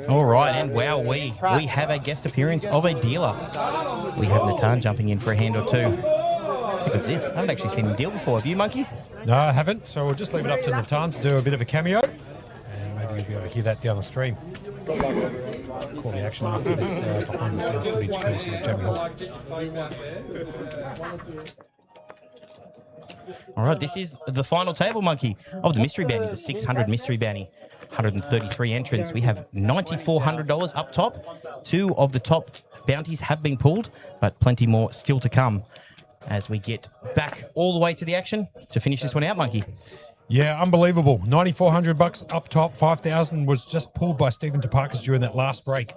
All right, and wow, we have a guest appearance of a dealer. We have Natan jumping in for a hand or two. How good's this? I haven't actually seen him deal before. Have you, Monkey? No, I haven't. So we'll just leave it up to Natan to do a bit of a cameo. And maybe you'll be able to hear that down the stream. Call the action after this behind the scenes footage course of Jamie Hall. All right, this is the final table, Monkey, of the Mystery Bounty, the 600 Mystery Bounty. 133 entrants. We have $9,400 up top. 2 of the top bounties have been pulled, but plenty more still to come as we get back all the way to the action to finish this one out, Monkey. Yeah, unbelievable. $9,400 up top. 5,000 was just pulled by Stephen Topakis during that last break.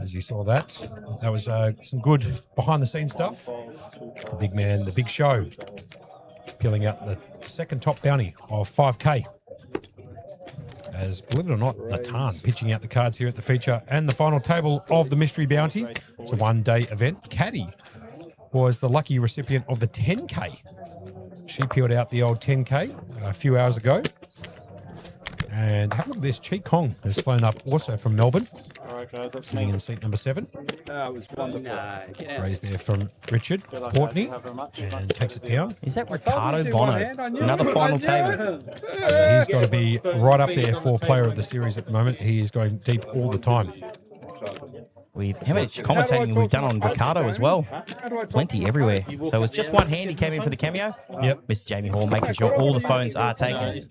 As you saw that was some good behind-the-scenes stuff. The big man, the big show, peeling out the second top bounty of 5K. As, believe it or not, Natan pitching out the cards here at the feature and the final table of the Mystery Bounty. It's a one-day event. Caddy was the lucky recipient of the 10K. She peeled out the old 10K a few hours ago. And have a look at this. Chi Kong has flown up also from Melbourne. Sitting in seat number 7. It was wonderful. Raised there from Richard Portney and takes it down. Is that Ricardo Bono? Another final table. He's got to be right up there for player of the series at the moment. He is going deep all the time. How much commentating we've done on Ricardo as well? Plenty everywhere. So it was just one hand he came in for the cameo. Yep. Mr. Jamie Hall making sure all the phones are taken,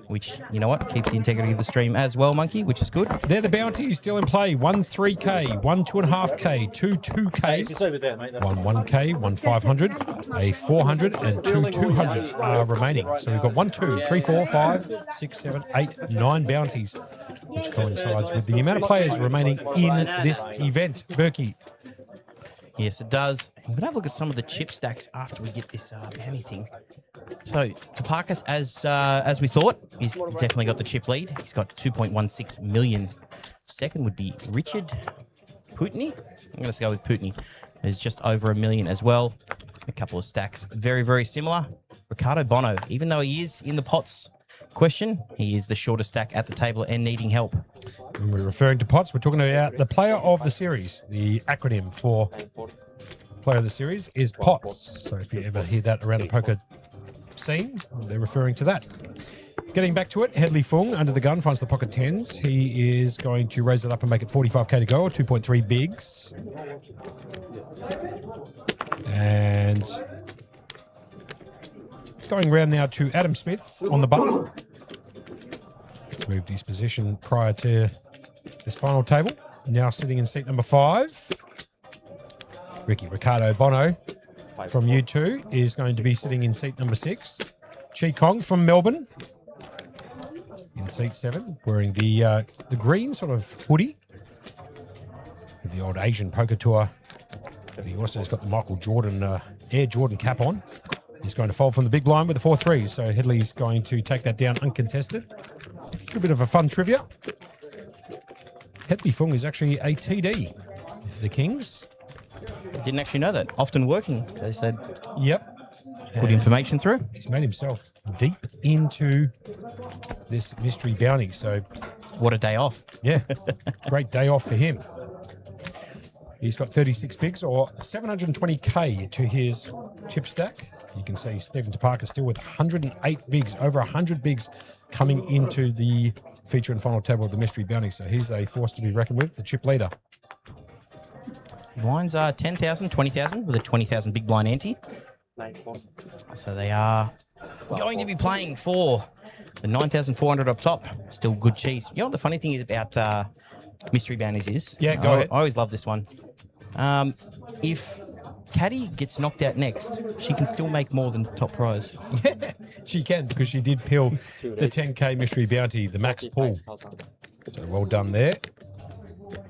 which, you know what, keeps the integrity of the stream as well, Monkey, which is good. They're the bounties still in play. 1 3K, 1 2.5K, 2 2Ks, 1 1K, 1 500, a 400, and 2 200s are remaining. So we've got 1, 2, 3, 4, 5, 6, 7, 8, 9 bounties, which coincides with the amount of players remaining in this event. Berkey. Yes, it does. I'm going to have a look at some of the chip stacks after we get this bounty thing. So, Topakis, as we thought, he's definitely got the chip lead. He's got 2.16 million. Second would be Richard Putney. I'm going to go with Putney. There's just over $1 million as well. A couple of stacks. Very, very similar. Ricardo Bono, even though he is in the pots question, he is the shortest stack at the table and needing help. When we're referring to pots, we're talking about the player of the series. The acronym for player of the series is POTS. So if you ever hear that around the poker scene, they're referring to that. Getting back to it, Headley Fung under the gun finds the pocket 10s. He is going to raise it up and make it 45K to go, or 2.3 bigs. And going round now to Adam Smith on the button. He's moved his position prior to this final table. Now sitting in seat number 5. Ricardo Bono from U2 is going to be sitting in seat number 6. Chi Kong from Melbourne in seat 7, wearing the green sort of hoodie with the old Asian poker tour. And he also has got the Michael Jordan Air Jordan cap on. He's going to fold from the big blind with the 4-3, so Headley's going to take that down uncontested. A bit of a fun trivia. Headley Fung is actually a TD for the Kings. Didn't actually know that. Often working, they said. Yep. Good information through. He's made himself deep into this mystery bounty, so... What a day off. Yeah, great day off for him. He's got 36 bigs, or 720K to his chip stack. You can see Stephen Topakis still with 108 bigs, over 100 bigs coming into the feature and final table of the Mystery Bounty. So he's a force to be reckoned with, the chip leader. Blinds are 10,000, 20,000 with a 20,000 big blind ante. So they are going to be playing for the 9,400 up top. Still good cheese. You know what the funny thing is about Mystery Bounties is? Yeah, go ahead. I always love this one. If Caddy gets knocked out next, she can still make more than top prize. Yeah, she can, because she did peel the 10K Mystery Bounty, the max pull. So well done there.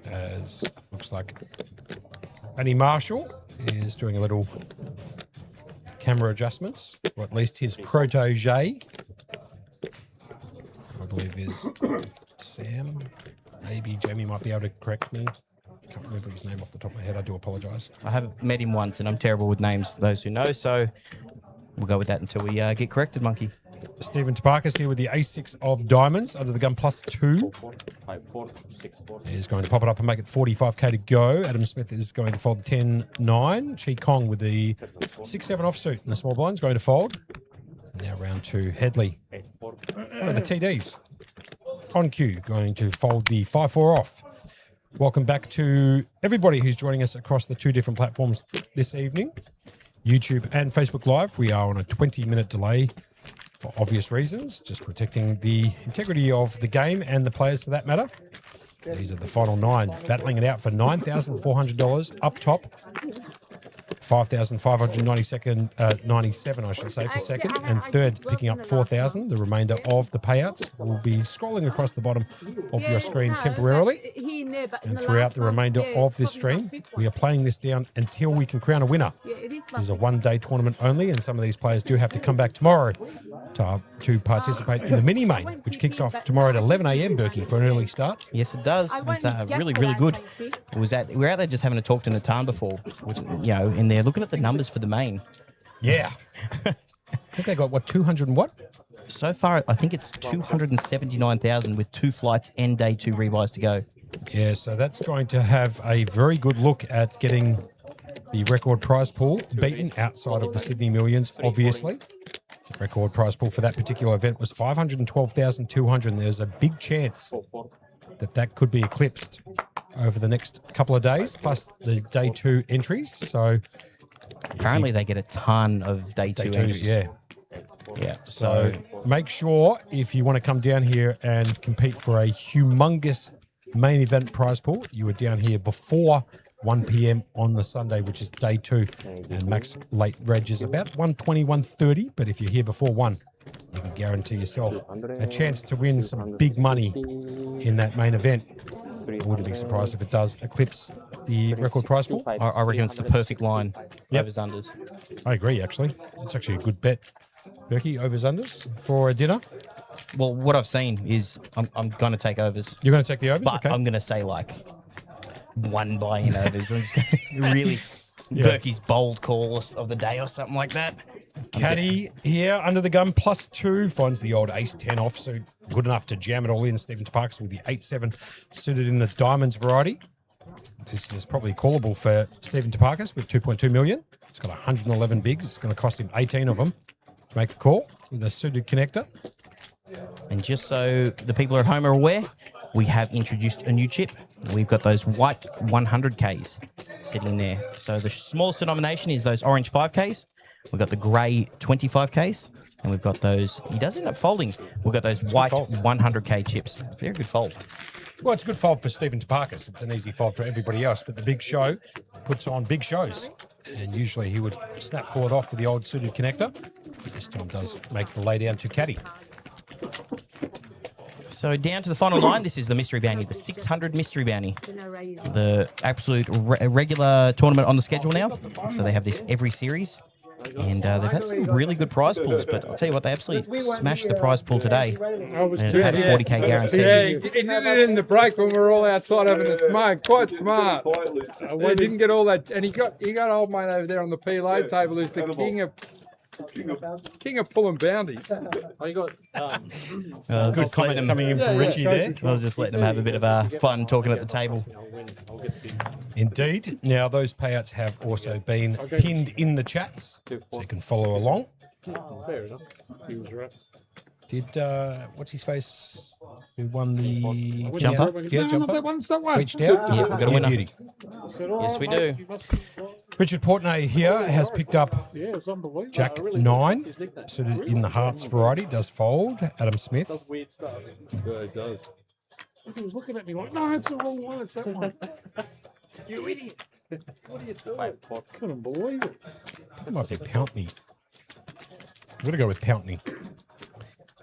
As looks like Annie Marshall is doing a little camera adjustments, or at least his protege, I believe is Sam. Maybe Jamie might be able to correct me. Can't remember his name off the top of my head. I do apologise. I haven't met him once, and I'm terrible with names, those who know, so we'll go with that until we get corrected, Monkey. Stephen Taparkas here with the ace-6 of diamonds under the gun +2. 5 4 6 4. He's going to pop it up and make it 45k to go. Adam Smith is going to fold the 10-9. Chi Kong with the 6-7 offsuit in the small blinds going to fold. Now round 2, Headley. One of the TDs. On cue, going to fold the 5-4 off. Welcome back to everybody who's joining us across the 2 different platforms this evening. YouTube and Facebook Live. We are on a 20-minute delay for obvious reasons, just protecting the integrity of the game and the players for that matter. These are the final 9, battling it out for $9,400 up top. 5,597, I should say, for second, and third picking up 4,000. The remainder of the payouts will be scrolling across the bottom of your screen temporarily. And throughout the remainder of this stream, we are playing this down until we can crown a winner. It is a one-day tournament only, and some of these players do have to come back tomorrow to participate in the mini-main, which kicks off tomorrow at 11 a.m, Berkey, for an early start. Yes, it does. It's really, really good. We were out there just having a talk to Natan before, which, and they're looking at the numbers for the main. Yeah. I think they got, 200 and what? So far, I think it's 279,000 with 2 flights and day 2 rebuys to go. Yeah, so that's going to have a very good look at getting the record prize pool beaten outside of the Sydney Millions, obviously. The record prize pool for that particular event was 512,200, and there's a big chance that could be eclipsed over the next couple of days, plus the day 2 entries. So apparently they get a ton of day 2 entries. Yeah. Yeah. So make sure if you want to come down here and compete for a humongous main event prize pool, you are down here before 1 p.m. on the Sunday, which is day 2. And max late reg is about 120, 130. But if you're here before 1, you can guarantee yourself a chance to win some big money in that main event. I wouldn't be surprised if it does eclipse the record prize pool. I reckon it's the perfect line. Overs, unders. I agree, actually. It's actually a good bet. Berkey, overs, unders for a dinner? Well, what I've seen is I'm going to take overs. You're going to take the overs? But okay. I'm going to say like 1 buy-in overs. I'm just going to really Berkey's bold call of the day or something like that. Caddy here under the gun +2 finds the old ace-10 offsuit. Good enough to jam it all in. Stephen Taparkas with the 8-7 suited in the diamonds variety. This is probably callable for Stephen Taparkas with 2.2 million. It's got 111 bigs. It's going to cost him 18 of them to make the call with a suited connector. And just so the people at home are aware, we have introduced a new chip. We've got those white 100Ks sitting in there. So the smallest denomination is those orange 5Ks. We've got the grey 25Ks. And we've got those, he does end up folding. We've got those white 100K chips. Very good fold. Well, it's a good fold for Stephen Taparkas. It's an easy fold for everybody else. But the big show puts on big shows. And usually he would snap call it off with the old suited connector. But this time does make the lay down to caddy. So down to the final 9. This is the mystery bounty, the 600 mystery bounty. The absolute regular tournament on the schedule now. So they have this every series. And they've had some really good prize pools, but I'll tell you what, they absolutely smashed the prize pool today. And it had a 40K guarantee. Yeah, he did it in the break when we were all outside having a smoke. Quite smart. He didn't get all that, and he got old mate over there on the PLA table who's the king of pulling bounties. I got Good comments coming in from Richie there. I was just letting them have a bit of fun talking at the table. Indeed. Now, those payouts have also been pinned in the chats, so you can follow along. fair enough. He was right. Did, what's his face, who won the Jumper? Yeah, jumper. That one's that one. Reached out? Yeah, we've got a winner. Beauty. Yes, we do. Richard Portney here has picked up Yeah, it's unbelievable. Jack I really 9, like his nickname. suited in the hearts variety, does fold. Adam Smith. Does weird stuff. Yeah, it does. He was looking at me like, no, it's the wrong one. It's that one. You idiot. What are you doing? Couldn't believe it. That might be Pountney. I'm going to go with Pountney.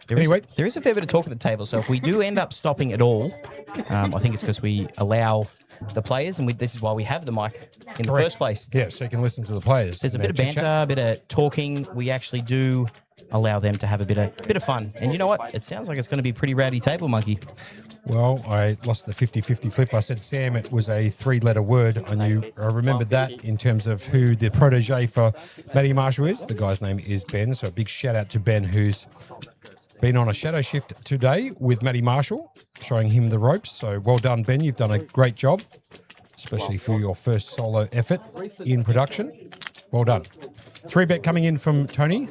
Anyway, there is a fair bit of talk at the table, so if we do end up stopping at all, I think it's because we allow the players, and this is why we have the mic in the first place. Yeah, so you can listen to the players. There's a bit of banter, a bit of talking. We actually do allow them to have a bit of fun. And you know what? It sounds like it's going to be a pretty rowdy table, Monkey. Well, I lost the 50-50 flip. I said, Sam, it was a 3-letter word. I remembered that in terms of who the protege for Matty Marshall is. The guy's name is Ben. So a big shout out to Ben, who's been on a shadow shift today with Matty Marshall, showing him the ropes. So well done, Ben. You've done a great job, especially for your first solo effort in production. Well done. 3-bet coming in from Tony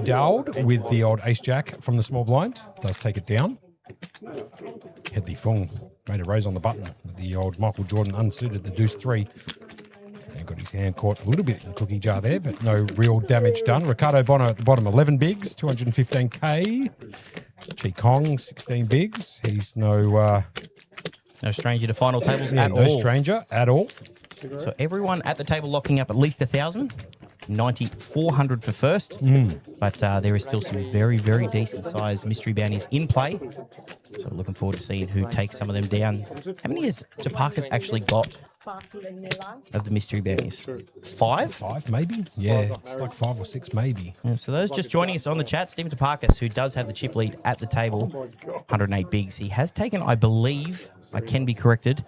Dowd with the old ace-jack from the small blind. Does take it down. Headley Fung made a raise on the button. The old Michael Jordan unsuited the deuce 3. And got his hand caught a little bit in the cookie jar there, but no real damage done. Ricardo Bono at the bottom, 11 bigs, 215k. Chi Kong, 16 bigs. He's no stranger to final tables yeah, at no all. stranger at all. So everyone at the table locking up at least 1,000. 9,400 for first, but there is still some very, very decent sized mystery bounties in play. So we're looking forward to seeing who takes some of them down. How many has Topaka's actually got of the mystery bounties? 5? 5 maybe? Yeah, it's like 5 or 6 maybe. Yeah, so those just joining us on the chat, Stephen Topakis, who does have the chip lead at the table, 108 bigs. He has taken, I believe, I can be corrected,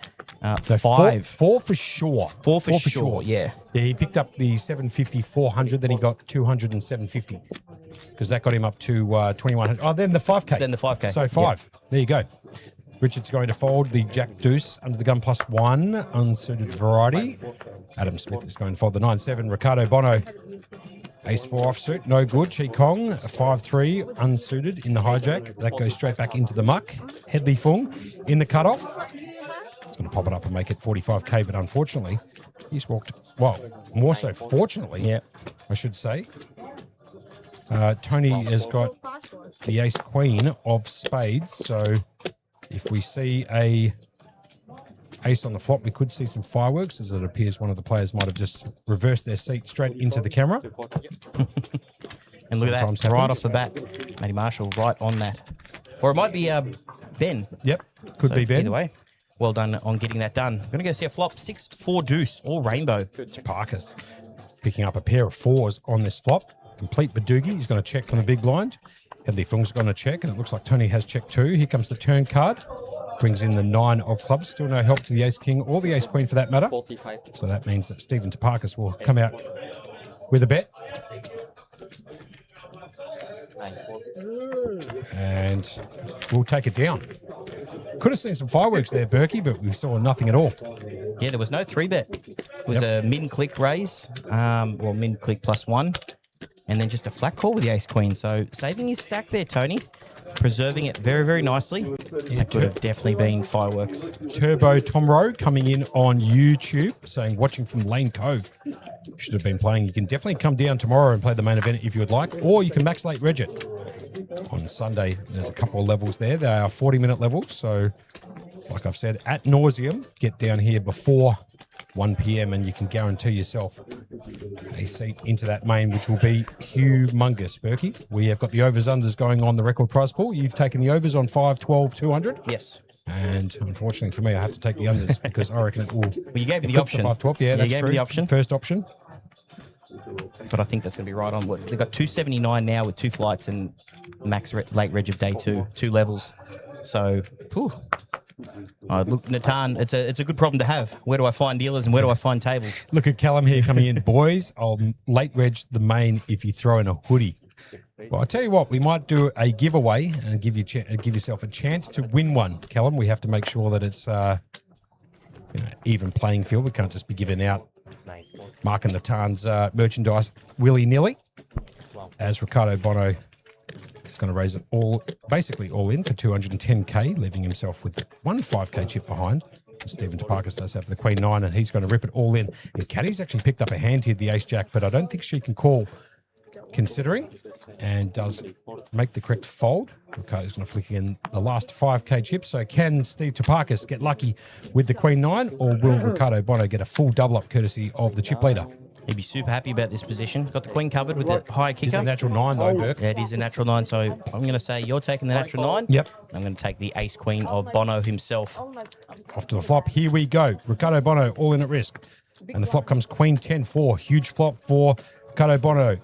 So 5. 4 for sure. 4 for sure, yeah. Yeah, he picked up the 750, 400, then he got 200 and 750 because that got him up to 2,100. Oh, then the 5K. Then the 5K. So 5. Yeah. There you go. Richard's going to fold the Jack Deuce under the gun +1, unsuited variety. Adam Smith is going to fold the 9-7. Ricardo Bono, Ace-4 offsuit, no good. Chi Kong, a 5-3, unsuited in the hijack. That goes straight back into the muck. Headley Fung in the cutoff. It's going to pop it up and make it 45k, but unfortunately, he's walked, well, more so fortunately, Yeah. I should say. Tony has got the ace-queen of spades, so if we see a ace on the flop, we could see some fireworks, as it appears one of the players might have just reversed their seat straight into the camera. And look at Sometimes that, right happens. off the bat. Matty Marshall right on that. Or it might be Ben. Yep, could So be Ben. Either way, well done on getting that done. We're going to go see a flop, 6-4 deuce, all rainbow. Parker's picking up a pair of 4s on this flop. Complete Badoogie. He's going to check from the big blind. Headley Fung's going to check, and it looks like Tony has checked too. Here comes the turn card. Brings in the 9 of clubs. Still no help to the ace-king or the ace-queen for that matter. So that means that Stephen Topakis will come out with a bet. And we'll take it down. Could have seen some fireworks there, Berkey, but we saw nothing at all. Yeah, there was no 3-bet. It was a min-click raise, well, min-click +1, and then just a flat call with the ace-queen. So saving his stack there, Tony. Preserving it very, very nicely. That could have definitely been fireworks. Turbo Tom Rowe coming in on YouTube saying, watching from Lane Cove. Should have been playing. You can definitely come down tomorrow and play the main event if you would like, or you can max late reg it. On Sunday, there's a couple of levels there. They are 40-minute levels. So, like I've said, at nauseum, get down here before 1 p.m. and you can guarantee yourself a seat into that main, which will be humongous, Berkey. We have got the overs-unders going on the record prize pool. You've taken the overs on 5, 12, 200. Yes. And unfortunately for me, I have to take the unders because I reckon it will. Well, you gave me the eclipse option. 5, 12. Yeah, You that's gave me true. the option. First option. But I think that's going to be right on. They've got 279 now with 2 flights and max late reg of day 2, 2 levels. So, whew. Look, Natan, it's a good problem to have. Where do I find dealers and where do I find tables? Look at Callum here coming in. Boys, I'll late reg the main if you throw in a hoodie. Well, I tell you what, we might do a giveaway and give yourself a chance to win one. Callum, we have to make sure that it's even playing field. We can't just be giving out Mark and Natan's merchandise willy-nilly. As Ricardo Bono is going to raise it basically all in for 210k, leaving himself with one 5k chip behind. Stephen Topakis does have the Queen 9, and he's going to rip it all in. And Caddy's actually picked up a hand here, the Ace-Jack, but I don't think she can call considering, and does make the correct fold. Ricardo's going to flick in the last 5k chip. So can Steve Topakis get lucky with the Queen 9, or will Ricardo Bono get a full double-up courtesy of the chip leader? He'd be super happy about this position. Got the queen covered with the high kicker. It's a natural 9 though, Burke. Yeah, it is a natural 9. So I'm going to say you're taking the natural 9. Yep. I'm going to take the ace queen of Bono himself. Off to the flop. Here we go. Ricardo Bono all in at risk. And the flop comes Queen 10-4. Huge flop for Ricardo Bono.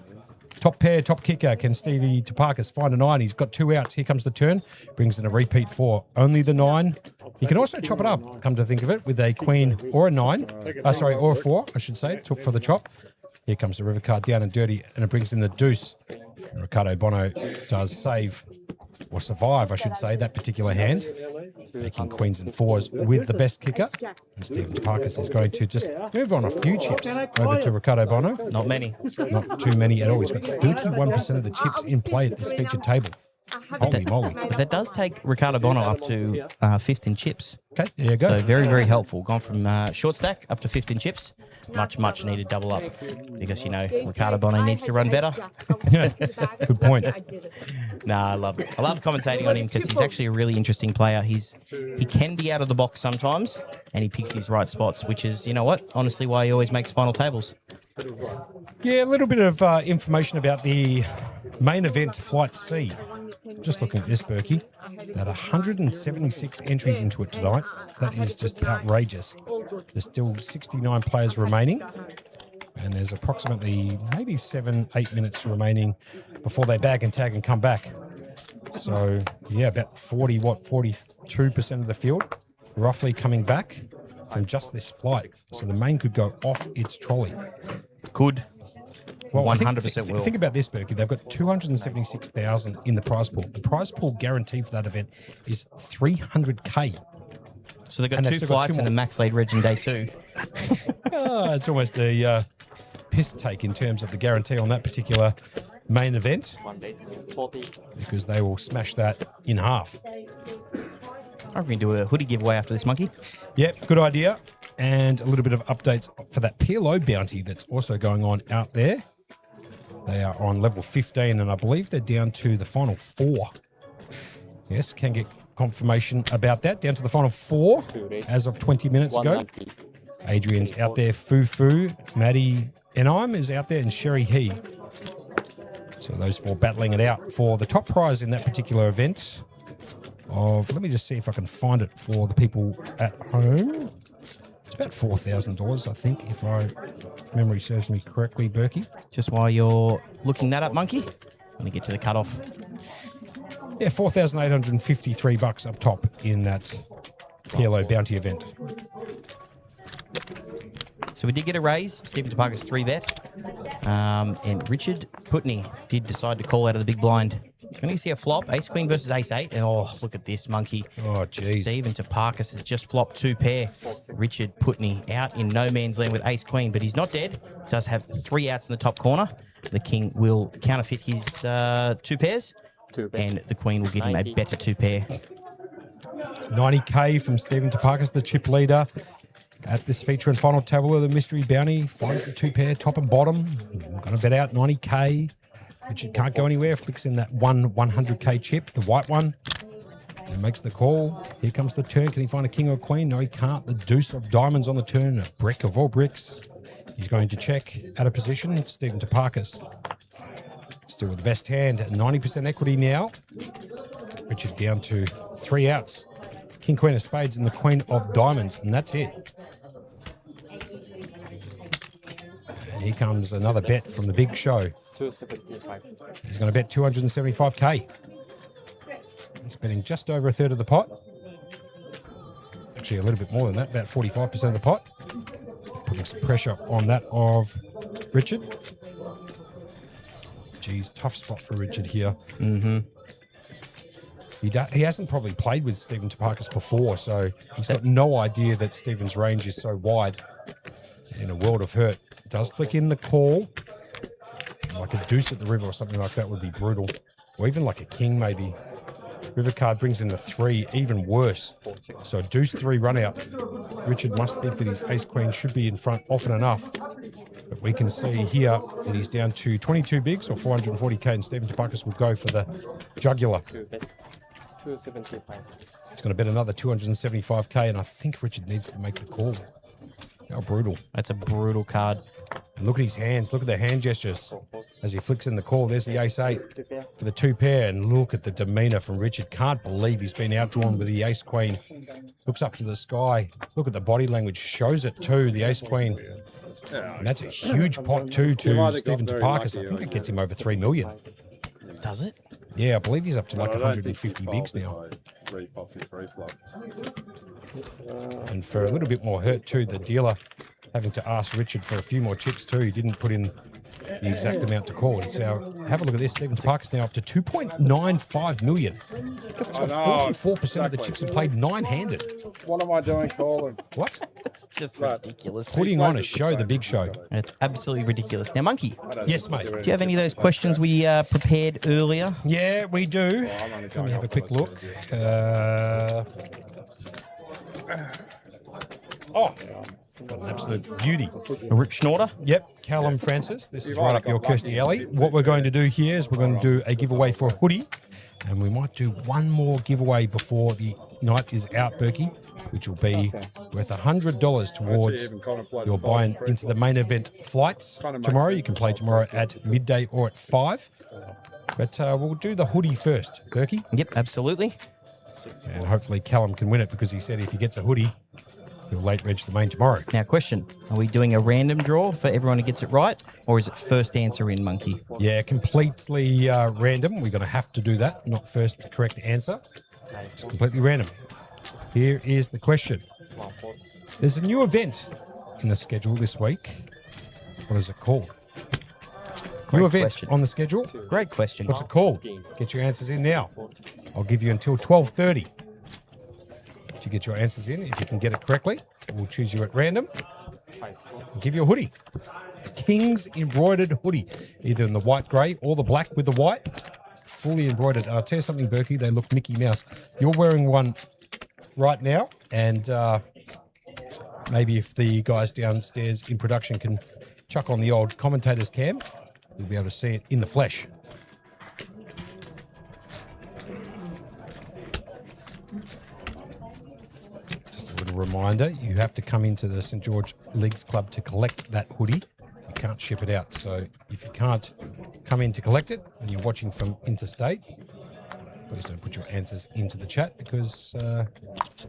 Top pair, top kicker. Can Stevie Topakis find a 9? He's got 2 outs. Here comes the turn. Brings in a repeat 4. Only the 9. He can also chop it up, come to think of it, with a queen or a 9. Or a 4, I should say, for the chop. Here comes the river card down and dirty, and it brings in the deuce. And Ricardo Bono does save, or survive, I should say, that particular hand, making queens and 4s with the best kicker. And Stephen Topakis is going to just move on a few chips over to Ricardo Bono. Not many. Not too many at all. He's got 31% of the chips in play at this featured table. Holy moly. But that does take Ricardo Bono up to 5th in chips. Okay, there you go. So very, very helpful. Gone from short stack up to 5th in chips. Much needed double up because, you know, Ricardo Bono needs to run better. Good point. Nah, I love commentating on him because he's actually a really interesting player. He can be out of the box sometimes, and he picks his right spots, which is, you know what, honestly, why he always makes final tables. Yeah, a little bit of information about the main event, Flight C. Just looking at this, Berkey. About 176 entries into it tonight. That is just outrageous. There's still 69 players remaining. And there's approximately maybe 7-8 minutes remaining before they bag and tag and come back. So, yeah, about 42% of the field roughly coming back from just this flight. So the main could go off its trolley. Could. Well, 100% will. Think about this, Berkey. They've got 276,000 in the prize pool. The prize pool guarantee for that event is 300K. So they've got 2 flights and a max lead reg in day 2. It's almost a piss take in terms of the guarantee on that particular main event, because they will smash that in half. I'm going to do a hoodie giveaway after this, Monkey. Yep, good idea. And a little bit of updates for that PLO bounty that's also going on out there. They are on level 15, and I believe they're down to the final 4. Yes, can get confirmation about that. Down to the final 4 as of 20 minutes ago. Adrian's out there, Fufu, Maddie Enaim is out there, and Sherry He. So those 4 battling it out for the top prize in that particular event. Let me just see if I can find it for the people at home. It's about $4,000, I think, if memory serves me correctly, Berkey. Just while you're looking that up, Monkey, let me get to the cutoff. Yeah, $4,853 up top in that PLO bounty event. So we did get a raise. Stephen Topakis 3-bet. And Richard Putney did decide to call out of the big blind. Can you see a flop? Ace Queen versus Ace 8. And oh, look at this, Monkey. Oh, jeez. Stephen Topakis has just flopped 2 pair. Richard Putney out in no man's land with Ace Queen, but he's not dead. Does have 3 outs in the top corner. The King will counterfeit his 2 pairs. And the Queen will give him a better 2 pair. 90K from Stephen Topakis, the chip leader. At this feature and final table of the mystery bounty, finds the 2 pair, top and bottom. Going to bet out 90K. Richard can't go anywhere. Flicks in that 100K chip, the white one. And makes the call. Here comes the turn. Can he find a king or a queen? No, he can't. The deuce of diamonds on the turn. A brick of all bricks. He's going to check out of position. Stephen Topakis. Still with the best hand. 90% equity now. Richard down to 3 outs. King, queen of spades and the queen of diamonds. And that's it. And here comes another bet from the big show. He's going to bet 275K. He's betting just over a third of the pot. Actually, a little bit more than that, about 45% of the pot. Putting some pressure on that of Richard. Geez, tough spot for Richard here. Mm-hmm. He hasn't probably played with Stephen Topakis before, so he's got no idea that Stephen's range is so wide. In a world of hurt. Does flick in the call. Like a deuce at the river or something like that would be brutal. Or even like a king maybe. River card brings in the 3, even worse. So deuce 3 run out. Richard must think that his ace queen should be in front often enough. But we can see here that he's down to 22 bigs or 440K, and Stephen Topakis will go for the jugular. He's going to bet another 275K, and I think Richard needs to make the call. How brutal. That's a brutal card. And look at his hands. Look at the hand gestures as he flicks in the call. There's the ace 8 for the 2 pair. And look at the demeanour from Richard. Can't believe he's been outdrawn with the ace queen. Looks up to the sky. Look at the body language. Shows it too. The ace queen And that's a huge pot too to Stephen Topakis. I think it gets him over 3 million. Does it? Yeah, I believe he's up to like 150 bigs now. And for a little bit more hurt too, the dealer having to ask Richard for a few more chips too. He didn't put in the exact amount to call. So have a look at this. Stephen Topakis now up to 2.95 million. It's got 44% of the chips have played nine-handed. What am I doing calling? What? It's just ridiculous. Putting on a show, the big show. It's absolutely ridiculous. Now, Monkey, Yes, mate. do you have any of those questions we prepared earlier? Yeah, we do. Let me have a quick look. Got an absolute beauty. A Rip Schnorter? Yep, Callum Francis. This is right up your Kirsty alley. What we're going to do here is we're going to do a giveaway for a hoodie. And we might do one more giveaway before the night is out, Berkey, which will be worth $100 towards your buying into the main event flights tomorrow. You can play tomorrow at midday or at 5. But we'll do the hoodie first, Berkey. Yep, absolutely. And hopefully Callum can win it because he said if he gets a hoodie, he'll late reg the main tomorrow. Now, question. Are we doing a random draw for everyone who gets it right? Or is it first answer in, Monkey? Yeah, completely random. We're going to have to do that, not first correct answer. It's completely random. Here is the question. There's a new event in the schedule this week. What is it called? New event question. on the schedule. Great question. What's it called? Get your answers in now. I'll give you until 12:30 to get your answers in. If you can get it correctly, we'll choose you at random. I'll give you a hoodie. A King's embroidered hoodie, either in the white grey or the black with the white. Fully embroidered. And I'll tell you something, Berkey, they look Mickey Mouse. You're wearing one right now, and maybe if the guys downstairs in production can chuck on the old commentator's cam, you'll be able to see it in the flesh. Just a little reminder, you have to come into the St. George Leagues Club to collect that hoodie. You can't ship it out. So if you can't come in to collect it and you're watching from interstate, please don't put your answers into the chat because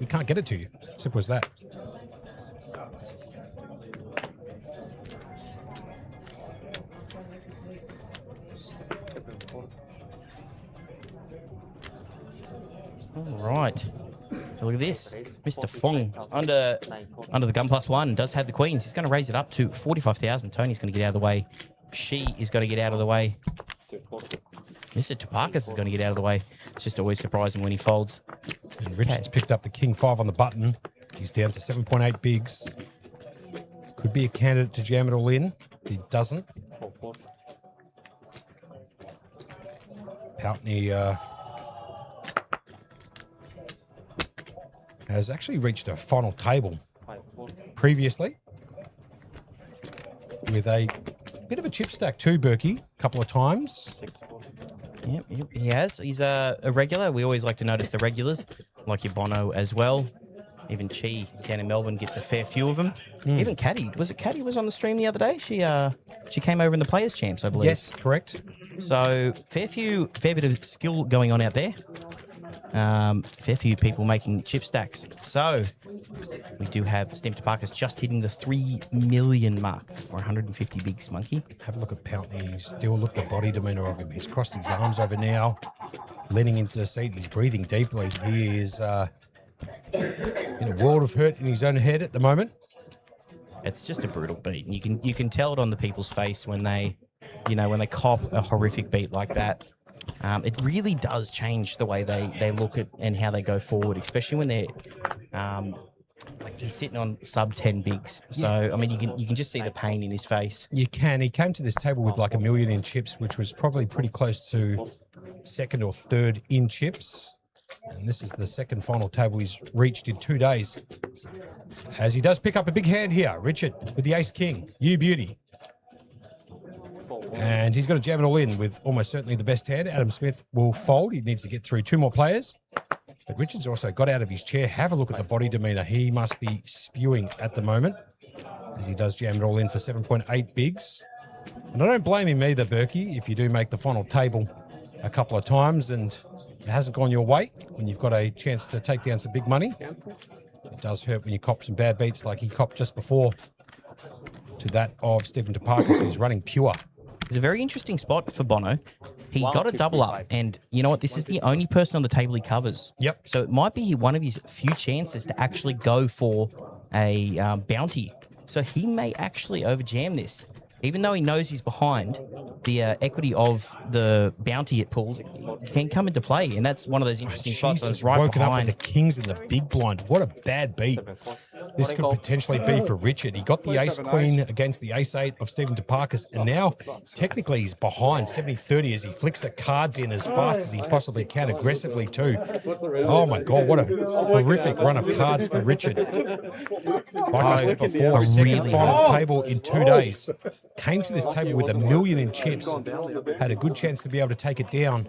we can't get it to you. Simple as that. All right. So look at this. Mr. Fong, under the gun +1, does have the queens. He's going to raise it up to 45,000. Tony's going to get out of the way. She is going to get out of the way. Mr. Topakis is going to get out of the way. It's just always surprising when he folds. And Richard's picked up the King 5 on the button. He's down to 7.8 bigs. Could be a candidate to jam it all in. He doesn't. Poutney has actually reached a final table previously with a bit of a chip stack too, Berkey, a couple of times. Yep, he has. He's a regular. We always like to notice the regulars, like your Bono as well. Even Chi down in Melbourne gets a fair few of them. Even Caddy. Was it Caddy was on the stream the other day? She came over in the Players' Champs, I believe. Yes, correct. So fair bit of skill going on out there. Fair few people making chip stacks. So we do have Stephen Topakis just hitting the 3 million mark, or 150 bigs, Monkey. Have a look at Poutney. Still look at the body demeanour of him. He's crossed his arms over now, leaning into the seat. He's breathing deeply. He is in a world of hurt in his own head at the moment. It's just a brutal beat. And you can tell it on the people's face when they cop a horrific beat like that. It really does change the way they look at and how they go forward, especially when they're like he's sitting on sub 10 bigs. So I mean, you can just see the pain in his face. You can. He came to this table with like 1 million in chips, which was probably pretty close to second or third in chips. And this is the second final table he's reached in 2 days. As he does pick up a big hand here, Richard with the Ace King, you beauty. And he's got to jam it all in with almost certainly the best hand. Adam Smith will fold. He needs to get through 2 more players. But Richard's also got out of his chair. Have a look at the body demeanour. He must be spewing at the moment as he does jam it all in for 7.8 bigs. And I don't blame him either, Berkey, if you do make the final table a couple of times and it hasn't gone your way when you've got a chance to take down some big money. It does hurt when you cop some bad beats like he copped just before to that of Stephen Toparkis, who's running pure. It's a very interesting spot for Bono. He got a double up, and you know what? This is the only person on the table he covers. Yep. So it might be one of his few chances to actually go for a bounty. So he may actually overjam this. Even though he knows he's behind, the equity of the bounty it pulled can come into play, and that's one of those interesting spots. So it's right woken behind. up with the kings in the big blind. What a bad beat. This could potentially be for Richard. He got the ace-queen against the ace-8 of Stephen Toparkis, and now technically he's behind 70-30 as he flicks the cards in as fast as he possibly can, aggressively too. Oh my God, what a horrific run of cards for Richard. Like I said before, second final table in 2 days. Came to this table with $1 million in chips, had a good chance to be able to take it down,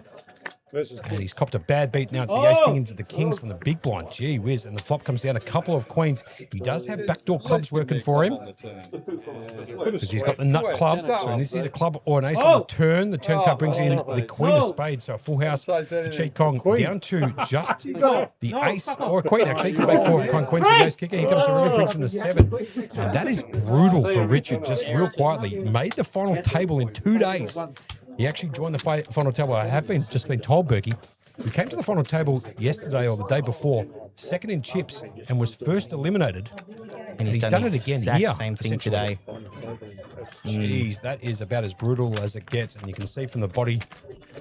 and he's copped a bad beat. Now it's the ace-king into the kings from the big blind. Gee whiz, and the flop comes down a couple of queens. He does have backdoor clubs working for him because he's got the nut club. So in this hit a club or an ace on the turn card brings in the queen of spades. So a full house for Chi Kong down to just the ace or a queen. Actually, he could make 4 of queens with the ace kicker. Here comes the river, brings in the 7. And that is brutal for Richard, just real quietly. Made the final table in 2 days. He actually joined the final table. I have just been told, Berkey, he came to the final table yesterday or the day before, second in chips, and was first eliminated. And he's done it again here. Same thing today. Jeez, that is about as brutal as it gets, and you can see from the body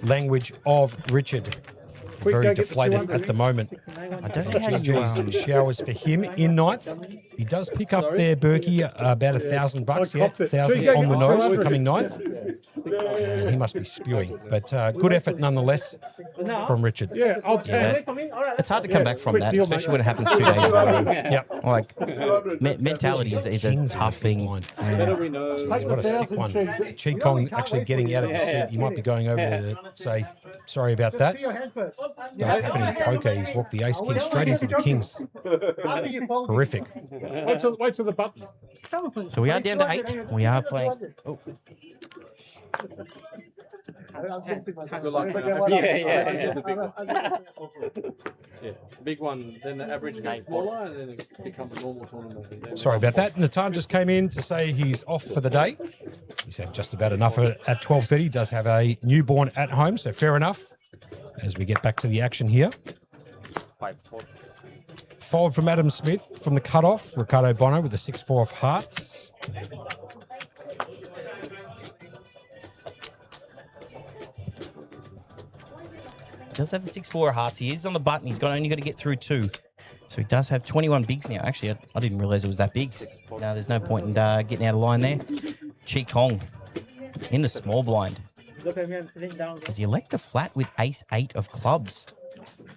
language of Richard. Very deflated at the moment. I don't know how GG's showers for him in ninth. He does pick up there, Berkey, about $1,000. Yeah, 1,000 on the nose for coming ninth. And he must be spewing, but good effort nonetheless from Richard. Yeah, I'll tell you. It's hard to come back from that, especially when it happens 2 days in a row. Yep. Like, mentality is a tough thing. Jeez, what a sick one. Chi Kong actually getting out of the seat. He might be going over to say, sorry about that. Does happen in poker. He's walked the ace-king straight into the kings. Horrific. Wait till the button. So we are down to 8. We are playing. Oh. Yeah, big one, then the average gets smaller, and then it becomes a normal tournament. Sorry about that. Natan just came in to say he's off for the day. He's had just about enough at 12:30. He does have a newborn at home, so fair enough. As we get back to the action here. Fold from Adam Smith from the cutoff. Ricardo Bono with the 6-4 of hearts. Does have the 6-4 of hearts. He is on the button. He's only got to get through 2. So he does have 21 bigs now. Actually, I didn't realize it was that big. No, there's no point in getting out of line there. Chi Kong in the small blind. Does he elect the flat with ace-8 of clubs?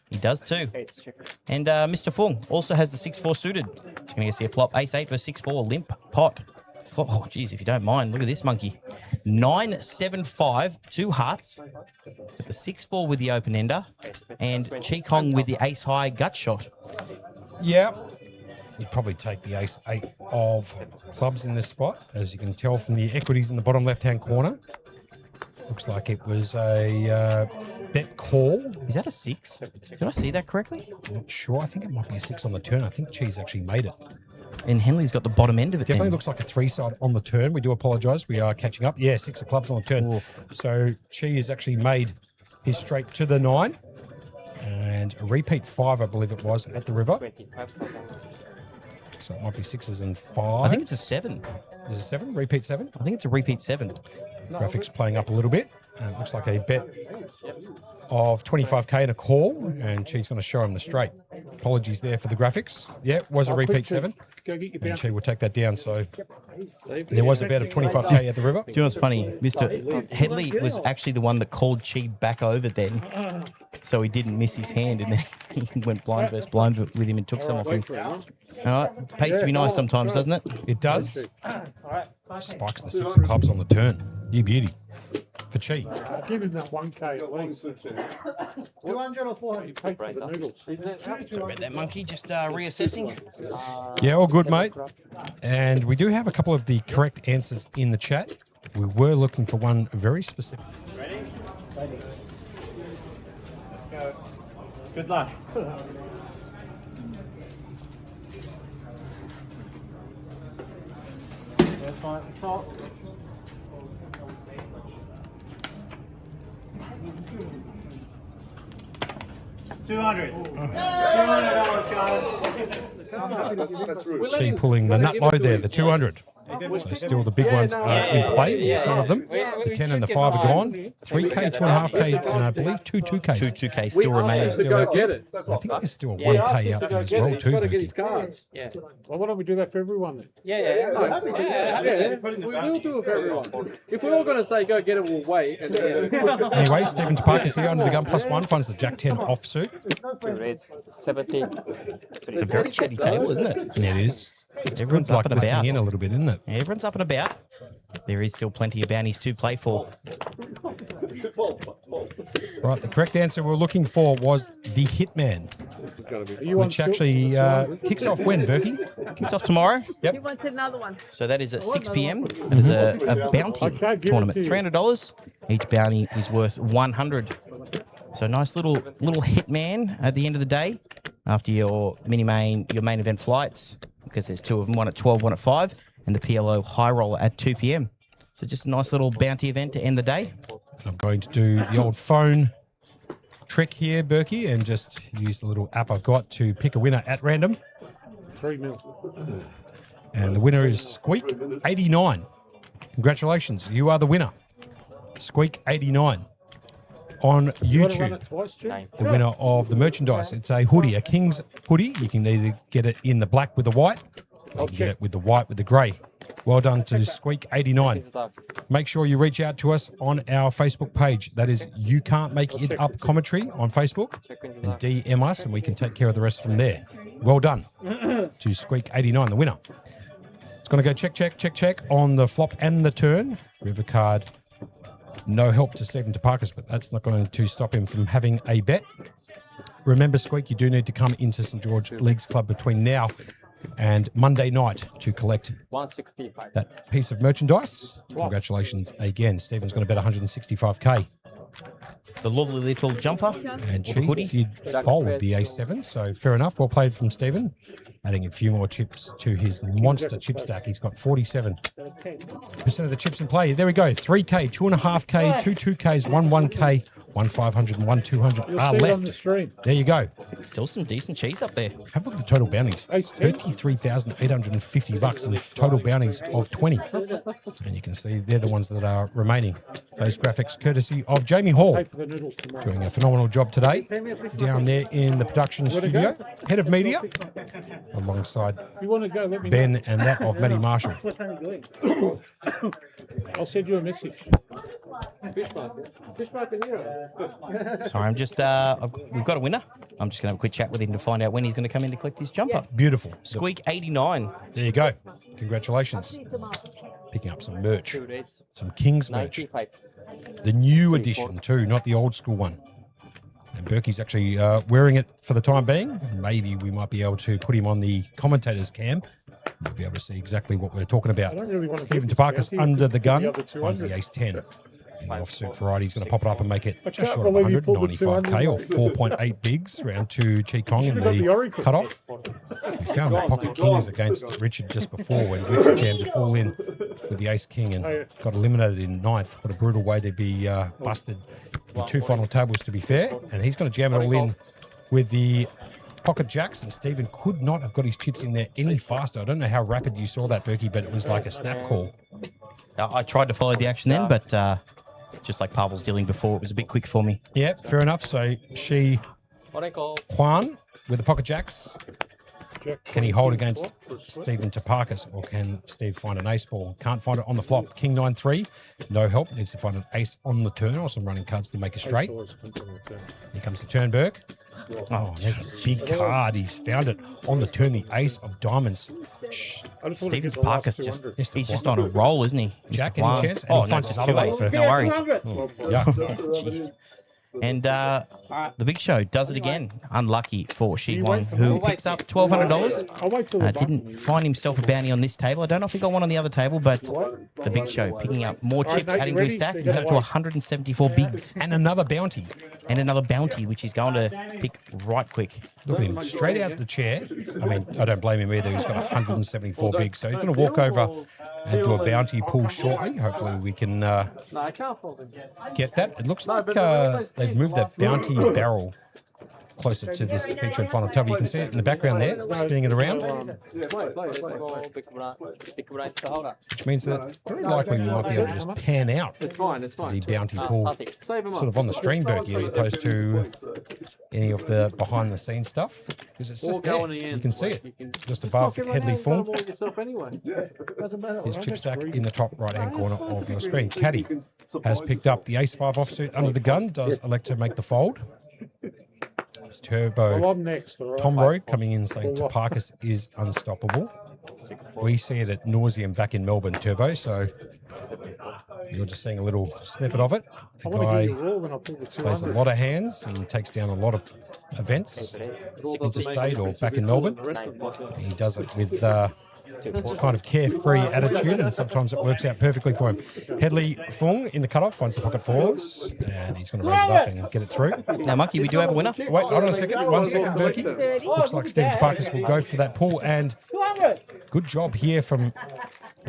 He does too. And Mr. Fung also has the 6-4 suited. He's going to see a flop. Ace-8 versus 6-4 limp pot. Oh, geez, if you don't mind, look at this monkey. 9-7-5, 2 hearts. With the 6-4 with the open ender. And Chi Kong with the ace-high gut shot. Yeah. You'd probably take the ace-8 of clubs in this spot, as you can tell from the equities in the bottom left-hand corner. Looks like it was a bet call. Is that a 6? Did I see that correctly? I'm not sure. I think it might be a 6 on the turn. I think Cheese actually made it. And Henley's got the bottom end of it. Definitely then. looks like a 3-side on the turn. We do apologise. We are catching up. Yeah, 6 of clubs on the turn. Ooh. So Chi has actually made his straight to the 9. And a repeat 5, I believe it was, at the river. So it might be 6s and 5s. I think it's a 7. Is it 7? Repeat 7? I think it's a repeat 7. Graphics playing up a little bit. And it looks like a bet of 25k and a call, and Chi's going to show him the straight. Apologies there for the graphics. Yeah, it was a repeat 7. And Chi will take that down. So there was a bet of 25k at the river. Do you know what's funny? Mr. Headley was actually the one that called Chi back over then. So he didn't miss his hand, and then he went blind versus blind with him and took some off him. All right, pays to be nice sometimes, doesn't it? It does. Spikes the 6 of clubs on the turn. You beauty. For Chi. Give him that 1k at least. 200 or 400? You paid for the noodles. Sorry about that, monkey. Just reassessing. Yeah, all good, mate. And we do have a couple of the correct answers in the chat. We were looking for one very specific. Ready? Ready. Let's go. Good luck. That's fine. Top. $200, guys. She pulling the nut low there, the 200. So still the big ones are in play, some of them. The 10 and the 5 are gone. 3K, 2.5K, and I believe 2Ks. Two 2K still remaining. Still out there. I think there's still a 1K out there as well too, Berkey. Yeah. Well, why don't we do that for everyone then? Yeah. We will do it for everyone. If we're all going to say go get it, we'll wait. And Anyway, Stephen Taparkas here under the gun +1 finds the Jack 10 offsuit. 17. It's a very chatty table, isn't it? Yeah, it is. Everyone's Like up and listening about. in a little bit, isn't it? Everyone's up and about. There is still plenty of bounties to play for. Right, the correct answer we're looking for was the Hitman, This has got to be. Are you on which actually kicks off when, Berkey? Kicks off tomorrow. He wanted another one. So that is at 6 p.m. That is a bounty I can't give it tournament. to you. $300. Each bounty is worth 100. So nice little hitman at the end of the day after your main event flights, because there's two of them, one at 12, one at 5, and the PLO high roller at 2 p.m. So just a nice little bounty event to end the day. I'm going to do the old phone trick here, Berkey, and just use the little app I've got to pick a winner at random. 3 mil. And the winner is Squeak89. Congratulations, you are the winner. Squeak89 on You want to run YouTube. it twice, Jim? The winner of the merchandise. It's a hoodie, a King's hoodie. You can either get it in the black with the white, or you can get it with the white with the grey. Well done to Squeak89. Make sure you reach out to us on our Facebook page. That is You Can't Make It Up Commentary on Facebook. And DM us and we can take care of the rest from there. Well done to Squeak89, the winner. It's going to go check on the flop and the turn. River card. No help to Stephen Taparkas, but that's not going to stop him from having a bet. Remember, Squeak, you do need to come into St George Leagues Club between now and Monday night to collect 165. that piece of merchandise. Congratulations again. Stephen's going to bet 165K. The lovely little jumper. And Or she hoodie. did fold the A7, so fair enough. Well played from Stephen. Adding a few more chips to his monster chip stack. He's got 47% of the chips in play. There we go. 3K, 2.5K, 2 2Ks, 1 1K, 1 500 and 1 200 You'll are see it on the left. stream. There you go. Still some decent cheese up there. Have a look at the total bounties. $33,850 and total bounties of 20. And you can see they're the ones that are remaining. Those graphics courtesy of Jamie Hall, Pay for the noodles tomorrow. doing a phenomenal job today down there in the production studio. Head of media, alongside You want to go? Let me Ben and that of Matty Marshall. know. I'll send you a message. Fish market here. Sorry, I'm just, we've got a winner. I'm just going to have a quick chat with him to find out when he's going to come in to collect his jumper. Beautiful. Squeak89. There you go. Congratulations. Picking up some merch, 2 days. some King's merch. 95. The new edition too, not the old school one. And Berkey's actually wearing it for the time being. Maybe we might be able to put him on the commentator's cam. You'll be able to see exactly what we're talking about. I don't really want to Stephen put this Taparkas bounty under the with gun the other finds the 200. ace 10. In the offsuit variety, he's going to pop it up and make it I just can't short of believe you 100, pulled the 95K or 200. 4.8 bigs, round 2 Chi Kong in Should've got the the Oracle. cutoff. We found the pocket kings against Richard just before when Richard jammed it all in with the ace king and got eliminated in ninth. What a brutal way to be busted in 2 final tables, to be fair. And he's going to jam it all in with the pocket jacks, and Stephen could not have got his chips in there any faster. I don't know how rapid you saw that, Berkey, but it was like a snap call. I tried to follow the action then, but just like Pavel's dealing before, it was a bit quick for me. Yeah, fair enough. So she, Juan, with the pocket jacks. Can he hold against Stephen Taparkas, or can Steve find an ace ball? Can't find it on the flop. King 9-3, no help. Needs to find an ace on the turn or some running cards to make a straight. Here comes the turn, Burke. Oh, there's a big card. He's found it on the turn, the ace of diamonds. Stephen Taparkas he's just on a roll, isn't he? Jack, Mr. Juan. any chance? And Oh, he no, finds just another 2 one. aces, no worries. Yeah. Jeez. And the big show does it again. Unlucky for Shi Huang, who picks up $1,200. I'll wait till the Didn't find himself a bounty on this table. I don't know if he got one on the other table, but the big show picking up more chips, mate, adding you to his ready? stack. He's up to 174 bigs And another bounty. and another bounty, which he's going to pick right quick. Look at him, straight out the chair. I mean, I don't blame him either. He's got 174 bigs. So he's going to walk over and do a bounty pool shortly. Hopefully we can No, I can't fold him. get that. It looks No, like but they've moved that bounty barrel closer to this feature and final table. You can see it in the background there, spinning it around, which means that very likely we might be able to just pan out It's fine, it's fine. the bounty pool Save him up. sort of on the stream, Berkey, as opposed to any of the behind-the-scenes stuff, because it's just there. You can see it, just above Headley Fung. Anyway. His chip stack in the top right-hand corner of your screen. Caddy has picked up the ace-5 offsuit under the gun, does elect to make the fold. It's Turbo Well, I'm next, all right? Tom Rowe coming in saying Taparkas is unstoppable. We see it at nauseam back in Melbourne, Turbo, so you're just seeing a little snippet of it. The I want to guy give you a roll, then I'll pull the plays a 200. lot of hands and takes down a lot of events, interstate or back in Melbourne. He does it with this kind of carefree attitude, and sometimes it works out perfectly for him. Headley Fung in the cutoff finds the pocket fours, and he's going to raise it up and get it through. Now, Monkey, we do have a winner. Wait, hold on a second. 1 second, Berkey. Looks like Stephen Taparkas will go for that pull, and good job here from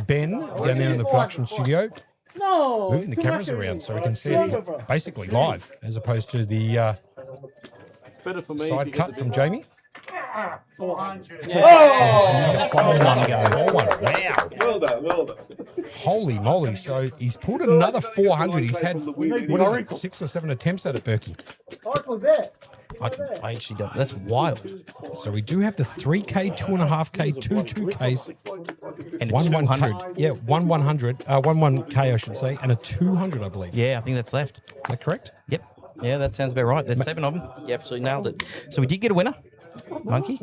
Ben down there in the production studio, moving the cameras around so we can see it basically live, as opposed to the Better for me. side cut from Jamie. 400. Oh, 4-1 go. 4-1. Wow. Well done, well done. Holy moly. So he's pulled another 400. He's had, what is it, 6 or 7 attempts at it, Berkey. I actually don't. That's wild. So we do have the 3K, 2.5K, 2Ks, And one it's 100. 200. Yeah, 1K, I should say, and a 200, I believe. Yeah, I think that's left. Is that correct? Yep. Yeah, that sounds about right. There's 7 of them. You absolutely nailed it. So we did get a winner, Monkey.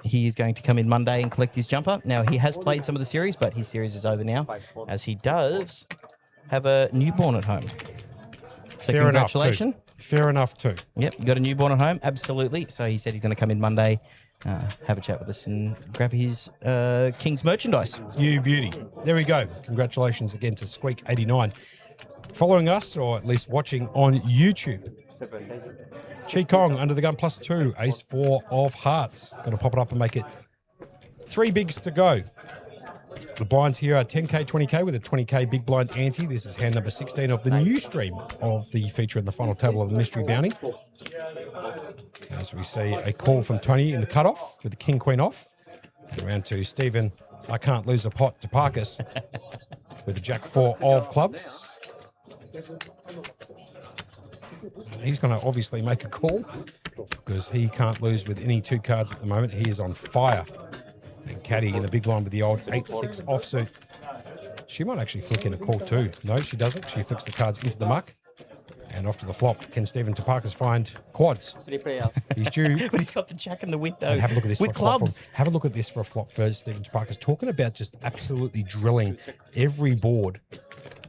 He is going to come in Monday and collect his jumper. Now, he has played some of the series, but his series is over now, as he does have a newborn at home. So Fair enough, congratulations. too. Fair enough, too. Yep, you got a newborn at home. Absolutely. So he said he's going to come in Monday, have a chat with us and grab his King's merchandise. You beauty. There we go. Congratulations again to Squeak89. Following us, or at least watching on YouTube. Chi Kong under the gun +2, ace 4 of hearts. Going to pop it up and make it 3 bigs to go. The blinds here are 10K, 20K with a 20K big blind ante. This is hand number 16 of the new stream of the feature in the final table of the mystery bounty. As we see a call from Tony in the cutoff with the king queen off. And round to Stephen, I can't lose a pot to Parkas with the jack 4 of clubs. He's going to obviously make a call because he can't lose with any 2 cards at the moment. He is on fire. And Caddy in the big line with the old 8-6 offsuit. She might actually flick in a call too. No, she doesn't. She flicks the cards into the muck. And off to the flop. Can Stephen Taparkas find quads? He's due. But he's got the jack in the window. And have a look at this with for a flop clubs. have a look at this for a flop first. Stephen Taparkas talking about just absolutely drilling every board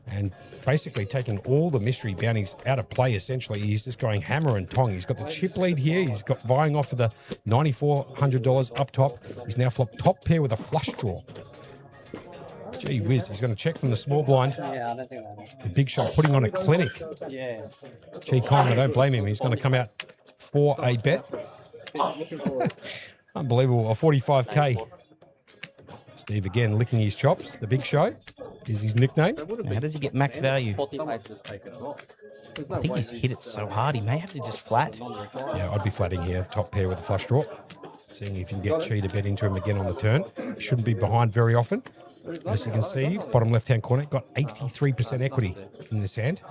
and basically taking all the mystery bounties out of play, essentially. He's just going hammer and tong. He's got the chip lead here. He's got vying off for the $9,400 up top. He's now flopped top pair with a flush draw. Gee whiz, he's going to check from the small blind. Yeah, I don't think that. The big shot putting on a clinic. Yeah. Chi Kong, I don't blame him. He's going to come out for a bet. Unbelievable, a 45K. Steve again licking his chops. The Big Show is his nickname. How does he get max value? Some aces take it off. I think he's hit it so hard he may have to just flat. Yeah, I'd be flatting here, top pair with a flush draw. Seeing if you can get Chi to bet into him again on the turn. Shouldn't be behind very often. As you can see, bottom left-hand corner, got 83% equity in this hand.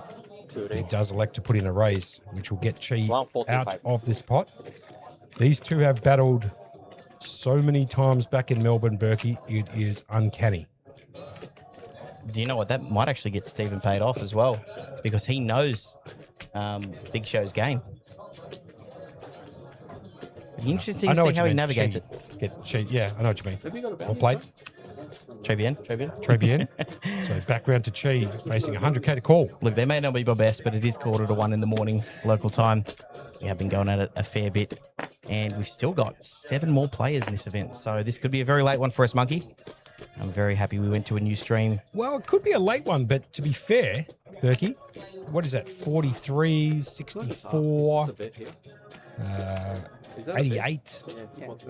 He does elect to put in a raise, which will get Chi out of this pot. These two have battled so many times back in Melbourne, Berkey. It is uncanny. Do you know what? That might actually get Stephen paid off as well because he knows Big Show's game. It'd be interesting to see how he navigates it. Get Chi, yeah, I know what you mean. Well played. Très bien. Très bien. So back round to Chi, facing 100K to call. Look, they may not be my best, but it is 1:45 in the morning, local time. We have been going at it a fair bit, and we've still got 7 more players in this event. So this could be a very late one for us, Monkey. I'm very happy we went to a new stream. Well, it could be a late one, but to be fair, Berkey, what is that? 43, 64, That's a bet here. Is that a bet? 88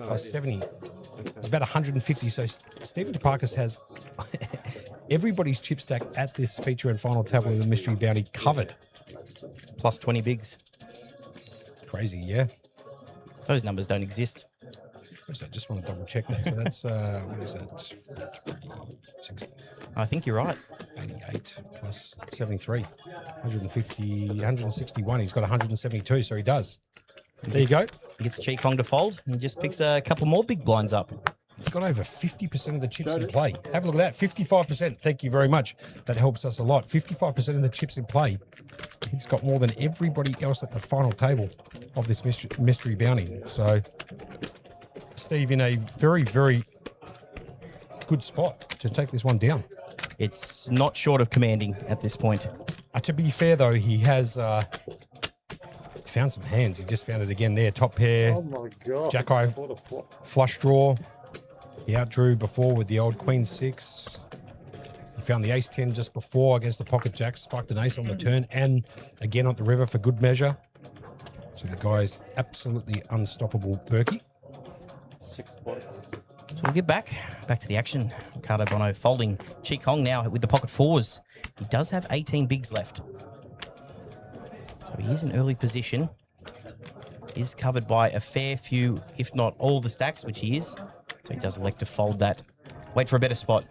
plus 70. It's about 150. So Stephen Toparkis has everybody's chip stack at this feature and final table of the Mystery Bounty covered. Plus 20 bigs. Crazy, yeah. Those numbers don't exist. I just want to double check that. So that's, what is that? 43, 60, I think you're right. 88 plus 73. 150, 161. He's got 172, so he does. There you go. He gets Chi Kong to fold and just picks a couple more big blinds up. He's got over 50% of the chips in play. Have a look at that. 55%. Thank you very much. That helps us a lot. 55% of the chips in play. He's got more than everybody else at the final table of this mystery bounty. So Steve in a very, very good spot to take this one down. It's not short of commanding at this point. To be fair, though, he has found some hands. He just found it again there. Top pair, Oh my God. Jack-eye, What a flop. flush draw. He outdrew before with the old Queen 6. He found the Ace 10 just before against the Pocket Jack. Spiked an ace on the turn and again on the river for good measure. So the guy's absolutely unstoppable, Berkey. So we'll get back to the action. Ricardo Bono folding Chi Kong now with the pocket fours. He does have 18 bigs left. So he is in early position. Is covered by a fair few, if not all the stacks, which he is. So he does elect to fold that. Wait for a better spot.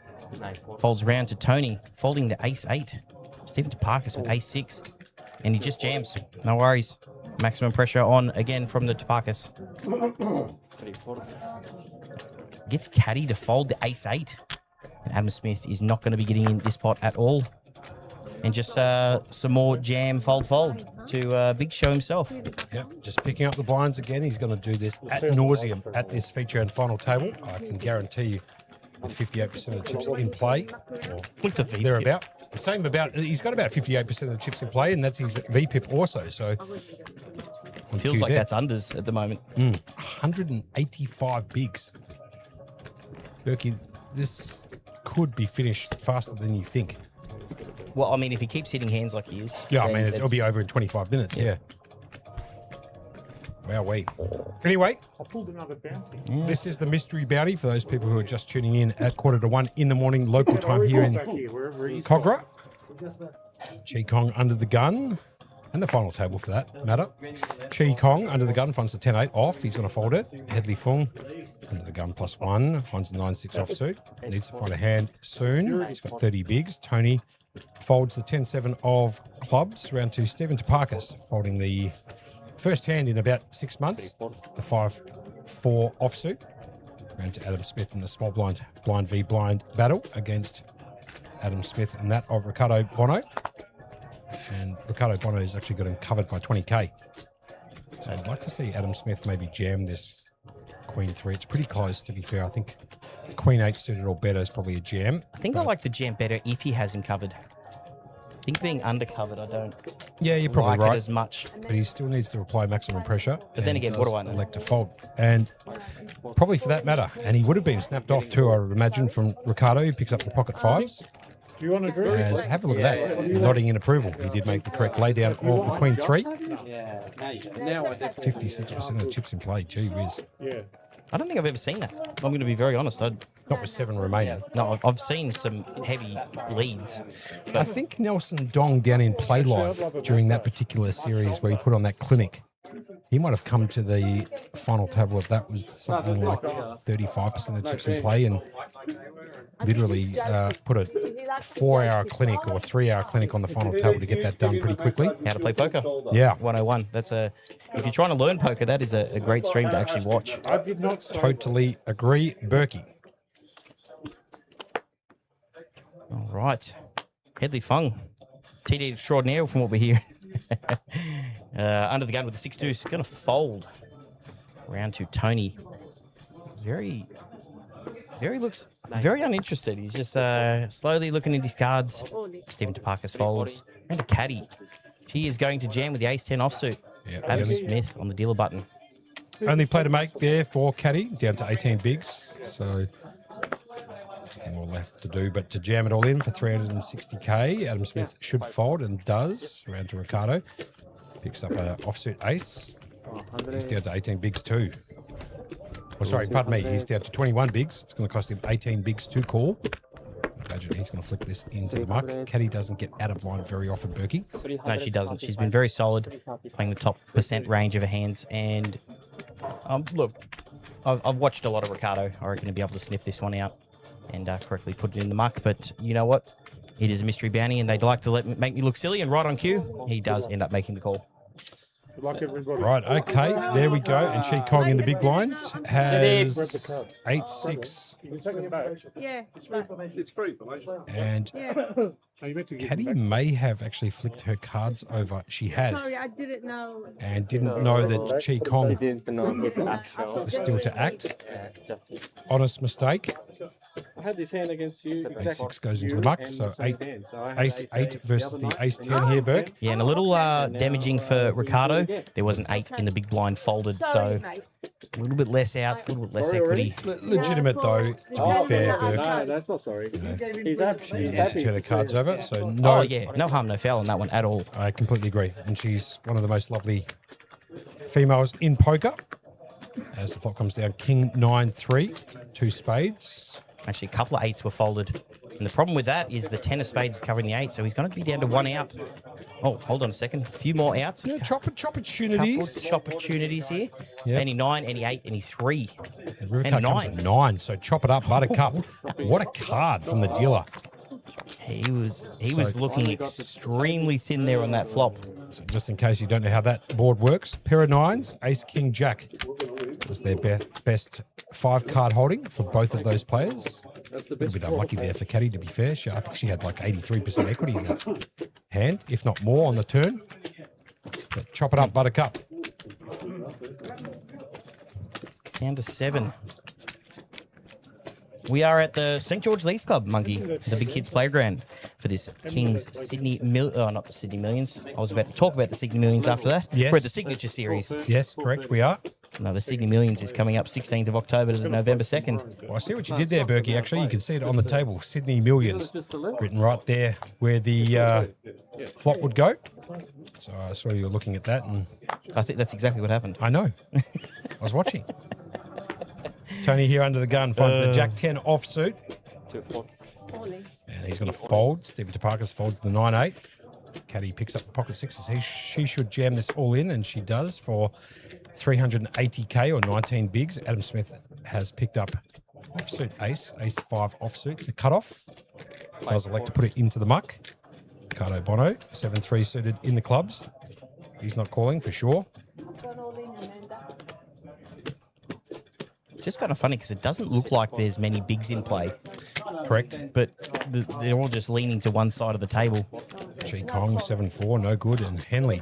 Folds round to Tony, folding the Ace 8. Stephen Toparkis with Ace 6. And he just jams. No worries. Maximum pressure on again from the Toparkis. Gets Caddy to fold the Ace 8. And Adam Smith is not going to be getting in this pot at all. And just some more jam fold to Big Show himself. Yep, just picking up the blinds again. He's going to do this ad nauseum at this feature and final table. I can guarantee you with 58% of the chips in play. Or What's the V? thereabout. Same about, he's got about 58% of the chips in play, and that's his VPIP also. So Feels like that's unders at the moment. 185 bigs. Berkey, this could be finished faster than you think. Well, I mean, if he keeps hitting hands like he is. Yeah, I then mean, it'll that's- be over in 25 minutes, yeah. Wowee. Anyway, I pulled another bounty. this is the Mystery Bounty for those people who are just tuning in at 1:45 in the morning, local time here in Back here, wherever he is. Cogra. Chi Kong under the gun. And the final table for that matter. Chi Kong under the gun finds the 10-8 off. He's going to fold it. Headley Fung under the gun +1. Finds the 9-6 offsuit. Needs to find a hand soon. He's got 30 bigs. Tony folds the 10-7 of clubs. Round to Stephen Toparkis, folding the first hand in about 6 months. The 5-4 offsuit. Round to Adam Smith in the small blind v blind battle against Adam Smith and that of Ricardo Bono. And Ricardo Bono has actually got him covered by 20k. So I'd like to see Adam Smith maybe jam this Queen 3. It's pretty close, to be fair. I think Queen 8 suited or better is probably a jam. I think I like the jam better if he has him covered. I think being undercovered, I don't Yeah, you're probably like it right. as much. But he still needs to apply maximum pressure. But then and again, what does do I know? elect to fold. And probably for that matter. And he would have been snapped off too, I would imagine, from Ricardo, who picks up the pocket fives. Do you want to agree? As, have a look at that. Nodding in approval. He did make the correct laydown of the Queen 3. Yeah, now I definitely 56% of the chips in play. Gee whiz. Yeah. I don't think I've ever seen that. I'm going to be very honest. Not with 7 remaining. No, I've seen some heavy leads. I think Nelson Dong down in Play Live during that particular series where he put on that clinic, he might have come to the final table of that was something like 35% of chips in play and literally put a 4-hour clinic or 3-hour clinic on the final table to get that done pretty quickly. How to play poker. Yeah, 101. That's if you're trying to learn poker, that is a great stream to actually watch. I did not say totally agree. Berkey. All right. Headley Fung. TD extraordinaire from what we hear. Under the gun with the 6 deuce. Going to fold. Round to Tony. Very looks very uninterested. He's just slowly looking at his cards. Stephen Toparkis folds. And a caddy. She is going to jam with the ace 10 offsuit. Yeah, Adam really. Smith on the dealer button. Only play to make there for Caddy, down to 18 bigs. So Nothing more left to do but to jam it all in for 360k. Adam Smith should fold and does. Around to Ricardo. Picks up an offsuit ace. He's down to 18 bigs too. Oh, sorry, pardon me. He's down to 21 bigs. It's going to cost him 18 bigs to call. I imagine he's going to flick this into the muck. Caddy doesn't get out of line very often, Berkey. No, she doesn't. She's been very solid, playing the top % range of her hands. And look, I've watched a lot of Ricardo. I reckon he'll be able to sniff this one out and correctly put it in the muck. But you know what? It is a mystery bounty, and they'd like to make me look silly. And right on cue, he does end up making the call. Good luck, everybody. Right, okay, there we go. And Chi Kong in the big blind has 8-6. You can take it back. Yeah. It's free for me. And Oh, you meant to give Caddy it back. may have actually flicked her cards over. She has. Sorry, I didn't know. And didn't know that Chi Kong didn't know it was actual. was still to act. Yeah, just Honest mistake. I had this hand against you. 8-6 goes into the muck. So ace 8 versus the ace 10 Oh, here, Burke. Yeah, and a little damaging for Ricardo. There was an 8 in the big blind folded, Sorry, so mate. a little bit less outs, a little bit less equity. Legitimate though, to be fair, Burke. No, that's not sorry. He's happy. She didn't have to turn her cards over. So no, Oh, yeah, no harm, no foul on that one at all. I completely agree. And she's one of the most lovely females in poker. As the flop comes down, King 9-3, 2 spades. Actually, a couple of 8s were folded. And the problem with that is the 10 of spades is covering the 8, so he's going to be down to 1 out. Oh, hold on a second. A few more outs. Yeah, Couple opportunities. opportunities here. Yeah. Any 9, any 8, any 3. And River And Card comes 9. at 9, so chop it up, Buttercup. What a card from the dealer. He was looking extremely thin there on that flop. So just in case you don't know how that board works, pair of 9s, Ace, King, Jack was their best 5-card holding for both of those players. A little bit unlucky there for Caddy, to be fair. I think she had like 83% equity in that hand, if not more on the turn. But chop it up, Buttercup. Down to 7. We are at the St. George Leagues Club, Monkey, the Big Kids Playground, for this King's Sydney not the Sydney Millions. I was about to talk about the Sydney Millions after that. Yes. We're at the Signature Series. Yes, correct, we are. No, the Sydney Millions is coming up 16th of October to November 2nd. Well, I see what you did there, Berkey, actually. You can see it on the table, Sydney Millions, written right there where the flop would go. So I saw you were looking at that, and I think that's exactly what happened. I know. I was watching. Tony here under the gun finds the Jack 10 offsuit. And he's going to fold. Stephen Toparkas folds the 9-8. Caddy picks up the pocket sixes. She should jam this all in, and she does for 380k or 19 bigs. Adam Smith has picked up offsuit ace, ace 5 offsuit. The cutoff does elect to put it into the muck. Ricardo Bono, 7-3 suited in the clubs. He's not calling for sure. It's just kind of funny because it doesn't look like there's many bigs in play. Correct. But they're all just leaning to one side of the table. Chi Kong, 7-4, no good. And Henley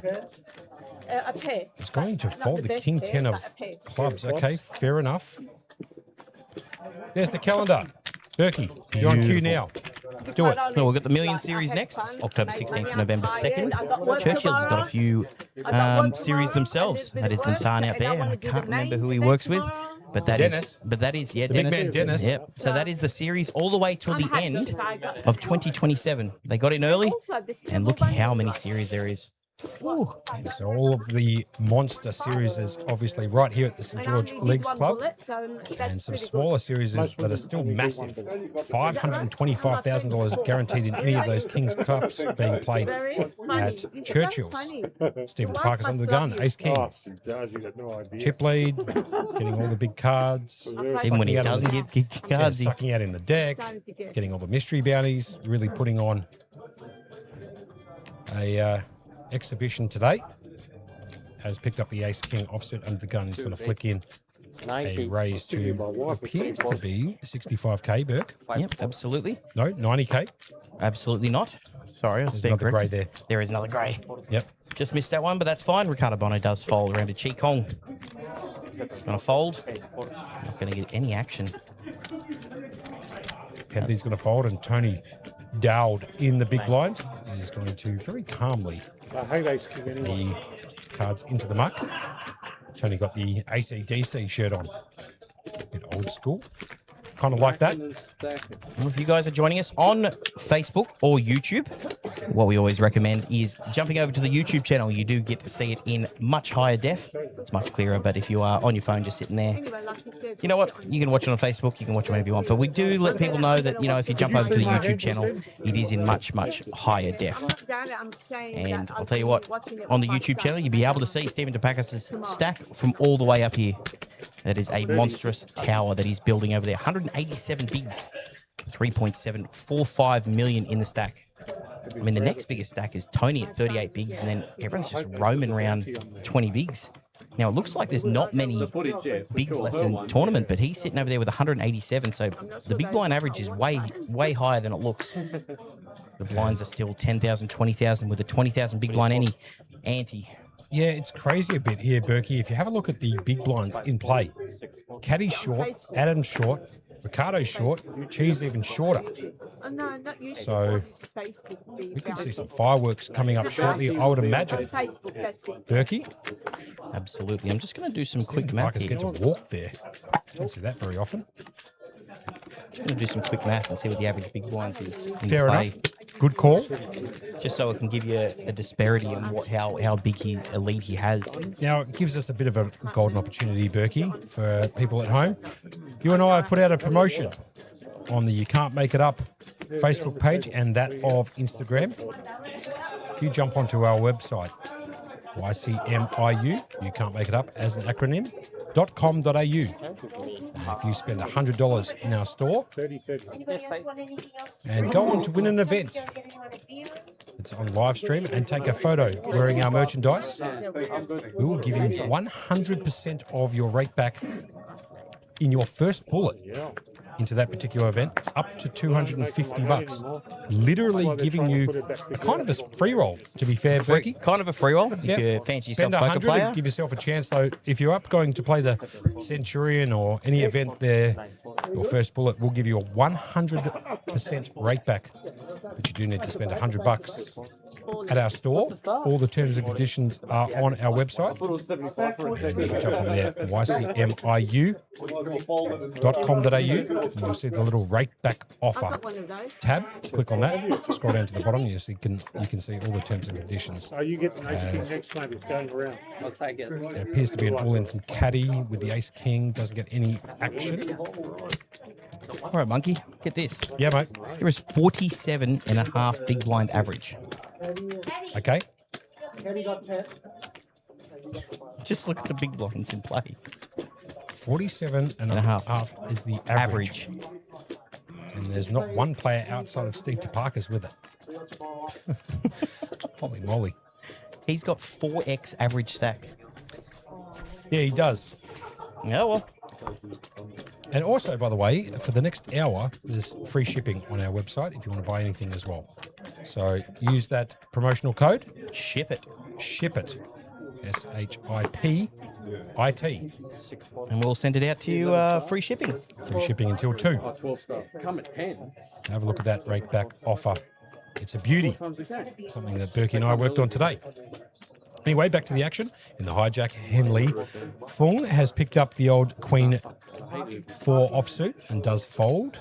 A pair. is going to Not fold the the best King pair, 10 but of a pair. clubs. Okay, fair enough. There's the calendar. Berkey, you're on cue now. Do it. Well, we've got the Million Series next, October 16th to November 2nd. Churchill's has got a few series themselves. That is Limsan out there. I can't remember who he works with. But that Dennis. is, yeah, The big Dennis. man Dennis. Yep. So that is the series all the way till the end of 2027. They got in early, and look how many series there is. Ooh. So all of the monster series is obviously right here at the St. George Leagues Club. And some smaller series that are still massive. $525,000 guaranteed in any of those Kings Cups being played at Churchill's. Stephen Toparkas under the gun, Ace King. Oh, she does. You got no idea. Chip lead, getting all the big cards. Even when he Sucking out on doesn't the- get cards, he sucking out in the deck, getting all the mystery bounties, really putting on a exhibition today. Has picked up the Ace King offset under the gun. He's going to flick in a raise to appears to be 65k, Burke. Yep, absolutely. No, 90k. Absolutely not. Sorry, I was There's being another grey corrected. there. There is another grey. Yep. Just missed that one, but that's fine. Ricardo Bono does fold around to Chi Kong. Gonna fold. Not gonna get any action. Headley's going to fold, and Tony Dowd in the big blind is going to very calmly I hate Ace King anyway. the cards into the muck. Tony got the AC/DC shirt on. A bit old school. kind of like that. Well, if you guys are joining us on Facebook or YouTube, what we always recommend is jumping over to the YouTube channel. You do get to see it in much higher def. It's much clearer, but if you are on your phone just sitting there, you know what? You can watch it on Facebook. You can watch it whenever you want. But we do let people know that, if you jump over to the YouTube channel, it is in much, much higher def. And I'll tell you what, on the YouTube channel, you'll be able to see Stephen Topakis' stack from all the way up here. That is a monstrous tower that he's building over there. 187 bigs, 3.745 million in the stack. I mean, the next biggest stack is Tony at 38 bigs, and then everyone's just roaming around 20 bigs. Now, it looks like there's not many bigs left in the tournament, but he's sitting over there with 187, so the big blind average is way, way higher than it looks. The blinds are still 10,000, 20,000 with a 20,000 big blind ante. Yeah, it's crazy a bit here, Berkey. If you have a look at the big blinds in play, Caddy's short, Adam's short, Ricardo's short, Cheese even shorter. So we could see some fireworks coming up shortly, I would imagine. Berkey? Absolutely. I'm just going to do some quick math Marcus here. gets a walk there. Don't see that very often. Just going to do some quick math and see what the average big blinds is. in Fair play. enough. Good call. Just so it can give you a disparity on how big a lead he has. Now, it gives us a bit of a golden opportunity, Berkey, for people at home. You and I have put out a promotion on the You Can't Make It Up Facebook page and that of Instagram. If you jump onto our website, YCMIU, You Can't Make It Up as an acronym, .com.au. And if you spend $100 in our store and go on to win an event, it's on live stream, and take a photo wearing our merchandise, we will give you 100% of your rate back in your first bullet into that particular event, up to $250. Literally giving you a kind of a free roll, to be fair, Berkey. Kind of a free roll if you fancy yourself Spend a poker 100 player. and give yourself a chance, though. If you're up going to play the Centurion or any event there, your first bullet will give you a 100% rate back. But you do need to spend $100 at our store. All the terms and conditions are on our website. And you can jump on there, ycmiu.com.au, and you'll see the little rate back offer tab. Click on that, scroll down to the bottom, you can see all the terms and conditions. Oh, you get the Ace King next, mate. It's going around. I'll take it. It appears to be an all-in from Caddy with the Ace King, doesn't get any action. All right, Monkey, get this. Yeah, mate. Here is 47.5 big blind average. Okay. Just look at the big blinds in play. 47.5 is the average. And there's not one player outside of Steve Topakis with it. Holy moly. He's got 4x average stack. Yeah, he does. Yeah, well. And also, by the way, for the next hour, there's free shipping on our website if you want to buy anything as well. So use that promotional code. Ship it. Ship it. SHIPIT. And we'll send it out to you free shipping. Free shipping until 2. 12 stuff. Come at 10. Have a look at that rake back offer. It's a beauty. Times a game. Something that Berkey and I worked on today. Anyway, back to the action. In the hijack, Henley Fung has picked up the old Queen 4 offsuit and does fold.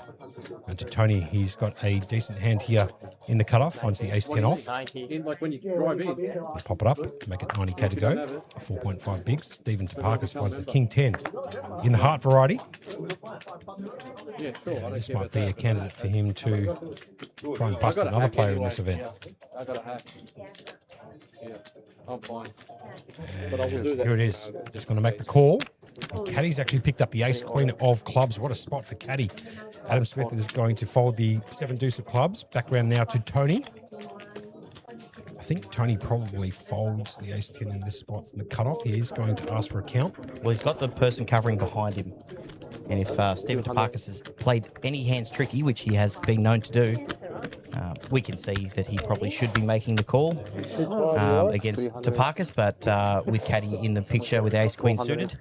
And to Tony, he's got a decent hand here in the cutoff. Finds the ace-10 off. In, like when you drive in. Pop it up, make it 90k to go. 4.5 bigs. Stephen Topakis finds the king-10 in the heart variety. Yeah, sure. I don't This care might about be a that. candidate for him to try and bust I got a another hack player in anyway. this event. I got a hack. Yeah, I'm fine. And But I will do that. here it is. Just going to make the call. And Caddy's actually picked up the ace-queen of clubs. What a spot for Caddy. Adam Smith is going to fold the 7 deuce of clubs. Back round now to Tony. I think Tony probably folds the ace-10 in this spot in the cutoff. He is going to ask for a count. Well, he's got the person covering behind him. And if Stephen Topakis has played any hands tricky, which he has been known to do, we can see that he probably should be making the call against Topakis, but with Caddy in the picture with ace-queen suited.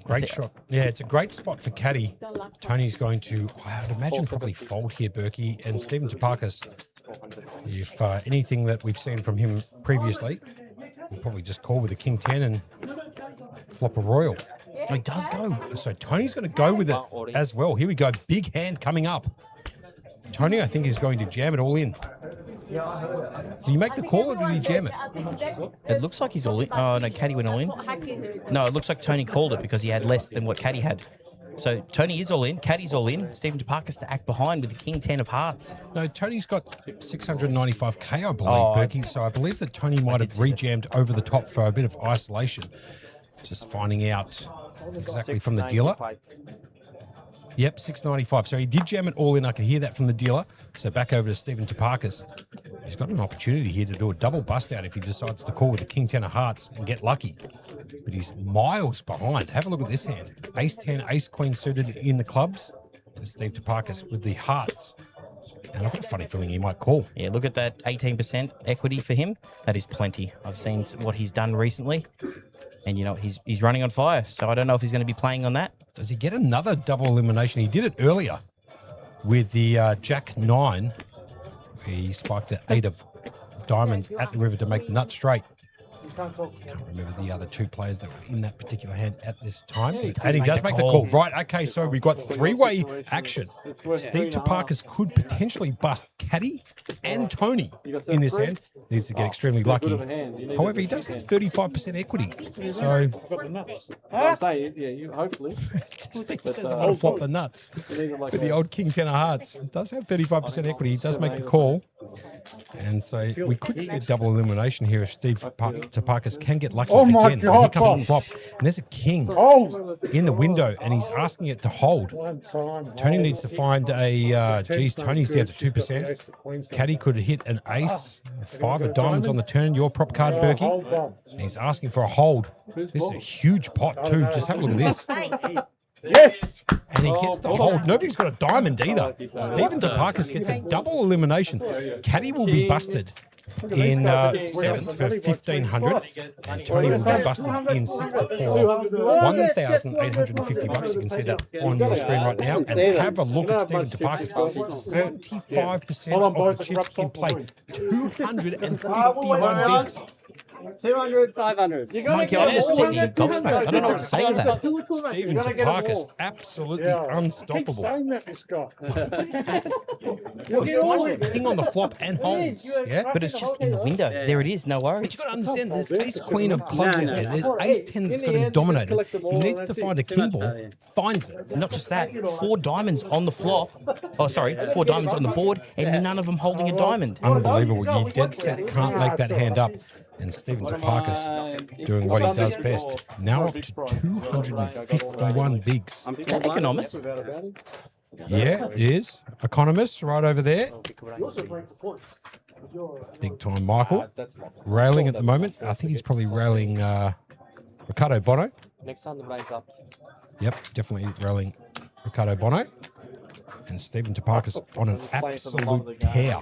Great shot. Yeah, it's a great spot for Caddy. Tony's going to, I would imagine, probably fold here, Berkey. And Stephen Topakis, if anything that we've seen from him previously, we'll probably just call with a king-10 and flop a royal. Oh, he does go. So Tony's going to go with it as well. Here we go. Big hand coming up. Tony, I think, is going to jam it all in. Did he make the call or did he jam it? It looks like he's all in. Oh, no, Caddy went all in. No, it looks like Tony called it because he had less than what Caddy had. So Tony is all in. Caddy's all in. Stephen Topakis to act behind with the King 10 of hearts. No, Tony's got 695k, I believe, Berkey. So I believe that Tony might have rejammed over the top for a bit of isolation. Just finding out exactly from the dealer. Yep, 695. So he did jam it all in. I can hear that from the dealer. So back over to Stephen Topakis. He's got an opportunity here to do a double bust out if he decides to call with the King 10 of hearts and get lucky. But he's miles behind. Have a look at this hand. Ace 10, Ace Queen suited in the clubs. And Steve Topakis with the hearts. And I've got a funny feeling he might call. Yeah, look at that 18% equity for him. That is plenty. I've seen what he's done recently. And, you know, he's running on fire. So I don't know if he's going to be playing on that. Does he get another double elimination? He did it earlier with the Jack 9. He spiked an 8 of diamonds at the river to make the nut straight. Can't remember the other two players that were in that particular hand at this time. And he does make the call. Right, okay, so we've got three-way action. Steve Topakis could potentially bust Caddy and Tony in this hand. Needs to get extremely lucky. However, he does have 35% equity. So I'm saying, yeah, you hopefully. Steve says I'm going to flop the nuts. With the old King 10 of hearts. It does have 35% equity. He does make the call. And so we could see a double elimination here if Steve Topakis can get lucky again. Here comes the flop. And there's a king in the window, and he's asking it to hold. Tony needs to find a, geez, Tony's down to 2%. Caddy could hit an ace, 5 of diamonds on the turn, your prop card, Berkey. And he's asking for a hold. This is a huge pot too. Just have a look at this. Yes! And he gets the hold. Nobody's got a diamond either. Stephen Topakis gets a double elimination. Caddy will be busted in 7th for 1,500, and Tony will be busted in 6th for 1,850 bucks. You can see that on your screen right now. And have a look at Stephen Topakis. 75% of the chips in play. 251 bigs. 200, 500. Monkey, I'm just gobsmacked. I don't know what to say to that. Stephen Topakis, absolutely unstoppable. Saying that, this guy. He finds the king on the flop and holds. Yeah, But it's just in the window. There it is, no worries. But you've got to understand, there's ace queen of clubs out there. There's ace 10 that's got him dominated. He needs to find a king ball, finds it. Not just that, 4 diamonds on the flop. Oh, sorry, 4 diamonds on the board, and none of them holding a diamond. Unbelievable. You dead set can't make that hand up. And Stephen Topakis doing what he does best. Now up to 251 bigs. Is that economist? Yeah, it is. Economist right over there. Big time Michael. Railing at the moment. I think he's probably railing Ricardo Bono. Next time the rain's up. Yep, definitely railing Ricardo Bono. And Stephen Topakis on an absolute tear.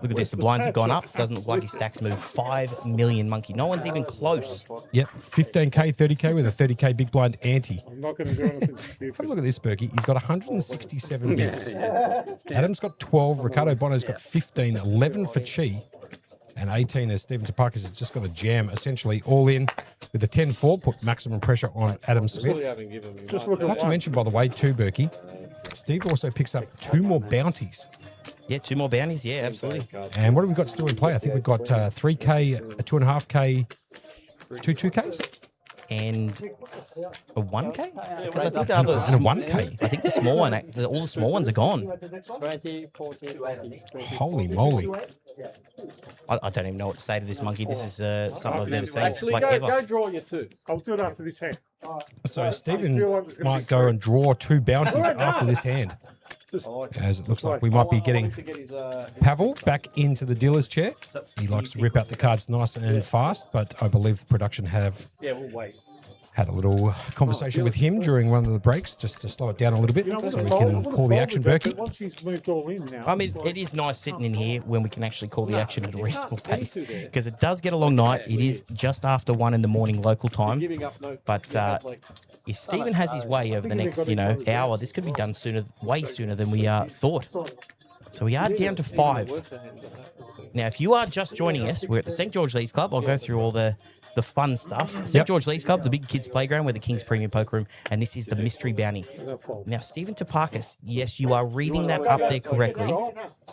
Look at this, the blinds have gone up. Doesn't look like his stacks move. 5 million, Monkey. No one's even close. Yep, 15k, 30k with a 30k big blind ante. I'm not going to do anything stupid. Have a look at this, Berkey. He's got 167 bigs. Adam's got 12. Ricardo Bono's got 15. 11 for Chi. And 18 as Stephen Topakis has just got a jam, essentially all in with a 10-4. Put maximum pressure on Adam Smith. Not to mention, by the way, too, Berkey, Steve also picks up 2 more bounties. Yeah, 2 more bounties. Yeah, absolutely. And what have we got still in play? I think we've got 3K, a 2.5K, 2 2Ks? And a 1K? Because I think the other... And a 1K? I think the small one, all the small ones are gone. 20, 14, 20. Holy moly. I don't even know what to say to this, Monkey. This is something I've never seen, Actually, like go ever. draw your 2. I'll do it after this hand. So Stephen might go and draw 2 bounties after this hand. As it looks like we might be getting Pavel back into the dealer's chair. He likes to rip out the cards nice and fast, but I believe the production have had a little conversation with him during one of the breaks just to slow it down a little bit so we can call the action, Berkey. Once he's moved all in now. I mean, it is nice sitting in here when we can actually call the action at a reasonable pace because it does get a long night. It is just after 1 in the morning local time. But if Stephen has his way over the next, hour, this could be done sooner, way sooner than we thought. So we are down to 5. Now, if you are just joining us, we're at the St. George Leagues Club. I'll go through all the the fun stuff. St. Yep. George Leagues Club, the big kids' playground where the King's Premium Poker Room, and this is the mystery bounty. Now, Stephen Topakis, yes, you are reading that up there correctly,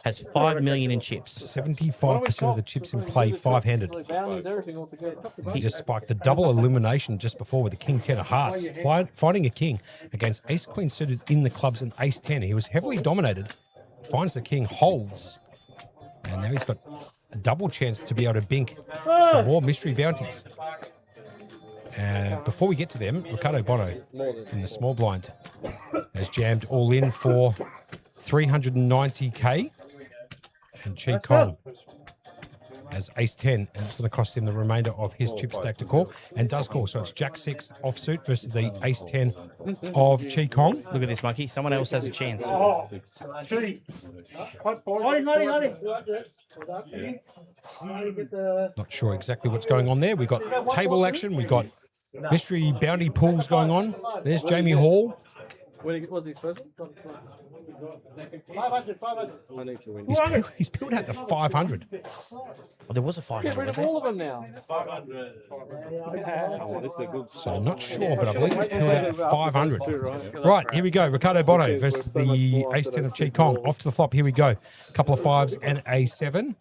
has 5 million in chips. 75% of the chips in play, 5-handed. Bounties, everything all together. He just spiked a double elimination just before with the King 10 of hearts, finding a king against Ace Queen suited in the clubs and Ace 10. He was heavily dominated, finds the king, holds, and now he's got a double chance to be able to bink some more mystery bounties. Before we get to them, Ricardo Bono in the small blind has jammed all in for 390k, and Chi Kong as ace 10, and it's going to cost him the remainder of his chip stack to call, and does call. So it's jack 6 offsuit versus the ace 10 of Chi Kong. Look at this, Monkey. Someone else has a chance. Not sure exactly what's going on there. We've got table action. We've got mystery bounty pools going on. There's Jamie Hall. When was his first one? 500. I need to win. He's peeled out to 500. Oh, there was a 500, Get rid was of there? all of them now. Oh, this is a good. So I'm not sure, but I believe he's peeled out to 500. Right, here we go. Ricardo Bono versus the ace 10 of Chi Kong. Off to the flop. Here we go. Couple of 5s and a 7.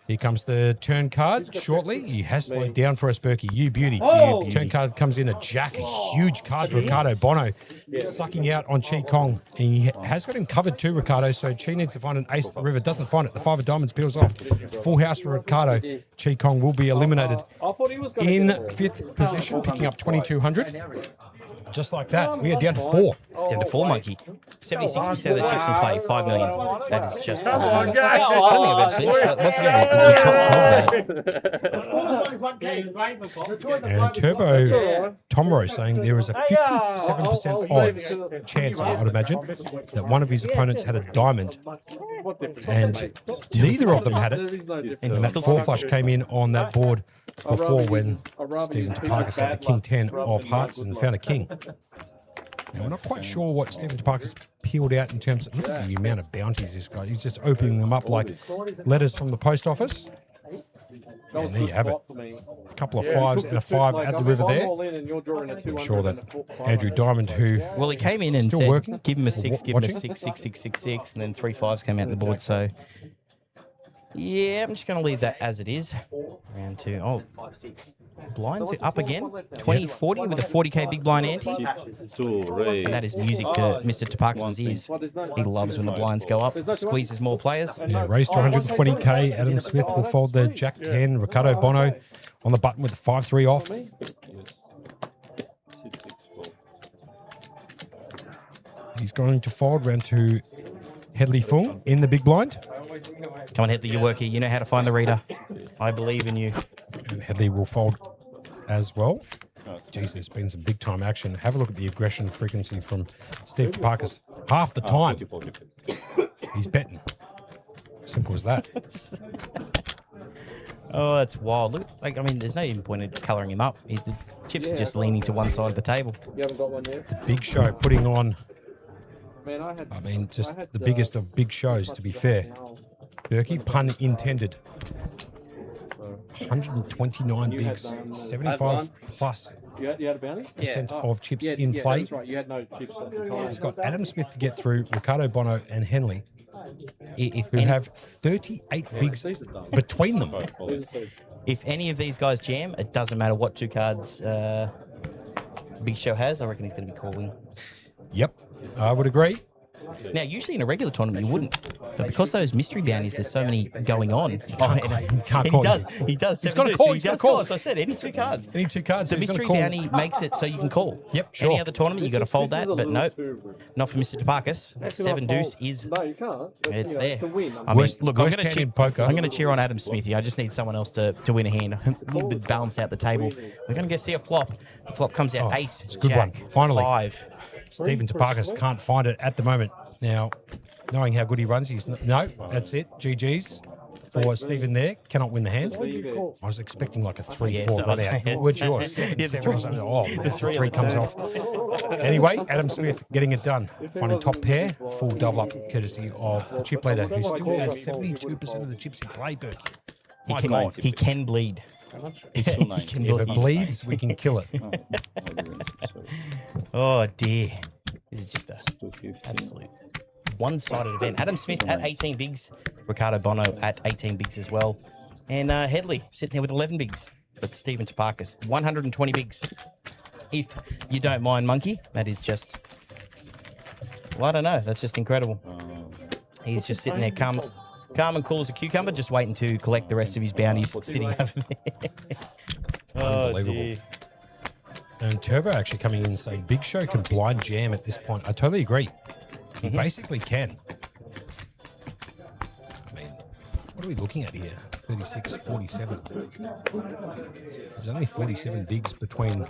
Here comes the turn card shortly. He has slowed down for us, Berkey. You beauty. Turn card comes in a jack, a huge card for Ricardo Bono. Sucking out on Chi Kong. He has got him covered too, Ricardo, so Chi needs to find an ace at the river. Doesn't find it. The 5 of diamonds peels off. Full house for Ricardo. Chi Kong will be eliminated. I thought he was going In 5th position, picking up 2,200. Just like that, we are down to 4. Down to 4, Monkey. 76% of the chips in play, 5 million. That is just. I don't think I've actually. Once again, we talked about it. And Turbo Tomro saying there is a 57% odds chance, I would imagine, that one of his opponents had a diamond, and neither of them had it. And that 4 flush came in on that board before when Stephen Topakis had the King 10 of hearts and found a king. Now, we're not quite sure what Stephen Topakis peeled out in terms of, look at the amount of bounties this guy. He's just opening them up like letters from the post office. And there you have it. A couple of 5s and a 5 at the river there. I'm sure that Andrew Diamond, who Well, he came in and still said, working, give him a 6, give him a watching. 6, 6, 6, 6, 6, and then 3 5s came out the board. So, yeah, I'm just going to leave that as it is. Round 2. Oh, blinds are up again. 20-40 with a 40k big blind ante. And that is music to Mr. Topakis' ears. He loves when the blinds go up. Squeezes more players. Yeah, raised to 120k. Adam Smith will fold the Jack 10. Ricardo Bono on the button with the 5-3 off. He's going to fold round to Headley Fung in the big blind. Come on, Headley, you work here. You know how to find the reader. I believe in you. And Headley will fold as well. Geez, there's been some big time action. Have a look at the aggression frequency from Steve Topakis. Half the time he's betting. Simple as that. Oh, that's wild. Look, like, I mean, there's no even point in colouring him up. The chips are just leaning to one side of the table. You haven't got one yet? Big show putting on, Man, I mean, just the biggest of big shows, to be fair. Berkey, pun intended. 129 bigs, 75 plus You had a bounty? percent of chips in play. That's right. You had no chips at the time. He's got Adam Smith to get through, Ricardo Bono and Henley, If who any, have 38 bigs between them. if any of these guys jam, it doesn't matter what 2 cards Big Show has. I reckon he's going to be calling. Yep, I would agree. Now, usually in a regular tournament, you wouldn't. But because those mystery bounties, there's so many going on. can't and call he does. you. He does. He's Seven gotta deuce. call, He he's gotta does call. As I said, any 2 cards. Any 2 cards. The he's gonna mystery call. bounty makes it so you can call. Yep, sure. Any other tournament, you got to fold that. But nope, not for Mr. Topakis. 7 deuce is. No, you can't. It's there. To win. I mean, Worst- look, I'm worst going to hand in cheer. poker. I'm going to cheer on Adam Smithy. I just need someone else to win a hand. A little bit balance out the table. We're going to go see a flop. The flop comes out ace, it's a good jack, one. Finally. 5. Stephen Topakis can't find it at the moment. Now, knowing how good he runs, he's no, that's it. GG's for Stephen there. Cannot win the hand. I was expecting like a 3-4 Yeah, so I was- run out. What's yours? 7, Yeah, the 7 or something. Oh, the 3 comes off. Anyway, Adam Smith getting it done. Finding top pair, full double up courtesy of the chip leader, who still has 72% of the chips in play, Berkey. My God. He can bleed. How much? It's still 9. Can If it believe- bleeds, we can kill it. Oh dear, this is just a 250. absolute one-sided event. Adam Smith at 18 bigs, Ricardo Bono at 18 bigs as well, and Headley sitting there with 11 bigs. But Stephen Topakis 120 bigs. If you don't mind, Monkey, that is just, well, I don't know. That's just incredible. He's just sitting there calm and cool as a cucumber, just waiting to collect the rest of his bounties sitting over there. Unbelievable. And Turbo actually coming in saying Big Show can blind jam at this point. I totally agree. He basically can. I mean, what are we looking at here? 36, 47. There's only 47 bigs between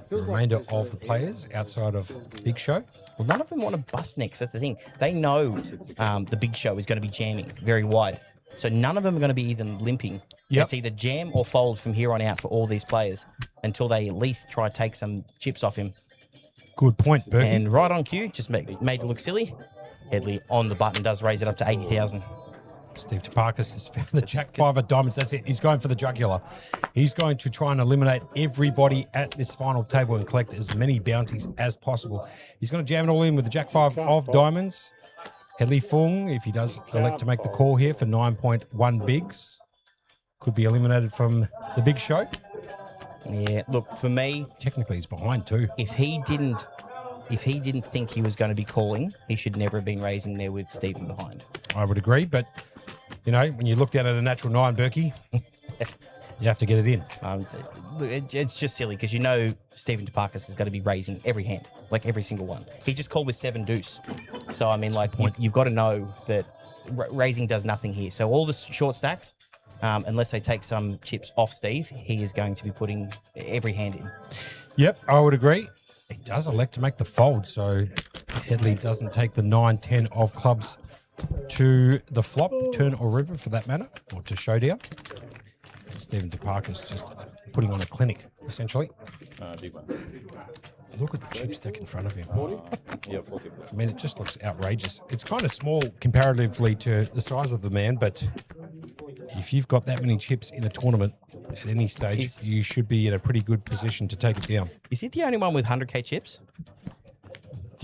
the remainder of the players outside of Big Show. Well, none of them want to bust next. That's the thing. They know the Big Show is going to be jamming very wide. So none of them are going to be even limping. Yep. It's either jam or fold from here on out for all these players until they at least try to take some chips off him. Good point, Berkey. And right on cue, just made it look silly. Headley on the button does raise it up to 80,000. Steve Topakis has found the Jack 5 of diamonds. That's it. He's going for the jugular. He's going to try and eliminate everybody at this final table and collect as many bounties as possible. He's going to jam it all in with the Jack 5 of diamonds. Headley Fung, if he does elect to make the call here for 9.1 bigs, could be eliminated from the Big Show. Yeah, look, for me, Technically, he's behind too. if he didn't think he was going to be calling, he should never have been raising there with Stephen behind. I would agree, but, you know, when you look down at a natural 9, Berkey, you have to get it in. It's just silly because you know Stephen Topakis is going to be raising every hand, like every single one. He just called with 7 deuce. So, I mean, like, you've got to know that raising does nothing here. So all the short stacks, unless they take some chips off Steve, he is going to be putting every hand in. Yep, I would agree. He does elect to make the fold, so Headley doesn't take the 9-10 of clubs to the flop, turn or river for that matter, or to showdown. And Stephen Topakis just putting on a clinic, essentially. Big one. Look at the chip stack in front of him. Yeah, 40. I mean, it just looks outrageous. It's kind of small comparatively to the size of the man, but if you've got that many chips in a tournament at any stage, you should be in a pretty good position to take it down. Is he the only one with 100k chips?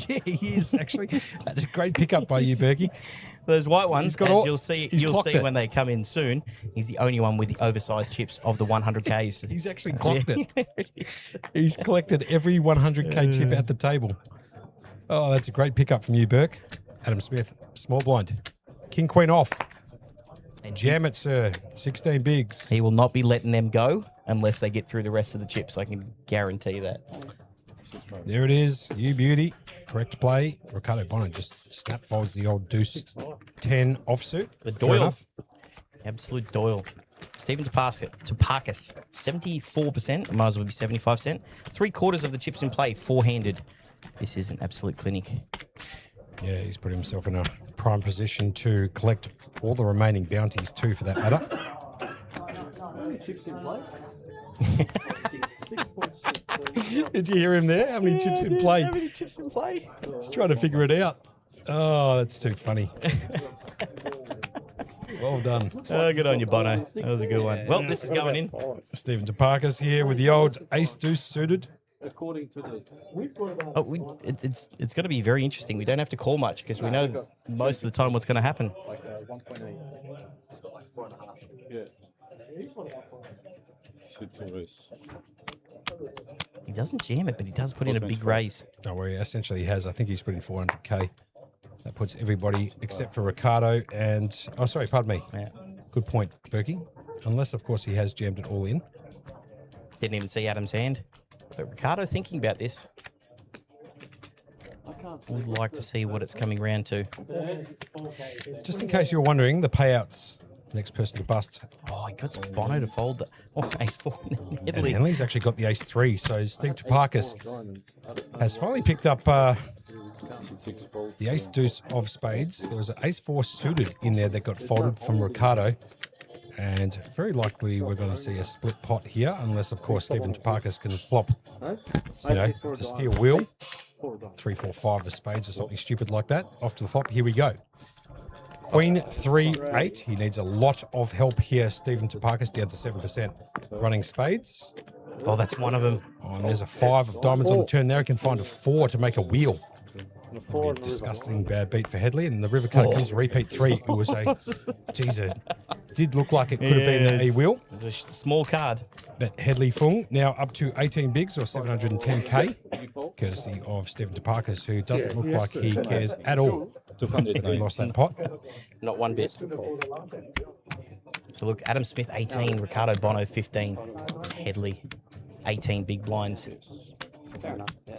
Yeah, he is, actually. That's a great pickup by you, Berkey. Those white ones, got as all- you'll see he's clocked it. when they come in soon, he's the only one with the oversized chips of the 100Ks. He's actually clocked it. There it is. He's collected every 100k chip at the table. Oh, that's a great pickup from you, Burke. Adam Smith, small blind. King, queen off. And Jam it, sir. 16 bigs. he will not be letting them go unless they get through the rest of the chips. I can guarantee that. There it is. You beauty. Correct play. Ricardo Bono just snap folds the old deuce 10 offsuit. The Fair Doyle. enough. Absolute Doyle. Stephen Topakis, 74%. Might as well be 75%. 3/4 of the chips in play, four-handed. This is an absolute clinic. Yeah, he's put himself in a prime position to collect all the remaining bounties too, for that matter. Chips in play. Did you hear him there? How many chips in play? How many chips in play? He's trying to figure it out. Oh, that's too funny. Well done. Oh, good on you, Bono. That was a good one. Well, this is going in. Stephen Topakis here with the old ace deuce suited. According to the It's going to be very interesting. We don't have to call much because we know most of the time what's going to happen. 1.8. It's got like 4.5. Yeah. He doesn't jam it, but he does put in a big raise. Don't worry, essentially he has. I think he's put in 400k. That puts everybody except for Ricardo and... Oh, sorry, pardon me. Yeah. Good point, Berkey. Unless, of course, he has jammed it all in. Didn't even see Adam's hand. But Ricardo thinking about this. Would like to see what it's coming round to. Just in case you're wondering, the payouts, next person to bust. Oh, he got Bono to fold that. Oh, ace-4. And Italy. Henley's actually got the ace-3. So Steve Topakis has finally picked up the ace-deuce of spades. There was an ace-4 suited in there that got folded from Ricardo. And very likely we're going to see a split pot here, unless, of course, Stephen Topakis can flop, you know, a steel wheel. 3, 4, 5 of spades or something stupid like that. Off to the flop. Here we go. Queen 3-8. He needs a lot of help here. Stephen Topakis down to 7%. Running spades. Oh, that's one of them. Oh, and there's a 5 of diamonds on the turn there. He can find a 4 to make a wheel. And a Be four a and a river. disgusting bad beat for Headley. And the river card comes repeat 3. It was a... Geez, it did look like it could have been a wheel. It's a small card. But Headley Fung now up to 18 bigs or 710k. Courtesy of Stephen Topakis, who doesn't look like he cares at all. 200. He lost that pot. Not one bit. So look, Adam Smith 18, Ricardo Bono 15, Headley 18 big blinds. Fair enough. Yeah.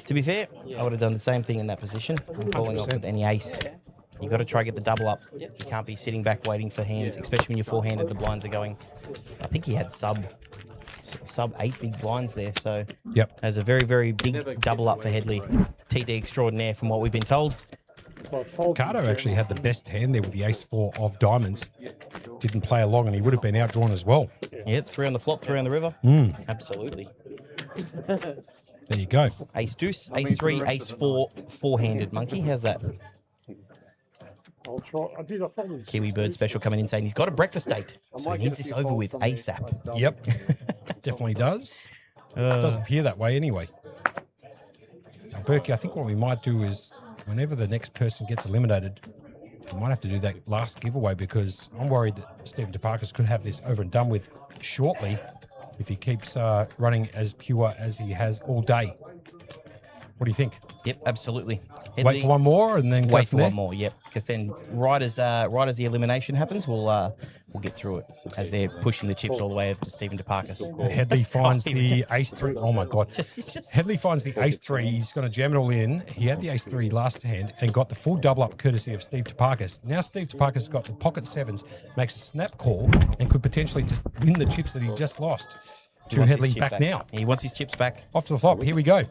To be fair, I would have done the same thing in that position. I'm calling off with any ace. You got to try to get the double up. You can't be sitting back waiting for hands, especially when you're four-handed. The blinds are going. I think he had sub 8 big blinds there. So Yep. there's a very, very big double up for Headley. TD extraordinaire from what we've been told. Ricardo actually had the best hand there with the ace-4 of diamonds. Didn't play along, and he would have been outdrawn as well. Yeah, 3 on the flop, 3 on the river. Absolutely. There you go. Ace deuce, ace 3, ace 4, four-handed monkey. How's that? I'll try. I did. I thought it was Kiwi Bird special coming in saying he's got a breakfast date, so he needs this over with ASAP. Yep. Definitely does. It does appear that way anyway. Now, Berkey, I think what we might do is whenever the next person gets eliminated, we might have to do that last giveaway because I'm worried that Stephen Topakis could have this over and done with shortly if he keeps running as pure as he has all day. What do you think? Yep, absolutely. Wait Headley- for one more and then go Wait from for there? one more, yep. Because then, right as the elimination happens, we'll get through it as they're pushing the chips all the way up to Stephen Topakis. Headley finds the ace-3. Oh, my God. Just Headley finds the ace-3. He's going to jam it all in. He had the ace-3 last hand and got the full double-up courtesy of Steve Topakis. Now Steve Topakis has got the pocket sevens, makes a snap call, and could potentially just win the chips that he just lost. He To wants his Headley chip back now. He wants his chips back. Off to the flop. Here we go.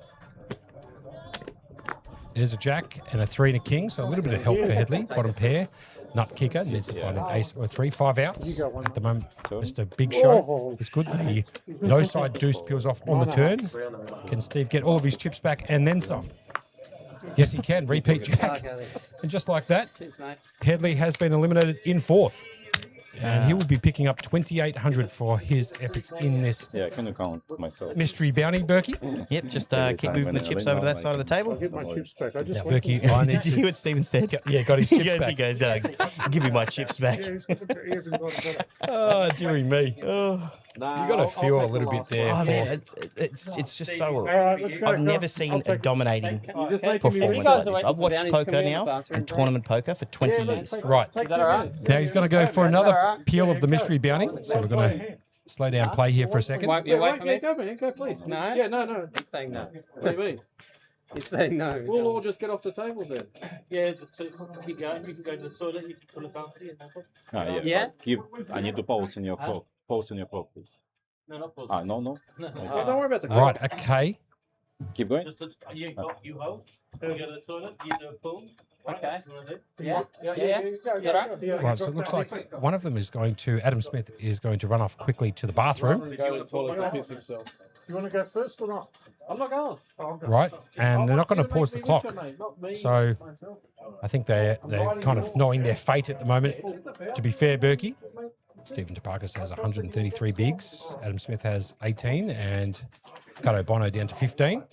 There's a jack and a 3 and a king, so a little bit of help for Headley. Bottom pair, nut kicker, needs to find an ace or a 3. 5 outs at the moment. Just a big show. It's good. The no side deuce peels off on the turn. Can Steve get all of his chips back and then some? Yes, he can. Repeat jack. And just like that, Cheers, mate. Headley has been eliminated in 4th. And he will be picking up 2,800 for his efforts in this Yeah, can you count myself? mystery bounty, Berkey. Yep, just keep moving the chips over to that side of the table. get my chips back. I just Now, went to- Berkey, I need Did you to... hear what Stephen said? Yeah, got his He chips goes, back. he goes, give me my chips back. Yeah, he hasn't got it. Oh, dearie me. You got to feel a little bit there. Oh for- man, it's just so. All right, let's go. I've never I'll seen a take- dominating Just making performance You like guys are this. waiting I've for watched Downey's to come poker in the now bathroom and break. tournament poker for 20 years. Right. Is that all right? Now he's going to go for Is that all another right? peel of the mystery bounty. So we're going to slow down play here for a second. Wait, you wait for me? Go, man. Go, please. No? Yeah, no. He's saying no. What do you mean? He's saying no. We'll all just get off the table then. Yeah, so keep going. You can go to the toilet. You can pull a bounty and that one. Yeah. Yeah? Keep, I need to pause in your clock. Pause in your clock, please. No, not pull. No. No. Oh, don't worry about the Right, okay. Keep going. Just you hold. You go to the toilet. You do a pull. Okay. You wanna do? Yeah? Yeah? Is that right? Right, so it looks like one of them is going to, Adam Smith is going to run off quickly to the bathroom. Go to the toilet and piss himself. You want to go first or not? I'm not going. Oh, I'll go. Right, and they're not going to You pause the make me clock. richer, mate, not me, So myself. I think they're kind of knowing their fate at the moment. To be fair, Berkey, Stephen Topakis has 133 bigs. Adam Smith has 18 and Ricardo Bono down to 15.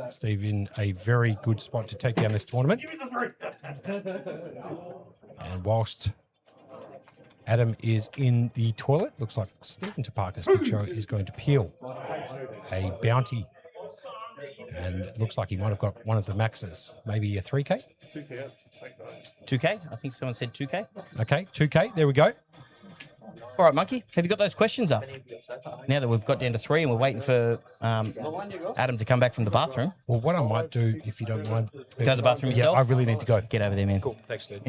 Steve in a very good spot to take down this tournament. And whilst Adam is in the toilet, looks like Stephen Topakis' picture is going to peel a bounty. And it looks like he might have got one of the maxes, maybe a 3K. 2K? I think someone said 2K. Okay, 2K, there we go. All right, Monkey, have you got those questions up? Now that we've got down to 3 and we're waiting for Adam to come back from the bathroom. Well, what I might do, if you don't mind. Go to the bathroom Yeah, yourself? I really need to go. Get over there, man. Cool, thanks, dude.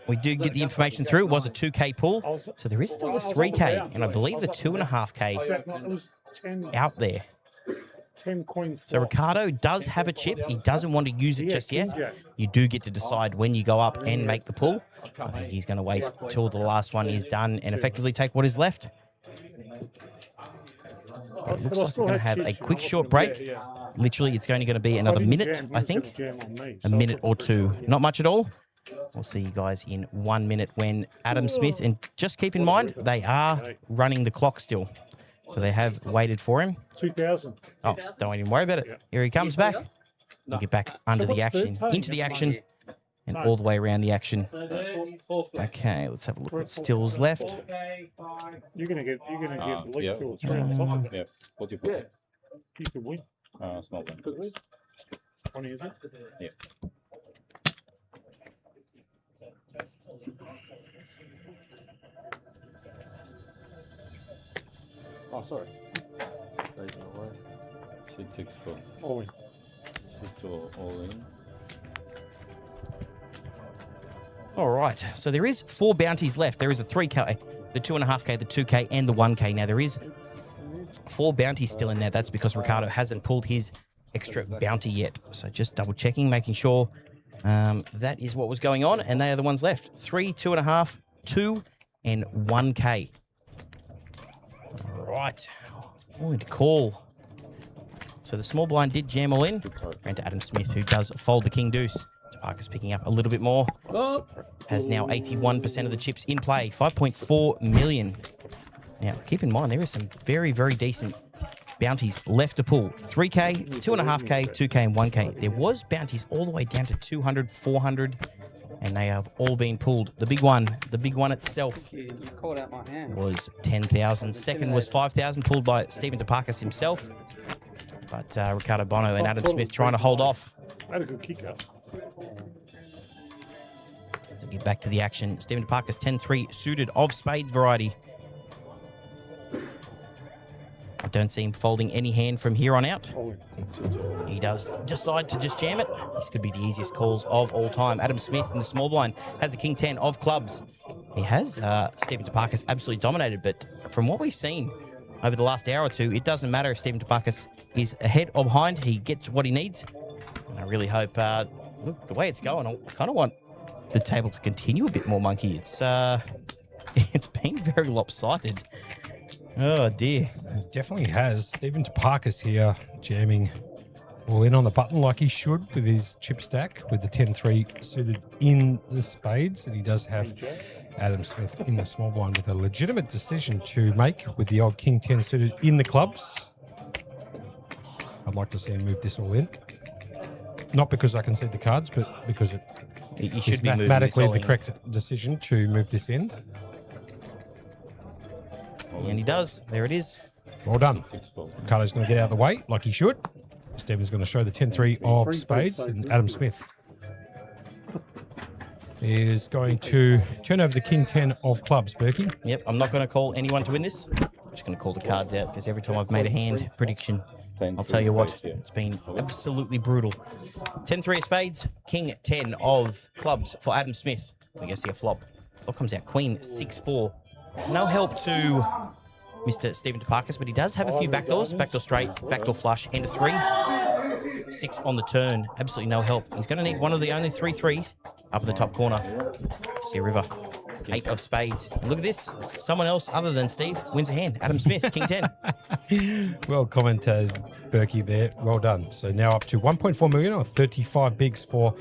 We do get the information through. It was a 2K pool, so there is still a 3K, and I believe the 2.5K Jack, it was 10, out there. 10 queen. So Ricardo does have a chip. He doesn't want to use it just yet. You do get to decide when you go up and make the pull. I think he's going to wait till the last one is done and effectively take what is left. But it looks like we're going to have a quick short break. literally, it's only going to be another didn't minute, jam. He I was gonna think. jam on me, A so I minute put or the two. pressure on. Not much at all. We'll see you guys in 1 minute when Adam Smith, and just keep in mind, they are running the clock still. So they have waited for him. 2,000. Oh, don't even worry about it. Yeah. Here he comes back. We'll get back under the what's action, third paying? into the action, and No. all the way around the action. Fourth left. Okay, let's have a look We're what at four. stills left. You're gonna get at least yeah. 2 or 3 on top of it. Yeah, 44. You could win. Small one. 20, is it? Yeah. Oh, sorry. She takes for All in. all in. All right, so there is 4 bounties left. There is a 3K, the 2.5K, the 2K, and the 1K. Now, there is 4 bounties still in there. That's because Ricardo hasn't pulled his extra bounty yet. So just double checking, making sure that is what was going on. And they are the ones left. 3, 2.5, 2, and 1K. All right. Oh, to call. So the small blind did jam all in. Ran to Adam Smith, who does fold the king deuce. Parker's picking up a little bit more. Has now 81% of the chips in play. 5.4 million. Now, keep in mind, there is some very, very decent bounties left to pull. 3K, 2.5K, 2K, and 1K. There was bounties all the way down to 200, 400, and they have all been pulled. The big one itself You caught out my hand. was 10,000. Second was 5,000, pulled by Stephen Topakis himself. But Ricardo Bono and Adam Smith trying to hold off. I had a good kick out. So get back to the action. Stephen Topakis 10-3 suited of spades variety. I don't see him folding any hand from here on out. All in. He does decide to just jam it. This could be the easiest calls of all time. Adam Smith in the small blind has a king 10 of clubs. He has Stephen Topakis absolutely dominated, but from what we've seen over the last hour or two, it doesn't matter if Stephen Topakis is ahead or behind. He gets what he needs. And I really hope, look, the way it's going, I kind of want the table to continue a bit more, Monkey. It's it's been very lopsided. Oh, dear. It definitely has. Stephen Topakis here jamming all in on the button like he should with his chip stack with the 10-3 suited in the spades. And he does have Adam Smith in the small blind with a legitimate decision to make with the old King 10 suited in the clubs. I'd like to see him move this all in. Not because I can see the cards, but because You it's should be moving this mathematically all the in. correct decision to move this in. And he does. There it is. Well done. Ricardo's going to get out of the way like he should. Stephen's going to show the 10-3 of spades, and Adam Smith is going to turn over the King 10 of clubs, Berkey. Yep, I'm not going to call anyone to win this. I'm just going to call the cards out because every time I've made a hand prediction, I'll tell you what, it's been absolutely brutal. 10-3 of spades, King 10 of clubs for Adam Smith. I guess a flop. Flop comes out Queen 6-4. No help to Mr. Stephen Topakis, but he does have a few backdoors. Backdoor straight, backdoor flush, and a 3. 6 on the turn. Absolutely no help. He's going to need one of the only 3 threes up in the top corner. See a river. 8 of spades. And look at this. Someone else other than Steve wins a hand. Adam Smith, King 10. Well commented, Berkey there. Well done. So now up to 1.4 million or 35 bigs for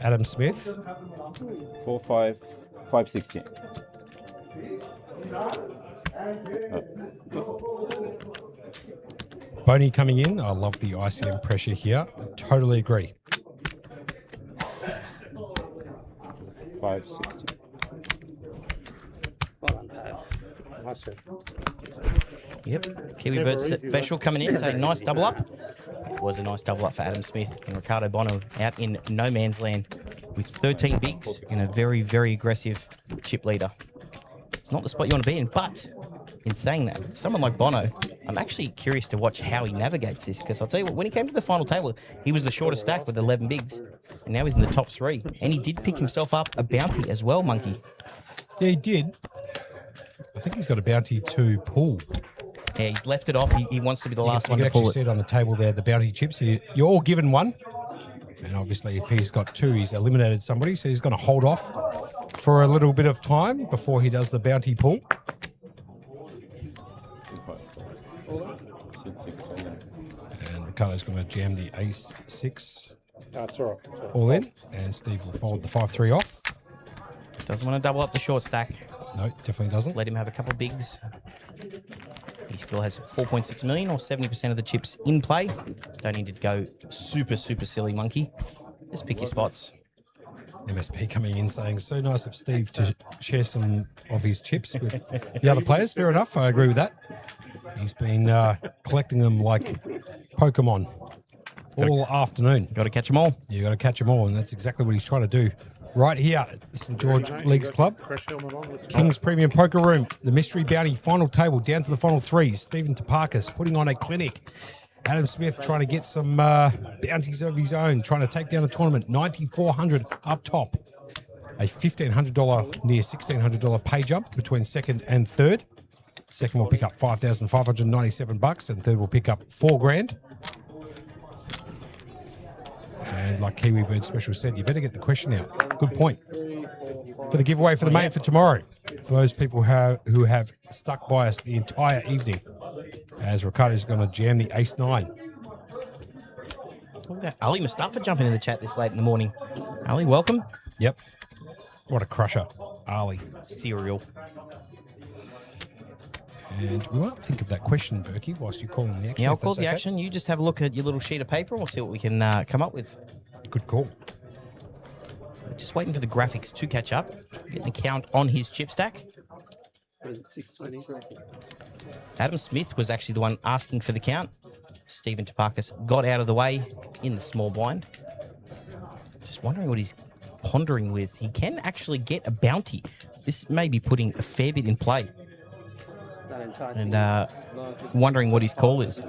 Adam Smith. 4, 5, 560. Boney coming in. I love the ICM pressure here. Totally agree. 560. Well done, Dave. Nice set. Yep. Kiwi Bird special coming in, saying nice double up. It was a nice double up for Adam Smith and Ricardo Bono out in no man's land with 13 bigs and a very, very aggressive chip leader. It's not the spot you want to be in, but in saying that, someone like Bono, I'm actually curious to watch how he navigates this, because I'll tell you what, when he came to the final table, he was the shortest stack with 11 bigs, and now he's in the top 3, and he did pick himself up a bounty as well, Monkey. Yeah, he did. I think he's got a bounty to pull. Yeah, he's left it off. He wants to be the last You one can to pull actually it. see it on the table there, the bounty chips. You're all given one. And obviously, if he's got 2, he's eliminated somebody. So he's going to hold off for a little bit of time before he does the bounty pull. And Ricardo's going to jam the ace 6 That's all right. all in, and Steve will fold the 5-3 off. Doesn't want to double up the short stack. No, definitely doesn't. Let him have a couple bigs. He still has 4.6 million or 70% of the chips in play. Don't need to go super, super silly, monkey. Just pick your spots. MSP coming in saying, so nice of Steve to share some of his chips with the other players. Fair enough. I agree with that. He's been collecting them like Pokemon all afternoon. Got to catch them all. You got to catch them all, and that's exactly what he's trying to do right here at the St. George Leagues Club. King's Premium Poker Room, the Mystery Bounty final table, down to the final 3. Stephen Topakis putting on a clinic. Adam Smith trying to get some bounties of his own, trying to take down the tournament. 9,400 up top. A $1,500, near $1,600 pay jump between second and third. Second will pick up $5,597, and third will pick up $4,000. And like Kiwi Bird Special said, you better get the question out. Good point. For the giveaway for the main for tomorrow, for those people who have stuck by us the entire evening, as Ricardo's going to jam the ace 9. Look at that. Ali Mustafa jumping in the chat this late in the morning. Ali, welcome. Yep. What a crusher, Ali. Cereal. And we might think of that question, Berkey, whilst you're calling the action. Yeah, I'll if call that's the okay. action. You just have a look at your little sheet of paper and we'll see what we can come up with. Good call. Just waiting for the graphics to catch up. Getting a count on his chip stack. Adam Smith was actually the one asking for the count. Stephen Topakis got out of the way in the small blind. Just wondering what he's pondering with. He can actually get a bounty. This may be putting a fair bit in play. And wondering what his call is.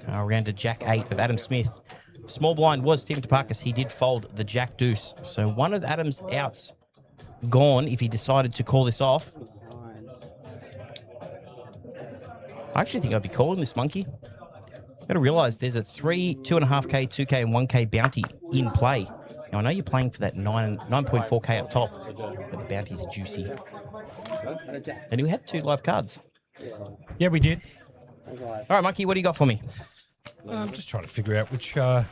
Around to Jack 8 of Adam Smith. Small blind was Stephen Topakis. He did fold the Jack Deuce. So one of Adam's outs gone if he decided to call this off. I actually think I'd be calling this, monkey. Got to realize there's a 3, 2.5K, 2K, and 1K bounty in play. Now I know you're playing for that 9.4K up top, but the bounty's juicy. And we had 2 live cards. Yeah, we did. All right, monkey, what do you got for me? I'm just trying to figure out which question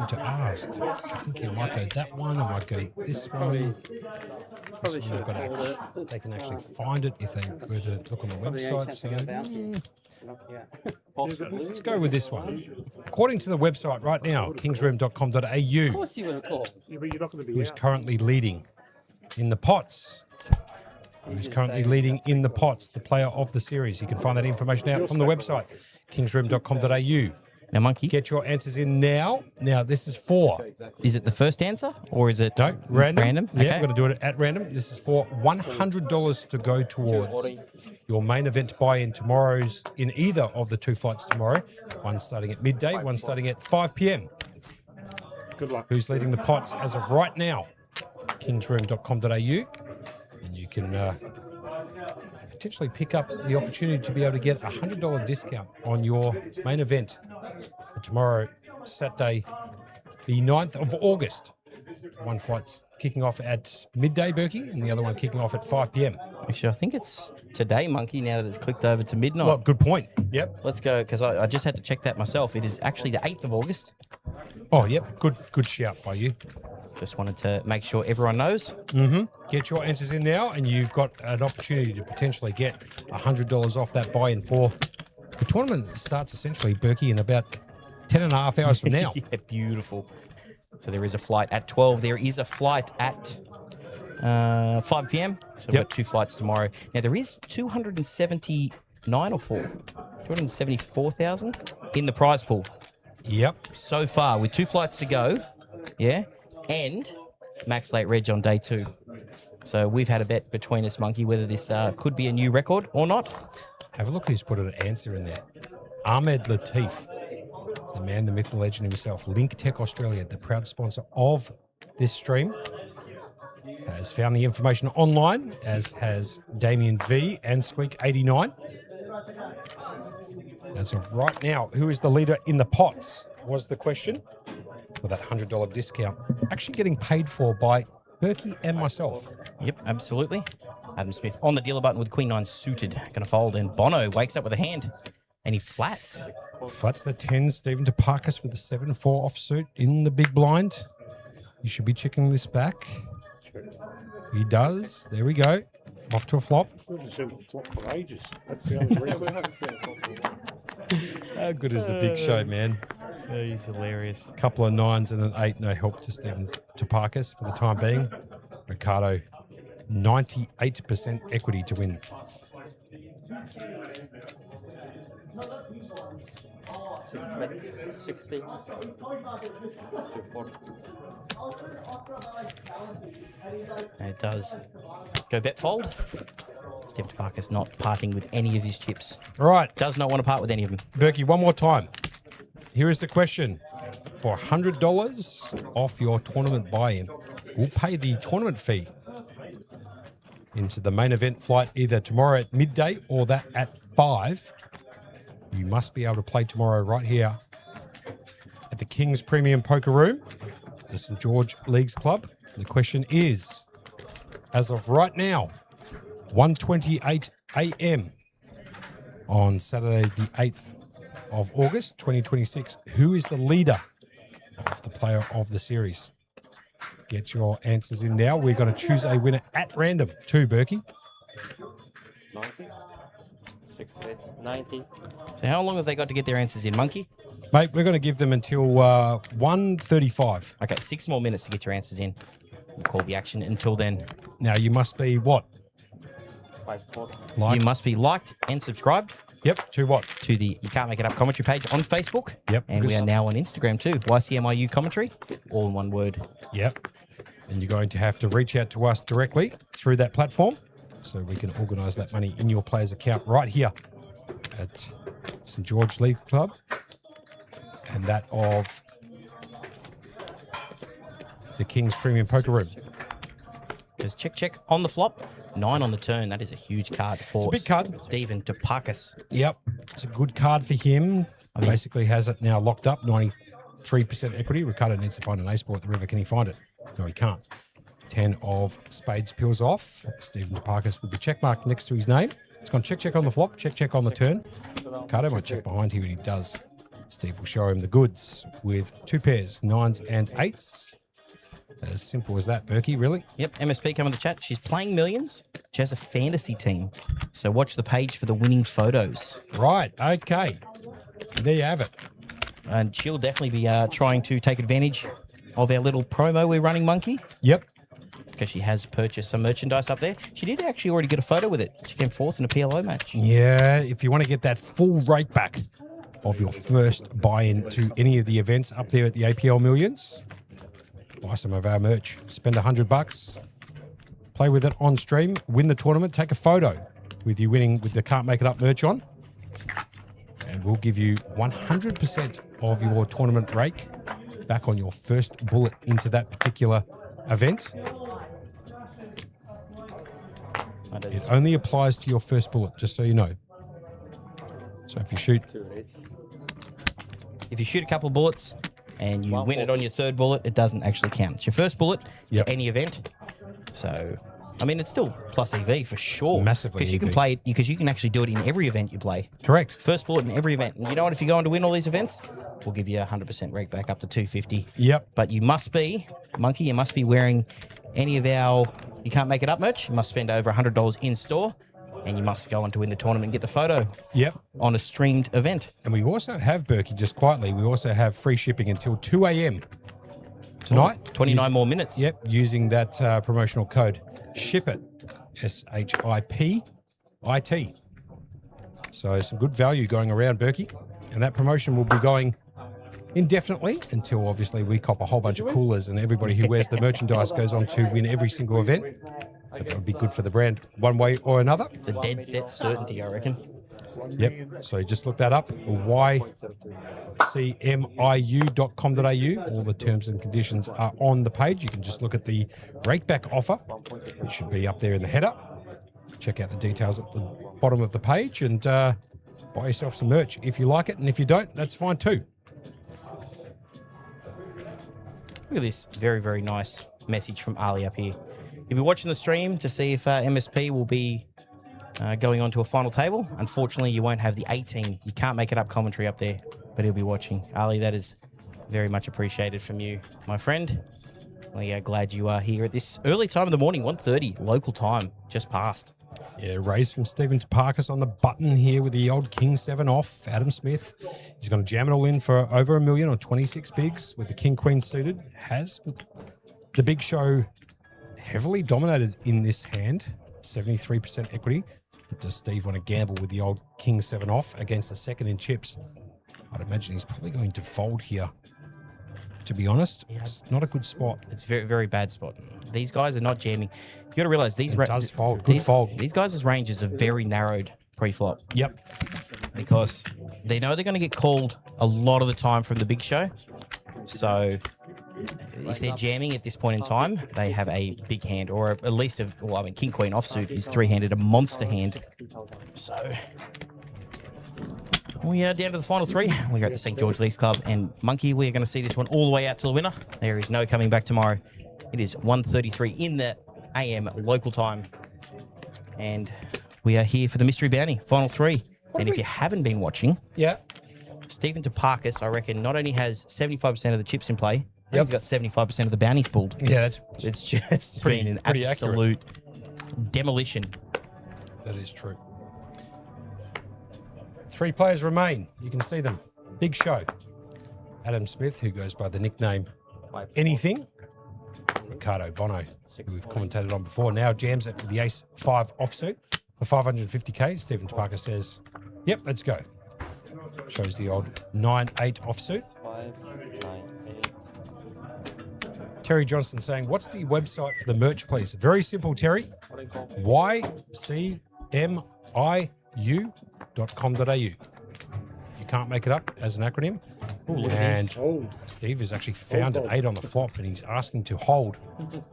to ask. I think I might go that one. I might go this one. This one I've got to they can actually find it if they were to look on the website. So let's go with this one. According to the website right now, kingsroom.com.au, course you would have called. who's currently leading in the pots. Who's currently leading in the pots, the player of the series. You can find that information out from the website, kingsroom.com.au. Now, monkey, Get your answers in now. Now, this is for... is it the first answer or is it No, random. Random? Yeah, Okay. I'm going to do it at random. This is for $100 to go towards your main event buy-in tomorrow's, in either of the 2 flights tomorrow. One starting at midday, one starting at 5 p.m. Good luck. Who's leading the pots as of right now? kingsroom.com.au. And you can potentially pick up the opportunity to be able to get a $100 discount on your main event for tomorrow, Saturday, the 9th of August. One flight's kicking off at midday, Berkey, and the other one kicking off at 5 p.m. Actually, I think it's today, monkey, now that it's clicked over to midnight. Well, good point. Yep. Let's go, because I just had to check that myself. It is actually the 8th of August. Oh, yep. Good shout by you. Just wanted to make sure everyone knows. Get your answers in now, and you've got an opportunity to potentially get $100 off that buy-in for the tournament that starts essentially, Berkey, in about 10.5 hours from now. Yeah, beautiful. So there is a flight at 12. There is a flight at 5 p.m. So we've got 2 flights tomorrow. Now, there is 279 or 274,000 in the prize pool Yep. so far with 2 flights to go. Yeah. And max late reg on day 2. So we've had a bet between us, monkey, whether this could be a new record or not. Have a look who's put an answer in there. Ahmed Latif, the man, the myth, the legend himself. Link Tech Australia, the proud sponsor of this stream, has found the information online, as has Damien V and Squeak89. As of right now, who is the leader in the pots was the question. With that $100 discount actually getting paid for by Berkey and myself. Yep, absolutely. Adam Smith on the dealer button with Queen 9 suited. Going to fold, and Bono wakes up with a hand. Any flats? Flats the 10. Stephen Topakis with the 7-4 offsuit in the big blind. You should be checking this back. He does. There we go. Off to a flop. We've been seeing flop for ages. That's the only reason. How good is the big show, man? Oh, he's hilarious. Couple of 9s and an 8. No help to Stephen Topakis for the time being. Ricardo, 98% equity to win. 60 to 40. And it does go bet fold. Stephen Topakis not parting with any of his chips. All right, Does not want to part with any of them. Berkey, one more time. Here is the question. For $100 off your tournament buy-in, we'll pay the tournament fee into the main event flight either tomorrow at midday or that at 5. You must be able to play tomorrow right here at the King's Premium Poker Room, the St. George Leagues Club. The question is, as of right now, 1:28 a.m. on Saturday the 8th of August 2026, who is the leader of the player of the series? Get your answers in now. We're going to choose a winner at random too, Berkey. 90. 60, 90. So how long have they got to get their answers in, Monkey? Mate, we're going to give them until 1:35. Okay, 6 more minutes to get your answers in. We'll call the action until then. Now, you must be what? 540. Like? You must be liked and subscribed Yep, to what? to the You Can't Make It Up commentary page on Facebook. Yep. And we are now on Instagram too. YCMIU commentary, all in one word. Yep. And you're going to have to reach out to us directly through that platform so we can organise that money in your player's account right here at St. George League Club and that of the King's Premium Poker Room. There's check on the flop, 9 on the turn. That is a huge card for It's a big card. Stephen Topakis. Yep. It's a good card for him. Basically has it now locked up, 93% equity. Ricardo needs to find an ace board at the river. Can he find it? No, he can't. 10 of spades peels off. Stephen Topakis with the check mark next to his name. It's gone check on the flop, check on the turn. Ricardo might check behind here, and he does. Steve will show him the goods with 2 pairs, 9s and 8s. As simple as that, Berkey, really. Yep, MSP come in the chat. She's playing millions. She has a fantasy team. So watch the page for the winning photos. Right, okay. There you have it. And she'll definitely be trying to take advantage of our little promo we're running, Monkey, Yep. because she has purchased some merchandise up there. She did actually already get a photo with it. She came fourth in a PLO match. Yeah, if you want to get that full rate back of your first buy-in to any of the events up there at the APL Millions, buy some of our merch. Spend $100, play with it on stream, win the tournament, take a photo with you winning with the Can't Make It Up merch on, and we'll give you 100% of your tournament rake back on your first bullet into that particular event. That It is, only applies to your first bullet, just so you know. So if you shoot, 2 8. if you shoot a couple bullets and you win it on your third bullet, it doesn't actually count. It's your first bullet Yep. to any event. So, I mean, it's still plus EV for sure. Massively Because you can EV. play it, because you can actually do it in every event you play. correct. First bullet in every event. And you know what? If you're going to win all these events, we'll give you 100% rake back up to 250. Yep. But you must be, Monkey, you must be wearing any of our You Can't Make It Up merch. You must spend over $100 in store. And you must go on to win the tournament and get the photo Yep. on a streamed event. And we also have, Berkey, just quietly, we also have free shipping until 2 a.m. tonight. 29 more minutes. Yep, using that promotional code SHIPIT, SHIPIT. So some good value going around, Berkey. And that promotion will be going indefinitely until obviously we cop a whole bunch of coolers and everybody who wears the merchandise goes on to win every single event. But that would be good for the brand one way or another. It's a dead set certainty, I reckon. Yep. So just look that up. ycmiu.com.au. All the terms and conditions are on the page. You can just look at the rakeback offer, which should be up there in the header. Check out the details at the bottom of the page and buy yourself some merch if you like it. And if you don't, that's fine too. Look at this very, very nice message from Ali up here. You'll be watching the stream to see if MSP will be going on to a final table. Unfortunately, you won't have the 18. You can't make it up commentary up there, but he'll be watching. Ali, that is very much appreciated from you, my friend. We are glad you are here at this early time of the morning, 1:30 local time, just past. Yeah, raise from Stephen Toparkis on the button here with the old King 7 off. Adam Smith, he's going to jam it all in for over $1 million on 26 bigs with the King Queen suited. Has the big show heavily dominated in this hand, 73% equity. But does Steve want to gamble with the old King 7 off against the second in chips? I'd imagine he's probably going to fold here. To be honest, it's not a good spot. It's very, very bad spot. These guys are not jamming. You got to realize these does fold. Good fold. These guys' ranges are very narrowed pre-flop. Yep. Because they know they're going to get called a lot of the time from the big show. So if they're jamming at this point in time, they have a big hand, or at least King Queen offsuit is three-handed, a monster hand. So we are down to the final three. We're at the St. George Leagues Club, and Monkey, we're going to see this one all the way out to the winner. There is no coming back tomorrow. It is 1:33 in the AM local time, and we are here for the mystery bounty, final three. And if you haven't been watching, Stephen Toparkis, I reckon, not only has 75% of the chips in play, he's got 75% of the bounties pulled. Yeah, it's just been an absolute demolition. That is true. 3 players remain. You can see them. Big show. Adam Smith, who goes by the nickname Anything. Ricardo Bono, who we've commentated on before, now jams it with the Ace-5 offsuit for 550k. Stephen Toparkis says, yep, let's go. Shows the old 9-8 offsuit. 5, 9, 8. Terry Johnson saying, what's the website for the merch, please? Very simple, Terry. ycmiu.com.au. You can't make it up as an acronym. Ooh, look at this. Steve has actually found an 8 on the flop, and he's asking to hold.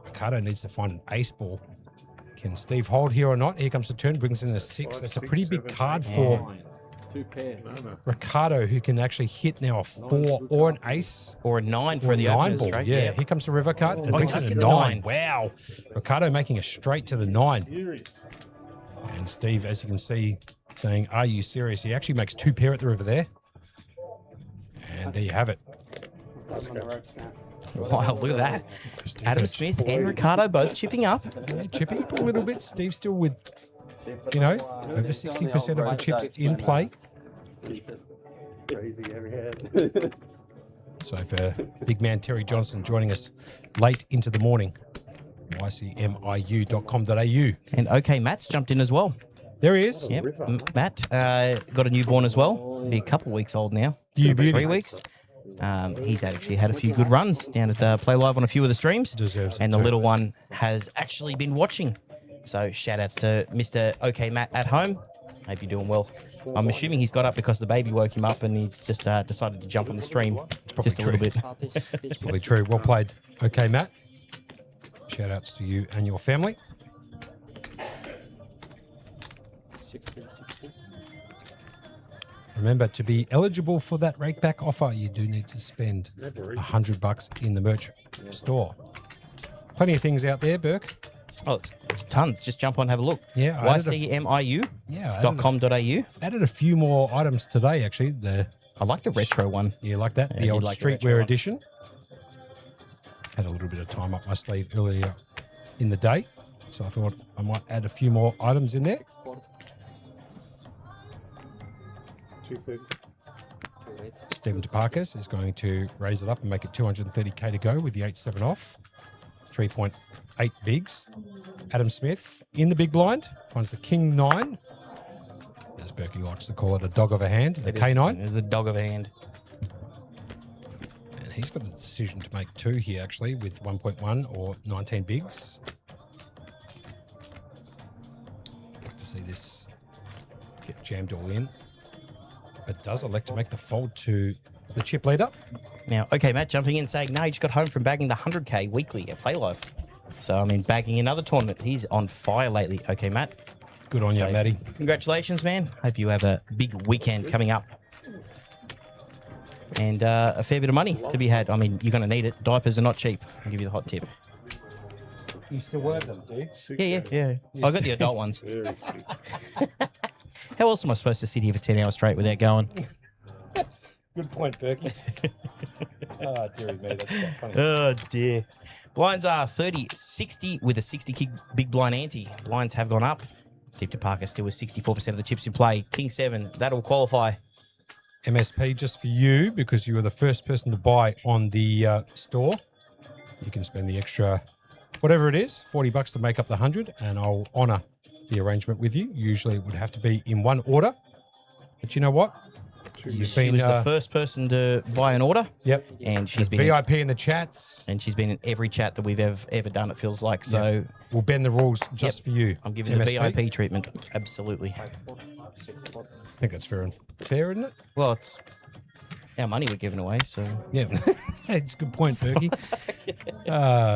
Ricardo needs to find an ace ball. Can Steve hold here or not? Here comes the turn, brings in a 6. That's a pretty big card for 2 pair. Ricardo, who can actually hit now a 4 or an ace. Or a 9 for the 9 opener ball. straight. Yeah, here comes the river card and brings does in a get the 9. 9. Wow. Ricardo making a straight to the 9. And Steve, as you can see, saying, are you serious? He actually makes 2 pair at the river there. And there you have it. Wow, look at that. Steve Adam goes, Smith and Ricardo both chipping up. yeah, chipping up a little bit. Steve still with, you know, over 60% of the chips in play. Crazy every hand. So for big man Terry Johnson joining us late into the morning, ycmiu.com.au. And OK, Matt's jumped in as well. There he is. Yep. Matt got a newborn as well. Be a couple weeks old now. You beauty. 3 weeks. He's actually had a few good runs down at Play Live on a few of the streams. Deserves it and the too. little one has actually been watching. So shout outs to Mr. OK Matt at home. Hope you're doing well. I'm assuming he's got up because the baby woke him up and he's just decided to jump on the stream just a little bit. It's probably true. Well played. Okay, Matt. Shout outs to you and your family. 16. Remember, to be eligible for that rakeback offer, you do need to spend $100 in the merch store. Plenty of things out there, Burke. Oh, tons. Just jump on and have a look. Yeah, ycmiu.com.au. Added a few more items today, actually. I like the retro one. You like that? Yeah, The I old did like the retro streetwear one. edition. Had a little bit of time up my sleeve earlier in the day, so I thought I might add a few more items in there. 230. Stephen Toparkis is going to raise it up and make it 230k to go with the 8-7 off. 3.8 bigs. Adam Smith in the big blind finds the King 9. As Berkey likes to call it, a dog of a hand, the K9. It's a dog of a hand. And he's got a decision to make too here, actually, with 1.1 or 19 bigs. Like to see this get jammed all in. But does elect to make the fold to the chip leader. Now, okay, Matt jumping in saying, no, he just got home from bagging the 100k weekly at Play Live. So, I mean, bagging another tournament. He's on fire lately. Okay, Matt. Good on you, Matty. Congratulations, man. Hope you have a big weekend coming up. And a fair bit of money to be had. I mean, you're going to need it. Diapers are not cheap. I'll give you the hot tip. You still wear them, do you? Yeah. I got the adult ones. How else am I supposed to sit here for 10 hours straight without going? Good point, Berkey. Oh, dearie me, that's quite funny. Oh, dear. Blinds are 30, 60 with a 60 kick big blind ante. Blinds have gone up. Steve DeParker still with 64% of the chips in play. King 7, that'll qualify. MSP just for you because you were the first person to buy on the store. You can spend the extra, whatever it is, $40 to make up the 100, and I'll honour the arrangement with you. Usually it would have to be in one order, but you know what? You've She was the first person to buy an order. Yep. And she's been VIP in the chats. And she's been in every chat that we've ever done, it feels like. So Yep. We'll bend the rules just for you. I'm giving MSP. the VIP treatment. Absolutely. I think that's fair, isn't it? Well, it's our money we're giving away, so. Yeah. It's a good point, Berkey.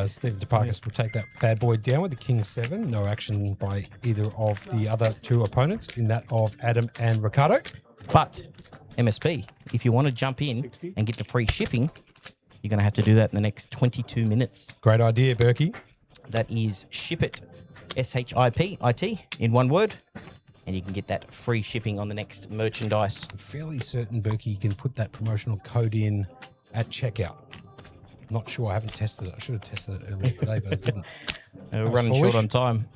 Stephen DeParkis will take that bad boy down with the King 7. No action by either of the other two opponents in that of Adam and Ricardo. But MSP, if you want to jump in and get the free shipping, you're going to have to do that in the next 22 minutes. Great idea, Berkey. That is ship it, SHIPIT, in one word, and you can get that free shipping on the next merchandise. I'm fairly certain, Berkey, you can put that promotional code in at checkout. Not sure. I haven't tested it. I should have tested it earlier today, but I didn't. We're running short on time.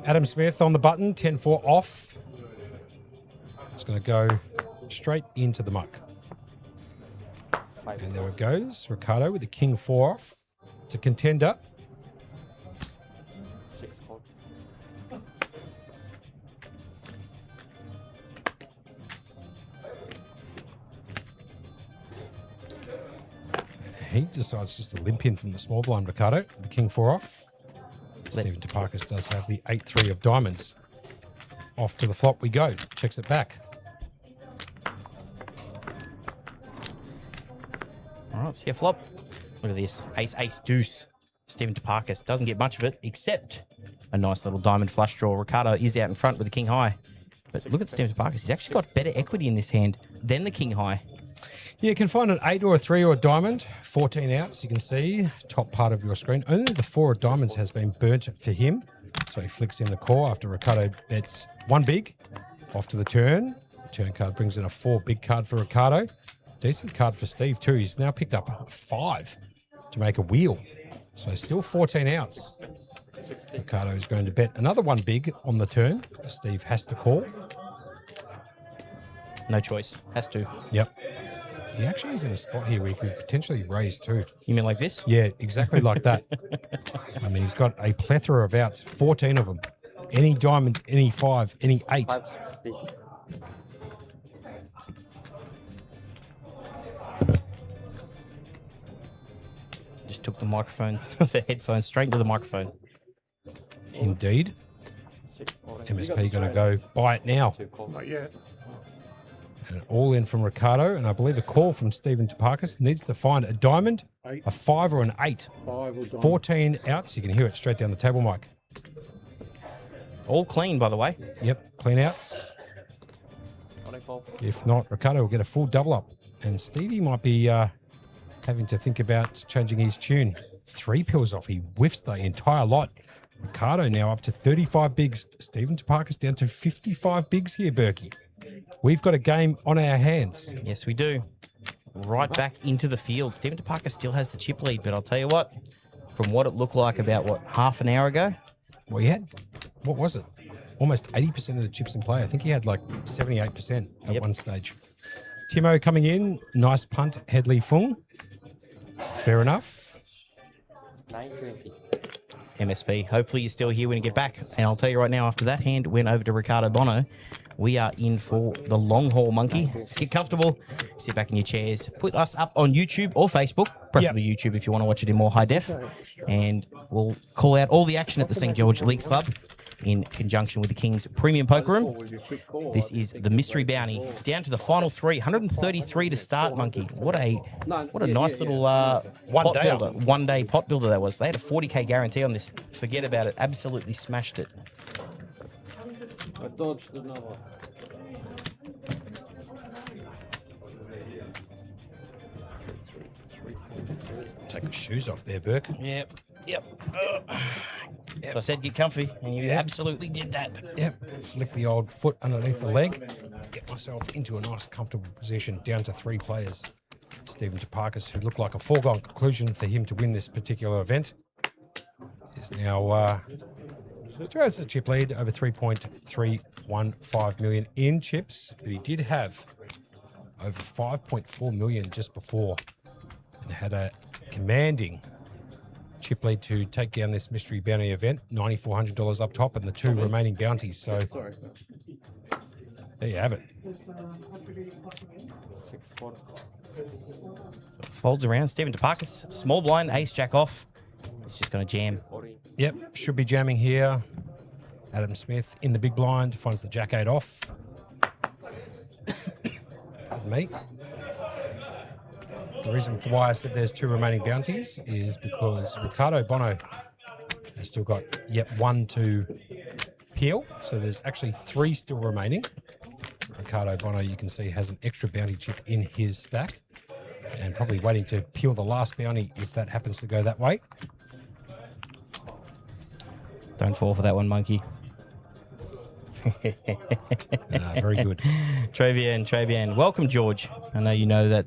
Adam Smith on the button, 10-4 off. It's going to go straight into the muck. And there it goes. Ricardo with the King 4 off. It's a contender. He decides just to limp in from the small blind, Ricardo. The King 4 off. Stephen DeParkis does have the 8-3 of diamonds. Off to the flop we go. Checks it back. All right, see a flop. Look at this. Ace, ace, deuce. Stephen DeParkis doesn't get much of it, except a nice little diamond flush draw. Ricardo is out in front with the King High. But look at Stephen DeParkis. He's actually got better equity in this hand than the King High. Yeah, you can find an 8 or a 3 or a diamond. 14 outs, you can see. Top part of your screen. Only the 4 of diamonds has been burnt for him. So he flicks in the core after Ricardo bets 1 big. Off to the turn. Turn card brings in a 4 big card for Ricardo. Decent card for Steve too. He's now picked up a 5 to make a wheel. So still 14 outs. Ricardo is going to bet another 1 big on the turn. Steve has to call. No choice. Has to. Yep. He actually is in a spot here where he could potentially raise too. You mean like this? Yeah, exactly like that. I mean, he's got a plethora of outs, 14 of them. Any diamond, any 5, any 8. Just took the microphone, the headphones straight into the microphone. Indeed. MSP going to go buy it now. Not yet. And all in from Ricardo, and I believe a call from Stephen DeParkis needs to find a diamond, a 5 or an 8. 14 outs. You can hear it straight down the table, Mike. All clean, by the way. Yep, clean outs. If not, Ricardo will get a full double up. And Stevie might be having to think about changing his tune. 3 pills off. He whiffs the entire lot. Ricardo now up to 35 bigs. Stephen DeParkis down to 55 bigs here, Berkey. We've got a game on our hands. Yes, we do. Right back into the field. Stephen DeParkis still has the chip lead, but I'll tell you what, from what it looked like about, half an hour ago? Well, he had, what was it? Almost 80% of the chips in play. I think he had like 78% at one stage. Timo coming in. Nice punt, Headley Fung. Fair enough. 920. MSP, hopefully you're still here when you get back. And I'll tell you right now, after that hand went over to Ricardo Bono, we are in for the long haul, monkey. Get comfortable, sit back in your chairs, put us up on YouTube or Facebook, preferably YouTube if you want to watch it in more high def. And we'll call out all the action at the St. George Leagues Club in conjunction with the King's Premium Poker Room. This is the Mystery Bounty. Down to the final 3, 133 to start, monkey. What a nice little pot builder. 1 day pot builder that was. They had a 40k guarantee on this. Forget about it. Absolutely smashed it. I dodged another. Take the shoes off there, Burke. Yep. Yep. So I said get comfy, and you absolutely did that. Yep. Flick the old foot underneath the leg. Get myself into a nice, comfortable position. Down to 3 players. Stephen Topakis, who looked like a foregone conclusion for him to win this particular event, is now still has the chip lead over 3.315 million in chips, but he did have over 5.4 million just before and had a commanding chip lead to take down this mystery bounty event. $9,400 up top and the 2 remaining bounties. So there you have it. 6/4. So folds around. Stephen Topakis, small blind, ace jack off. It's just going to jam. 40. Yep, should be jamming here. Adam Smith in the big blind finds the jack 8 off. Pardon me. The reason for why I said there's 2 remaining bounties is because Ricardo Bono has still got yet 1 to peel. So there's actually 3 still remaining. Ricardo Bono, you can see, has an extra bounty chip in his stack and probably waiting to peel the last bounty if that happens to go that way. Don't fall for that one, monkey. Very good. Trevian. Welcome, George. I know you know that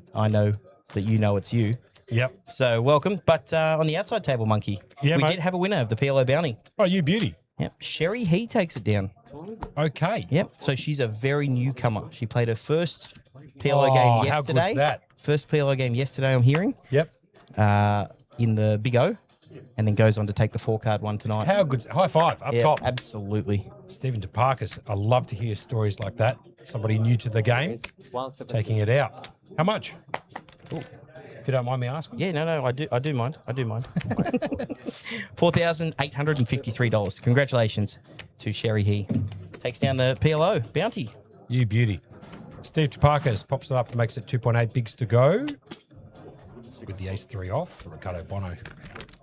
you know it's you. Yep. So welcome. But on the outside table, monkey, Yeah, we mate. did have a winner of the PLO bounty. Oh, you beauty. Yep. Sherry He takes it down. Okay. Yep. So she's a very newcomer. She played her first PLO game yesterday. How good's that? First PLO game yesterday, I'm hearing, Yep. in the Big O, and then goes on to take the 4-card one tonight. How good's high five up Yeah, top. absolutely. Stephen Topakis. I love to hear stories like that. Somebody new to the game 170. taking it out. How much? If you don't mind me asking. Yeah, no, I do mind. $4,853. Congratulations to Sherry He. Takes down the PLO bounty. You beauty. Steve Topakis pops it up and makes it 2.8 bigs to go. With the ace 3 off. Ricardo Bono.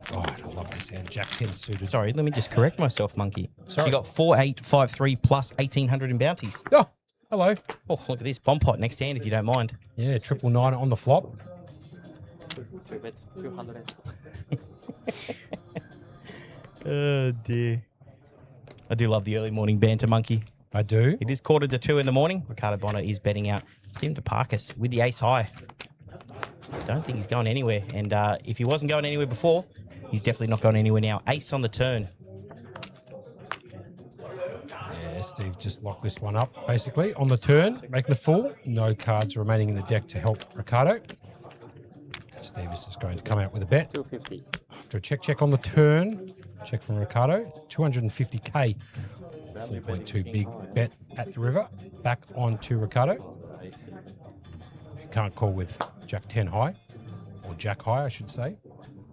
God, I love this hand. Jack 10 suited. Sorry, let me just correct myself, monkey. Sorry. She got 4,853 plus 1,800 in bounties. Oh, hello. Oh, look at this. Bomb pot next hand, if you don't mind. Yeah, 999 on the flop. 200. Oh, dear. I do love the early morning banter, monkey. I do. It is 1:45 in the morning. Ricardo Bono is betting out. Stephen Topakis with the ace high. Don't think he's going anywhere. And if he wasn't going anywhere before, he's definitely not going anywhere now. Ace on the turn. Yeah, Steve just locked this one up, basically. On the turn, making the full. No cards remaining in the deck to help Ricardo. Steve is just going to come out with a bet. 250. After a check on the turn. Check from Ricardo. 250K. 4.2 big bet at the river. Back on to Ricardo. Can't call with Jack 10 high. Or Jack high, I should say.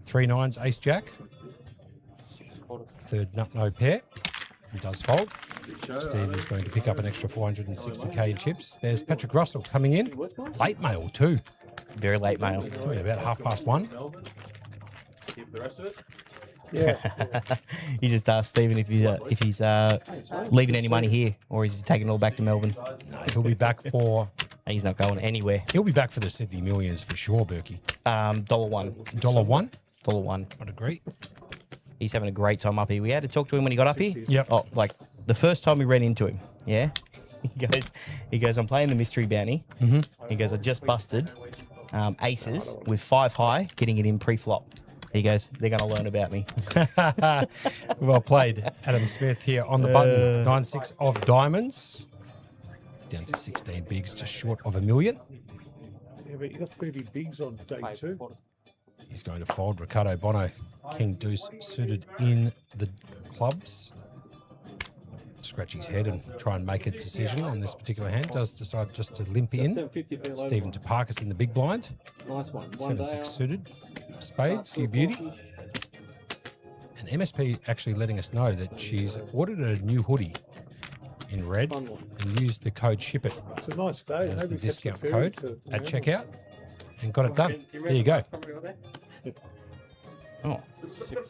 3 nines, ace Jack. Third nut, no pair. He does fold. Steve is going to pick up an extra 460K in chips. There's Patrick Russell coming in. Late mail too. Very late mail. Probably about 1:30. Keep the rest of it. You just asked Stephen if he's leaving any money here, or is he taking it all back to Melbourne? No, he'll be back for He's not going anywhere. the Sydney Millions for sure, Berkey. $1. $1? $1. I'd agree. He's having a great time up here. We had to talk to him when he got up here. Yep. Oh, like the first time we ran into him. Yeah. He goes, I'm playing the mystery bounty. Mm-hmm. He goes, I just busted aces with 5 high, getting it in pre-flop. He goes, they're going to learn about me. Well played, Adam Smith here on the button. 9-6 of diamonds. Down to 16 bigs, just short of $1 million. Yeah, but you got 30 bigs on day 2. He's going to fold Ricardo Bono. King Deuce suited in the clubs. Scratch his head and try and make a decision on this particular hand. Does decide just to limp in. 750. Stephen Topakis in the big blind. Nice one. 7-6 suited. Spades, you beauty. And MSP actually letting us know that she's ordered a new hoodie in red Fun one. and used the code SHIP IT It's a nice day. as the Maybe catch discount ferry code to- at checkout and got it done. There you go. Oh,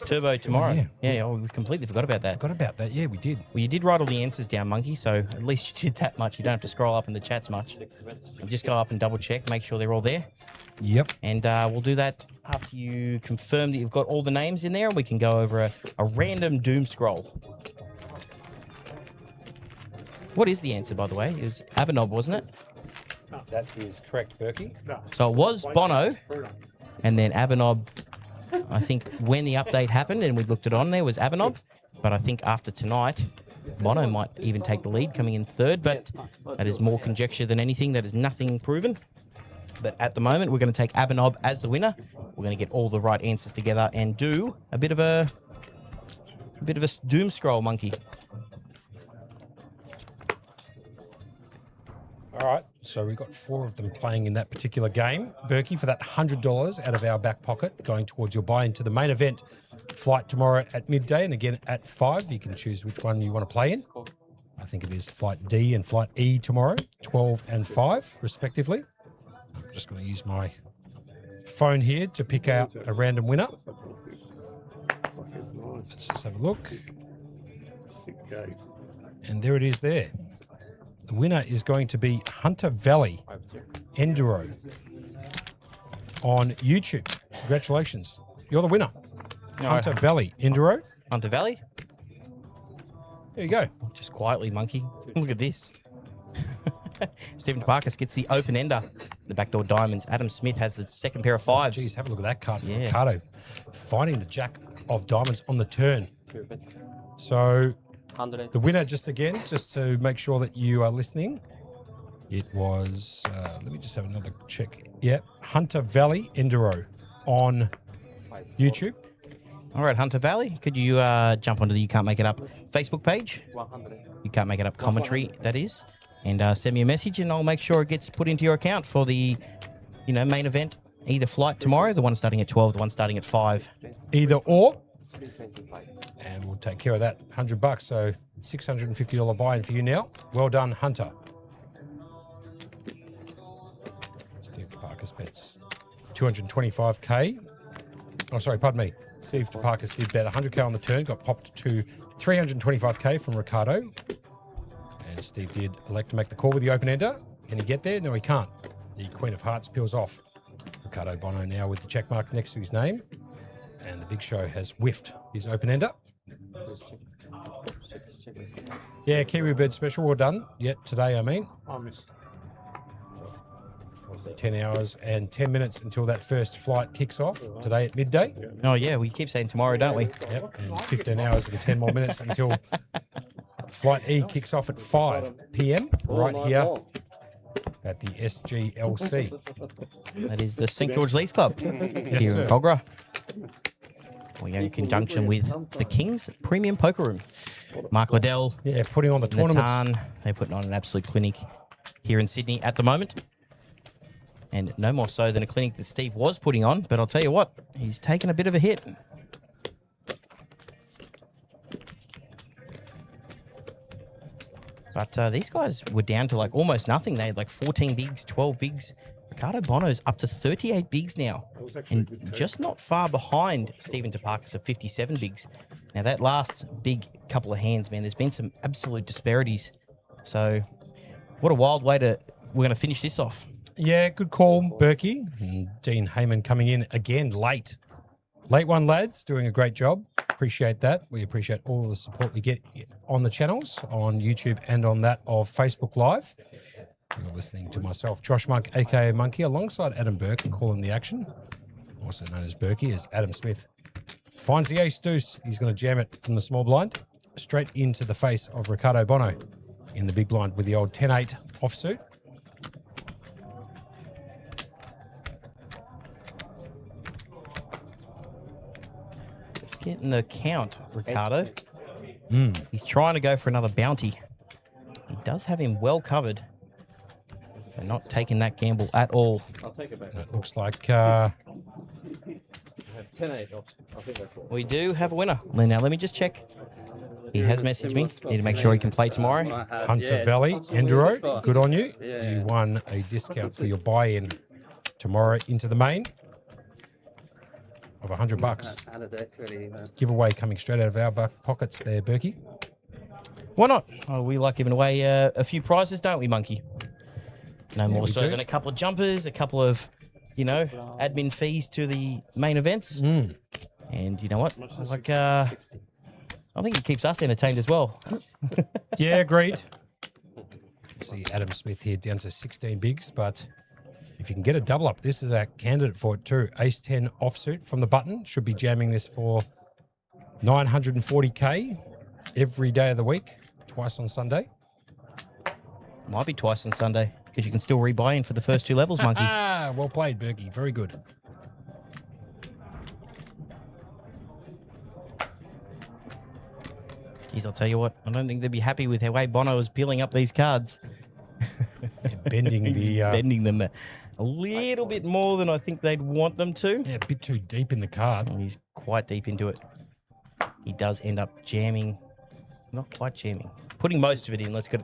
Turbo tomorrow. yeah. Yeah, we completely forgot about that. Forgot about that. Yeah, we did. Well, you did write all the answers down, Monkey, so at least you did that much. You don't have to scroll up in the chats much. You just go up and double check, make sure they're all there. Yep. And we'll do that after you confirm that you've got all the names in there, and we can go over a random doom scroll. What is the answer, by the way? It was Abenob, wasn't it? That is correct, Berkey. So it was Bono, and then Abenob, I think when the update happened and we looked it on there was Abenob, but I think after tonight, Bono might even take the lead coming in third, but that is more conjecture than anything. That is nothing proven. But at the moment, we're going to take Abenob as the winner. We're going to get all the right answers together and do a bit of a doom scroll, Monkey. All right, so we've got 4 of them playing in that particular game. Berkey, for that $100 out of our back pocket, going towards your buy into the main event flight tomorrow at midday and again at 5. You can choose which one you want to play in. I think it is Flight D and Flight E tomorrow, 12 and 5, respectively. I'm just going to use my phone here to pick out a random winner. Let's just have a look. And there it is there. The winner is going to be Hunter Valley Enduro on YouTube. Congratulations. You're the winner. Hunter Valley Enduro. Hunter Valley. There you go. Just quietly, Monkey. Look at this. Stephen Taparkas gets the open ender, the backdoor diamonds. Adam Smith has the second pair of 5s. Geez, have a look at that card for Ricardo. Finding the jack of diamonds on the turn. So the winner, just to make sure that you are listening, it was, let me just have another check. Yeah, Hunter Valley Enduro on YouTube. All right, Hunter Valley, could you jump onto the You Can't Make It Up Facebook page? 100. You Can't Make It Up commentary, that is. And send me a message and I'll make sure it gets put into your account for the, main event. Either flight tomorrow, the one starting at 12, the one starting at 5. Either or. And we'll take care of that. $100, so $650 buy-in for you now. Well done, Hunter. Steve Taparkas bets $225K. Oh, sorry, pardon me. Steve Taparkas did bet $100K on the turn, got popped to $325K from Ricardo. And Steve did elect to make the call with the open ender. Can he get there? No, he can't. The Queen of Hearts peels off. Ricardo Bono now with the check mark next to his name. And the Big Show has whiffed his open ender. Yeah, Kiwi Bird special, well done. Yet today, I mean. I missed. 10 hours and 10 minutes until that first flight kicks off today at midday. Oh, yeah, we keep saying tomorrow, don't we? Yep, and 15 hours and 10 more minutes until Flight E kicks off at 5 p.m. right here at the SGLC. That is the St. George Leagues Club Yes, here sir. in Cogra. We are in conjunction with the King's Premium Poker Room. Mark Liddell, Yeah, putting on the tournaments. Natan, they're putting on an absolute clinic here in Sydney at the moment. And no more so than a clinic that Steve was putting on. But I'll tell you what, he's taken a bit of a hit. But these guys were down to like almost nothing. They had like 14 bigs, 12 bigs. Ricardo Bono's up to 38 bigs now. And just not far behind Stephen Taparkas of 57 bigs. Now that last big couple of hands, man, there's been some absolute disparities. So what a wild way we're going to finish this off. Yeah, good call, Berkey. And Dean Heyman coming in again late. Late one, lads, doing a great job. Appreciate that. We appreciate all the support we get on the channels, on YouTube and on that of Facebook Live. You're listening to myself, Josh Monk, a.k.a. Monkey, alongside Adam Burke, calling the action. Also known as Berkey, as Adam Smith finds the ace deuce. He's going to jam it from the small blind straight into the face of Ricardo Bono in the big blind with the old 10-8 offsuit. Just getting the count, Ricardo. He's trying to go for another bounty. He does have him well covered. They're not taking that gamble at all. I'll take it back. It looks like I have 10-8. I think that's all. We do have a winner. Now, let me just check. He has messaged me. Need to make sure he can play tomorrow. Hunter Valley Enduro, good on you. You won a discount for your buy-in tomorrow into the main. of $100. Out of deck ready. Giveaway coming straight out of our back pockets there, Berkey. Why not? Oh, we like giving away a few prizes, don't we, Monkey? No more we so do. than a couple of jumpers, a couple of, admin fees to the main events. And you know what? Like, I think it keeps us entertained as well. Yeah, agreed. See Adam Smith here down to 16 bigs, but if you can get a double up, this is a candidate for it too. Ace 10 offsuit from the button. Should be jamming this for 940K every day of the week, twice on Sunday. Might be twice on Sunday because you can still rebuy in for the first 2 levels, Monkey. Ah, well played, Berkey. Very good. Geez, I'll tell you what, I don't think they'd be happy with the way Bono is peeling up these cards. Bending He's the bending them a little bit more than I think they'd want them to. a bit too deep in the card. And he's quite deep into it. He does end up jamming, not quite jamming, putting most of it in. Let's go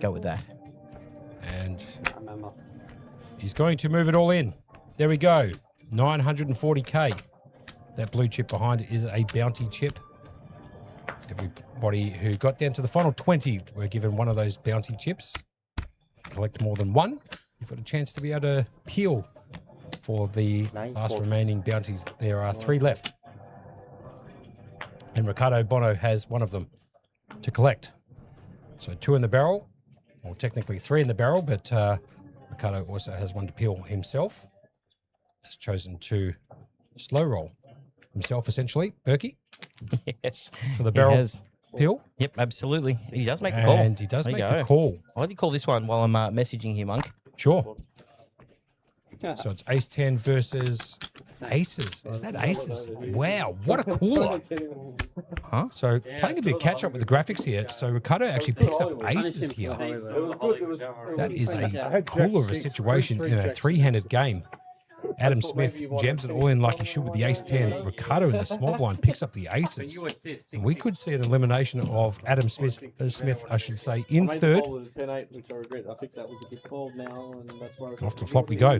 with that. And he's going to move it all in. There we go. 940K. That blue chip behind it is a bounty chip. Everybody who got down to the final 20 were given one of those bounty chips. If you collect more than one, you've got a chance to be able to peel for the last remaining bounties. There are 3 left. And Ricardo Bono has one of them to collect. So 2 in the barrel, or technically 3 in the barrel, but Ricardo also has one to peel himself. Has chosen to slow roll himself, essentially. Berkey? Yes. For the barrel has. peel. Yep, absolutely. He does make the call. And he does There you make go. the call. Why do you call this one while I'm messaging you, Monk? Sure. So it's ace 10 versus aces. Is that aces? Wow, what a cooler. Huh? So playing a bit of catch up with the graphics here. So Ricardo actually picks up aces here. That is a cooler of a situation in a 3-handed game. Adam Smith jams it all in like he should with the ace 10. Ricardo in the small blind picks up the aces. And we could see an elimination of Adam Smith, I should say, in third. Off the flop we go.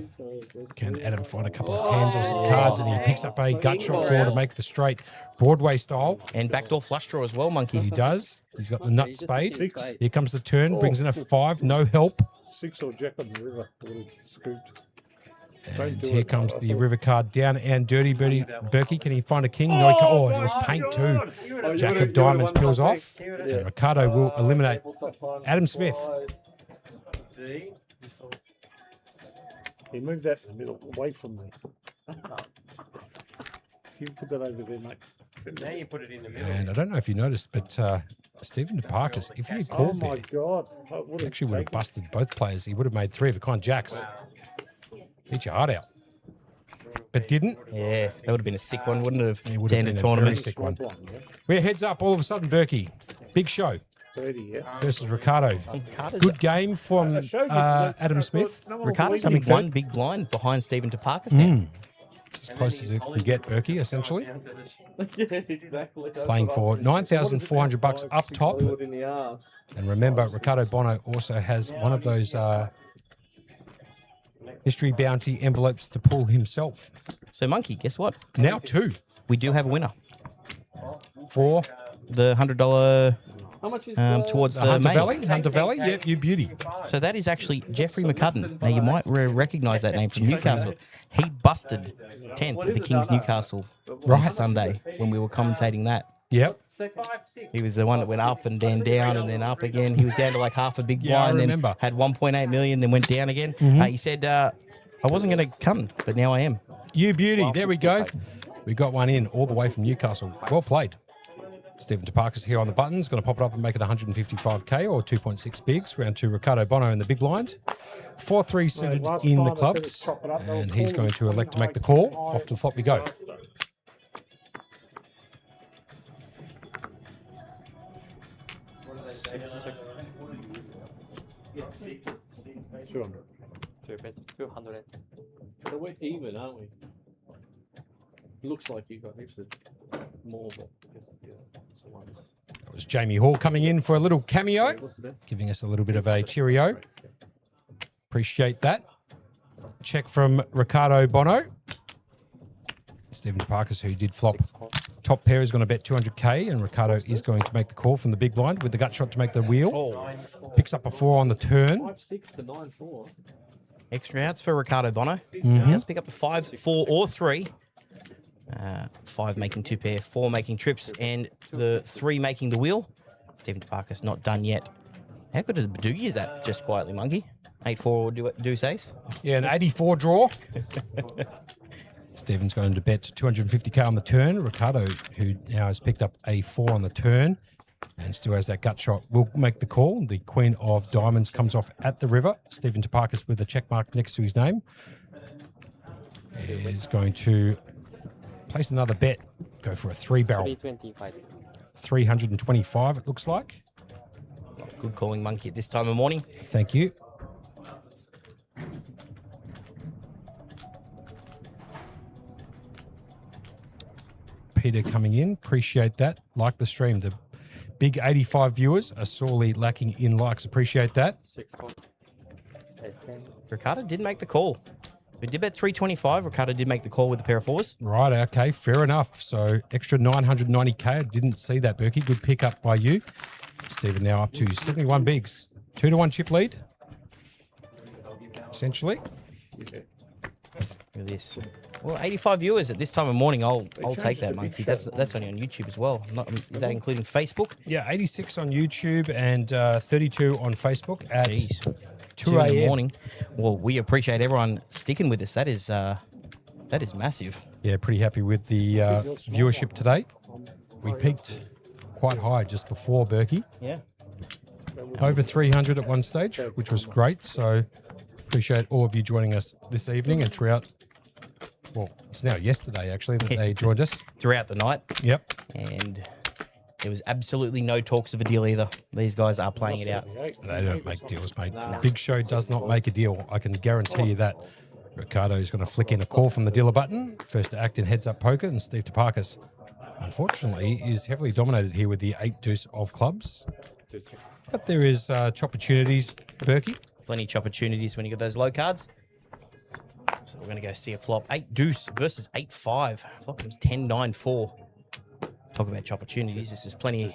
Can Adam find a couple of 10s or some cards? And he picks up a gut shot draw to make the straight Broadway style. And backdoor flush draw as well, Monkey. He does. He's got the nut spade. Here comes the turn. Brings in a 5. No help. 6 or jack on the river. A little scooped. And here comes the river card down and dirty. Berkey, can he find a king? No, he can't. Oh, it was paint too. Jack of diamonds peels off. And Ricardo will eliminate Adam Smith. He moved that in the middle, away from me. You put that over there, mate. Now you put it in the middle. And I don't know if you noticed, but Stephen DeParkis, if he had called there, God. he actually would have busted both players. He would have made 3 of a kind jacks. Beat your heart out. But didn't. Yeah, that would have been a sick one, wouldn't it have? It would have been a very sick one. We're heads up all of a sudden, Berkey. Big show 30, yeah. versus Ricardo. Good game from Adam Smith. Ricardo's coming one big blind behind Stephen DeParkis now. It's as close as it can get, Berkey, essentially. Yeah, exactly. Playing for $9,400 up top. In the arse. And remember, Ricardo Bono also has one of those history bounty envelopes to pull himself. So, Monkey, guess what? Now 2 We do have a winner for the $100 How much is towards the Hunter main. Valley. Hunter Valley, yep, you beauty. So that is actually Jeffrey McCudden. Now, you might recognise that name from Newcastle. He busted 10th at the King's Newcastle on Sunday when we were commentating that. Yep. He was the one that went up and then down and then up again. He was down to like half a big Yeah, I blind, then remember. had 1.8 million, then went down again. He said, I wasn't going to come, but now I am. You beauty. There we go. We got one in all the way from Newcastle. Well played. Stephen DeParkis here on the buttons. Going to pop it up and make it 155K or 2.6 bigs. Round 2, Ricardo Bono in the big blind. 4-3 suited in the clubs. And he's going to elect to make the call. Off to the flop we go. So we're even, aren't we? Looks like you got heaps of more, but That was Jamie Hall coming in for a little cameo, giving us a little bit of a cheerio. Appreciate that. Check from Ricardo Bono. Stephen Parkers, who did flop top pair, is going to bet 200K, and Ricardo is going to make the call from the big blind with the gut shot to make the wheel. Picks up a 4 on the turn. 5-6 to 9-4. Extra outs for Ricardo Bono. He does pick up the 5, 4, or 3. 5 making 2 pair, 4 making trips, and the 3 making the wheel. Stephen Parker's not done yet. How good is the Badoogie is that? Just quietly, Monkey. 8-4 deuce ace. Yeah, an 84 draw. Stephen's going to bet 250K on the turn. Ricardo, who now has picked up a 4 on the turn and still has that gut shot, will make the call. The Queen of Diamonds comes off at the river. Stephen Toparkis with a check mark next to his name is going to place another bet. Go for a 3-barrel. 325, it looks like. Good calling, Monkey, at this time of morning. Thank you. Peter coming in. Appreciate that. Like the stream. The big 85 viewers are sorely lacking in likes. Appreciate that. Ricardo did make the call. We did bet 325. Ricardo did make the call with the pair of 4s. Right, okay, fair enough. So extra 990K. I didn't see that, Berkey. Good pick up by you. Stephen now up to 71 bigs. 2-1 chip lead. Essentially. Look at this. Well, 85 viewers at this time of morning. I'll take that, Monkey. That's only on YouTube as well. Is that including Facebook? Yeah, 86 on YouTube and 32 on Facebook at 2 in the a.m. morning. Well, we appreciate everyone sticking with us. That is massive. Yeah, pretty happy with the viewership today. We peaked quite high just before Berkey. Yeah. Over 300 at one stage, which was great. So appreciate all of you joining us this evening and throughout. Well, it's now yesterday, actually, that they joined us. Throughout the night. Yep. And there was absolutely no talks of a deal either. These guys are playing it out. They don't make deals, mate. Big Show does not make a deal. I can guarantee you that. Ricardo is going to flick in a call from the dealer button. First to act in heads-up poker, and Steve Toparkis, unfortunately, is heavily dominated here with the 8 deuce of clubs. But there is opportunities, Berkey. Plenty of opportunities when you get those low cards. So we're going to go see a flop. 8 deuce versus 8-5. Flop comes 10-9-4. Talk about opportunities. This is plenty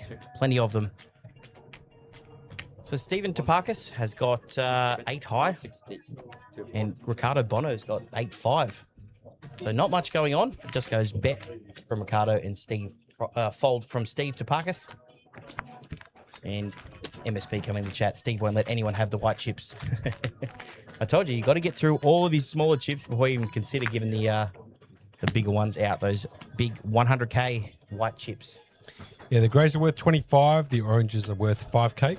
of them. So Stephen Toparkis has got 8 high, and Ricardo Bono's got 8-5. So not much going on. It just goes bet from Ricardo and Steve, fold from Steve Toparkis. And MSP come in the chat. Steve won't let anyone have the white chips. I told you got to get through all of these smaller chips before you even consider giving the bigger ones out. Those big 100K white chips. Yeah, the greys are worth 25. The oranges are worth 5K.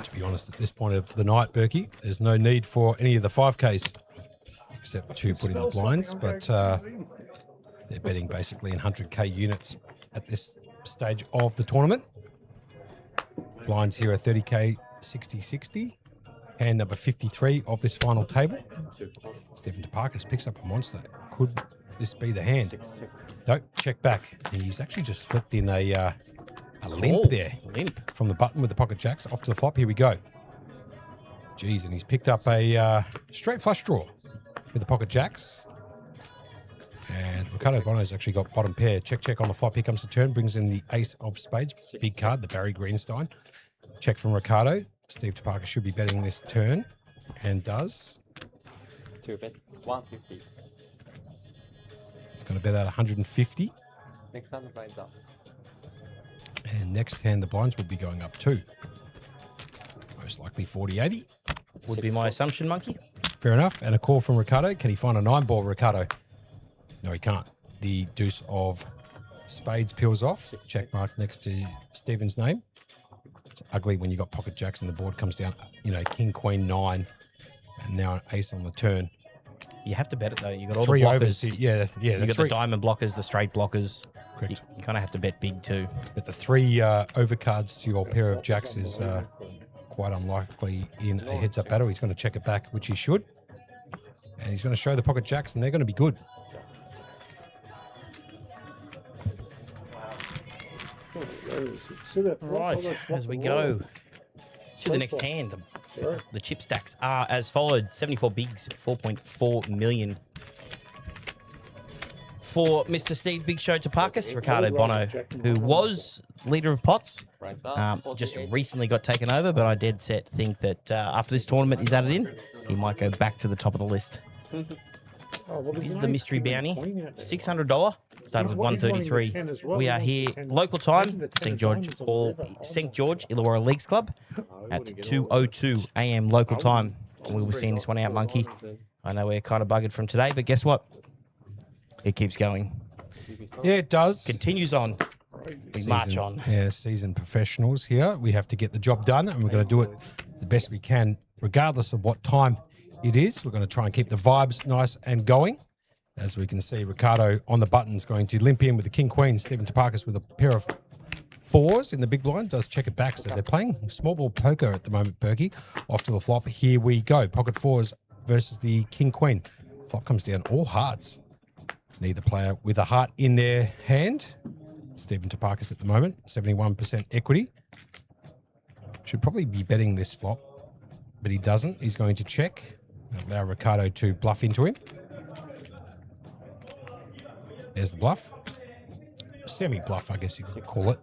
To be honest, at this point of the night, Berkey, there's no need for any of the 5Ks except to put in the blinds. But they're betting basically in 100K units at this stage of the tournament. Blinds here are 30K, 60-60. Hand number 53 of this final table. Stephen Toparkis picks up a monster. Could this be the hand? Nope, check back. He's actually just flipped in a limp there. Limp. From the button with the pocket jacks off to the flop. Here we go. Jeez, and he's picked up a straight flush draw with the pocket jacks. And Ricardo Bono's actually got bottom pair. Check on the flop. Here comes the turn. Brings in the ace of spades. Big card, the Barry Greenstein. Check from Ricardo. Steve Toparkis should be betting this turn, and does. 2 bet 150. He's going to bet out 150. Next time the blinds up. And next hand, the blinds will be going up too. Most likely 40-80. Would be my assumption, Monkey. Fair enough. And a call from Ricardo. Can he find a 9-ball, Ricardo? No, he can't. The deuce of spades peels off. Check mark next to Stephen's name. It's ugly when you got pocket jacks and the board comes down, king, queen, 9, and now an ace on the turn. You have to bet it though. You got all 3 the blockers. overs. Yeah. You got the diamond blockers, the straight blockers. Correct. You kind of have to bet big too. But the 3 overcards to your pair of jacks is quite unlikely in a heads-up battle. He's going to check it back, which he should. And he's going to show the pocket jacks, and they're going to be good. Right, as we go to the next hand, the chip stacks are as followed. 74 bigs, 4.4 million. for Mr. Steve Big Show Taparkas, Ricardo Bono, who was leader of pots. Just recently got taken over, but I dead set think that after this tournament is added in, he might go back to the top of the list. This is the mystery bounty, $600. Started with 133. We are here local time, St. George Illawarra Leagues Club at 2:02 a.m. local time. We will seeing this one out, Monkey. I know we're kind of buggered from today, but guess what? It keeps going. Yeah, it does. Continues on. We march on. Yeah, seasoned professionals here. We have to get the job done, and we're going to do it the best we can, regardless of what time it is. We're going to try and keep the vibes nice and going. As we can see, Ricardo on the button is going to limp in with the King Queen. Stephen Taparkas with a pair of fours in the big blind. Does check it back. So they're playing small ball poker at the moment, Berkey. Off to the flop. Here we go. Pocket fours versus the King Queen. Flop comes down all hearts. Neither player with a heart in their hand. Stephen Taparkas at the moment, 71% equity. Should probably be betting this flop, but he doesn't. He's going to check. Allow Ricardo to bluff into him. There's the bluff. Semi-bluff, I guess you could call it.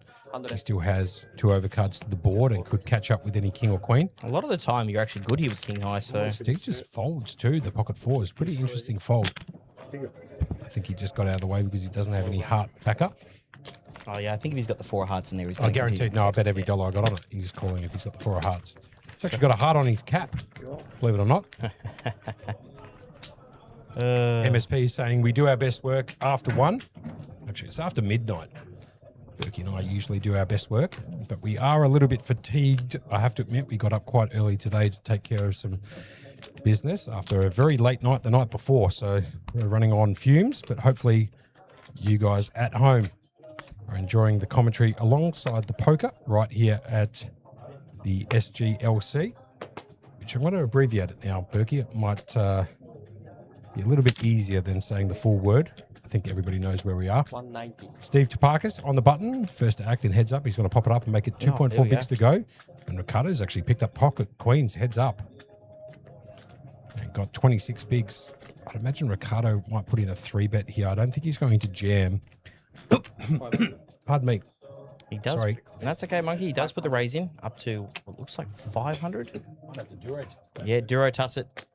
He still has 2 overcards to the board and could catch up with any king or queen. A lot of the time, you're actually good here with king high. So Steve just folds too, the pocket fours. Pretty interesting fold. I think he just got out of the way because he doesn't have any heart backup. Oh, yeah, I think if he's got the 4 hearts in there, he's I guaranteed. No, I bet every dollar I got on it, he's calling if he's got the 4 hearts. He's actually got a heart on his cap, believe it or not. MSP is saying we do our best work after 1. Actually, it's after midnight. Berkey and I usually do our best work, but we are a little bit fatigued. I have to admit, we got up quite early today to take care of some business after a very late night the night before. So we're running on fumes, but hopefully you guys at home are enjoying the commentary alongside the poker right here at the SGLC, which I'm going to abbreviate it now, Berkey. It might be a little bit easier than saying the full word. I think everybody knows where we are. 190. Steve Taparkas on the button. First to act in heads up. He's going to pop it up and make it 2.4 bigs to go. And Ricardo's actually picked up pocket queens heads up. And got 26 bigs. I'd imagine Ricardo might put in a 3-bet here. I don't think he's going to jam. Pardon me. He does. Sorry. That's okay, Monkey. He does put the raise in up to what looks like 500. That's a Duro. Yeah, Duro Tusset.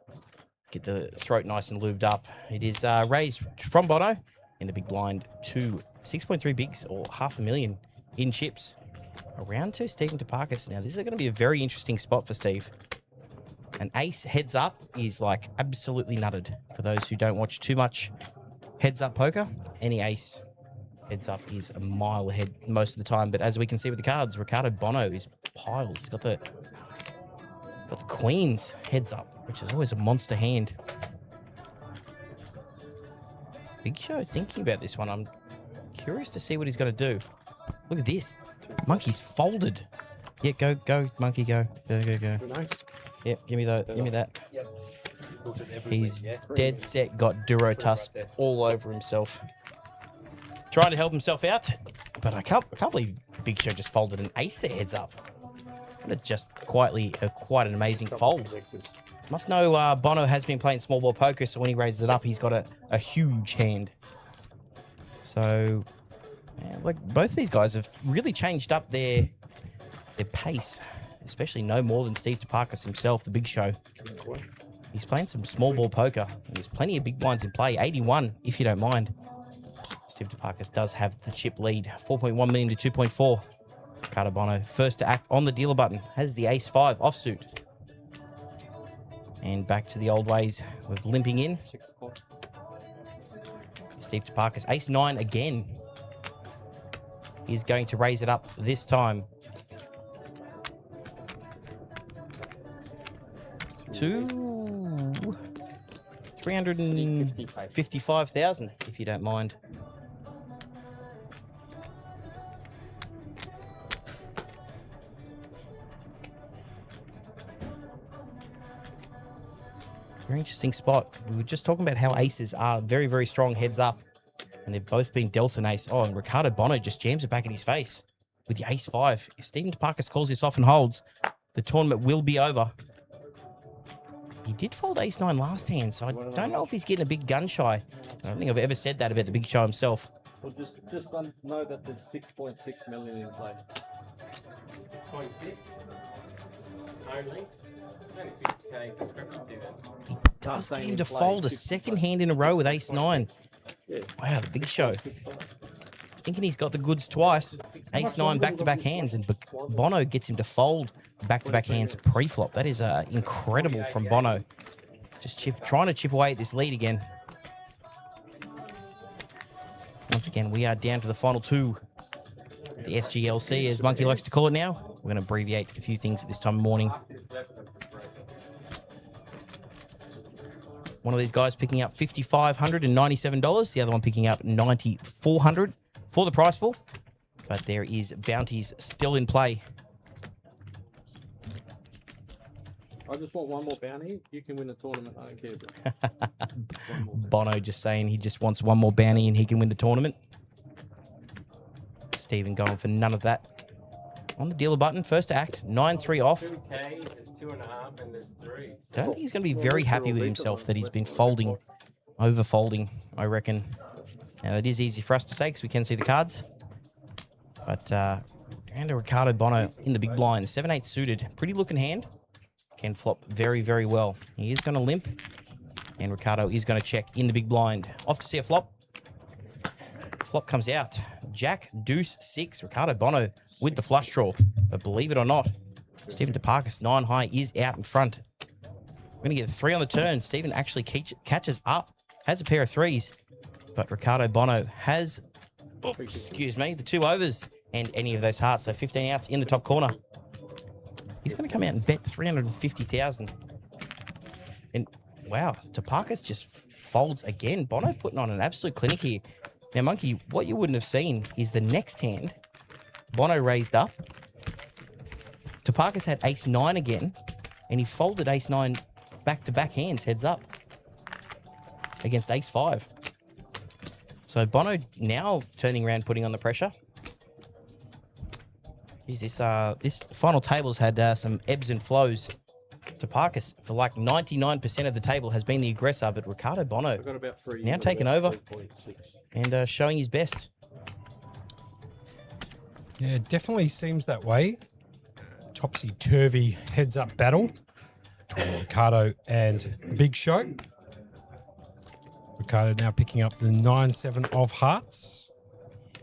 Get the throat nice and lubed up. It is raised from Bono in the big blind to 6.3 bigs or $500,000 in chips. Around to Stephen Taparkas. Now, this is going to be a very interesting spot for Steve. An ace heads up is like absolutely nutted. For those who don't watch too much heads up poker, any ace heads up is a mile ahead most of the time. But as we can see with the cards, Ricardo Bono is piles. He's got the queens heads up, which is always a monster hand. Big Show thinking about this one. I'm curious to see what he's going to do. Look at this. Monkey's folded. Yeah, go, Monkey, go. Go. Yep, give me that. He's dead set, got Duro Tusk all over himself. Trying to help himself out, but I can't believe Big Show just folded an ace there heads up. That's just quite an amazing fold. Must know Bono has been playing small ball poker, so when he raises it up, he's got a huge hand. So, yeah, like both these guys have really changed up their pace, especially no more than Steve Taparkas himself, the Big Show. He's playing some small ball poker, and there's plenty of big blinds in play. 81, if you don't mind. Steve Taparkas does have the chip lead, 4.1 million to 2.4. Ricardo Bono, first to act on the dealer button, has the ace-5 offsuit. And back to the old ways with limping in. Steve Taparkas, ace-9 again. He's going to raise it up this time to 355,000, if you don't mind. Very interesting spot. We were just talking about how aces are very, very strong heads up. And they've both been dealt an ace. Oh, and Ricardo Bono just jams it back in his face with the ace-5. If Stephen Taparkas calls this off and holds, the tournament will be over. He did fold ace-9 last hand, so I don't know if he's getting a big gun shy. I don't think I've ever said that about the big show himself. Well, just know that there's 6.6 million in play. 6.6. Only. It's only 50k discrepancy then. He does get him to fold a second hand in a row with ace-9. Wow, the big show. Thinking he's got the goods twice. Ace-9 back-to-back hands, and Bono gets him to fold back-to-back hands pre-flop. That is incredible from Bono. Just trying to chip away at this lead again. Once again, we are down to the final two. The SGLC, as Monkey likes to call it now. We're going to abbreviate a few things at this time of morning. One of these guys picking up $5,597. The other one picking up $9,400 for the prize pool. But there is bounties still in play. I just want one more bounty. You can win the tournament. I don't care. Bono just saying he just wants one more bounty and he can win the tournament. Stephen going for none of that. On the dealer button, first act, 9-3 off. 2k, there's 2.5, and there's 3. Don't think he's going to be very happy with himself that he's been folding, over-folding, I reckon. Now, it is easy for us to say because we can see the cards. But down to Ricardo Bono in the big blind. 7-8 suited. Pretty looking hand. Can flop very, very well. He is going to limp. And Ricardo is going to check in the big blind. Off to see a flop. Flop comes out. Jack, deuce, 6. Ricardo Bono with the flush draw. But believe it or not, Stephen Toparkis, 9 high, is out in front. We're going to get 3 on the turn. Stephen actually catches up. Has a pair of 3s. But Ricardo Bono has, excuse me, the 2 overs and any of those hearts. So 15 outs in the top corner. He's going to come out and bet 350,000. And wow, Toparkis just folds again. Bono putting on an absolute clinic here. Now, Monkey, what you wouldn't have seen is the next hand. Bono raised up. Toparkis had ace-9 again, and he folded ace-9 back-to-back hands, heads up, against ace-5. So Bono now turning around, putting on the pressure. Jeez, this final table's had some ebbs and flows. Toparkis, for like 99% of the table, has been the aggressor, but Ricardo Bono I've got about 3. now taking over and showing his best. Yeah, it definitely seems that way. Topsy-turvy heads-up battle between Ricardo and the Big Show. Ricardo now picking up the 9-7 of hearts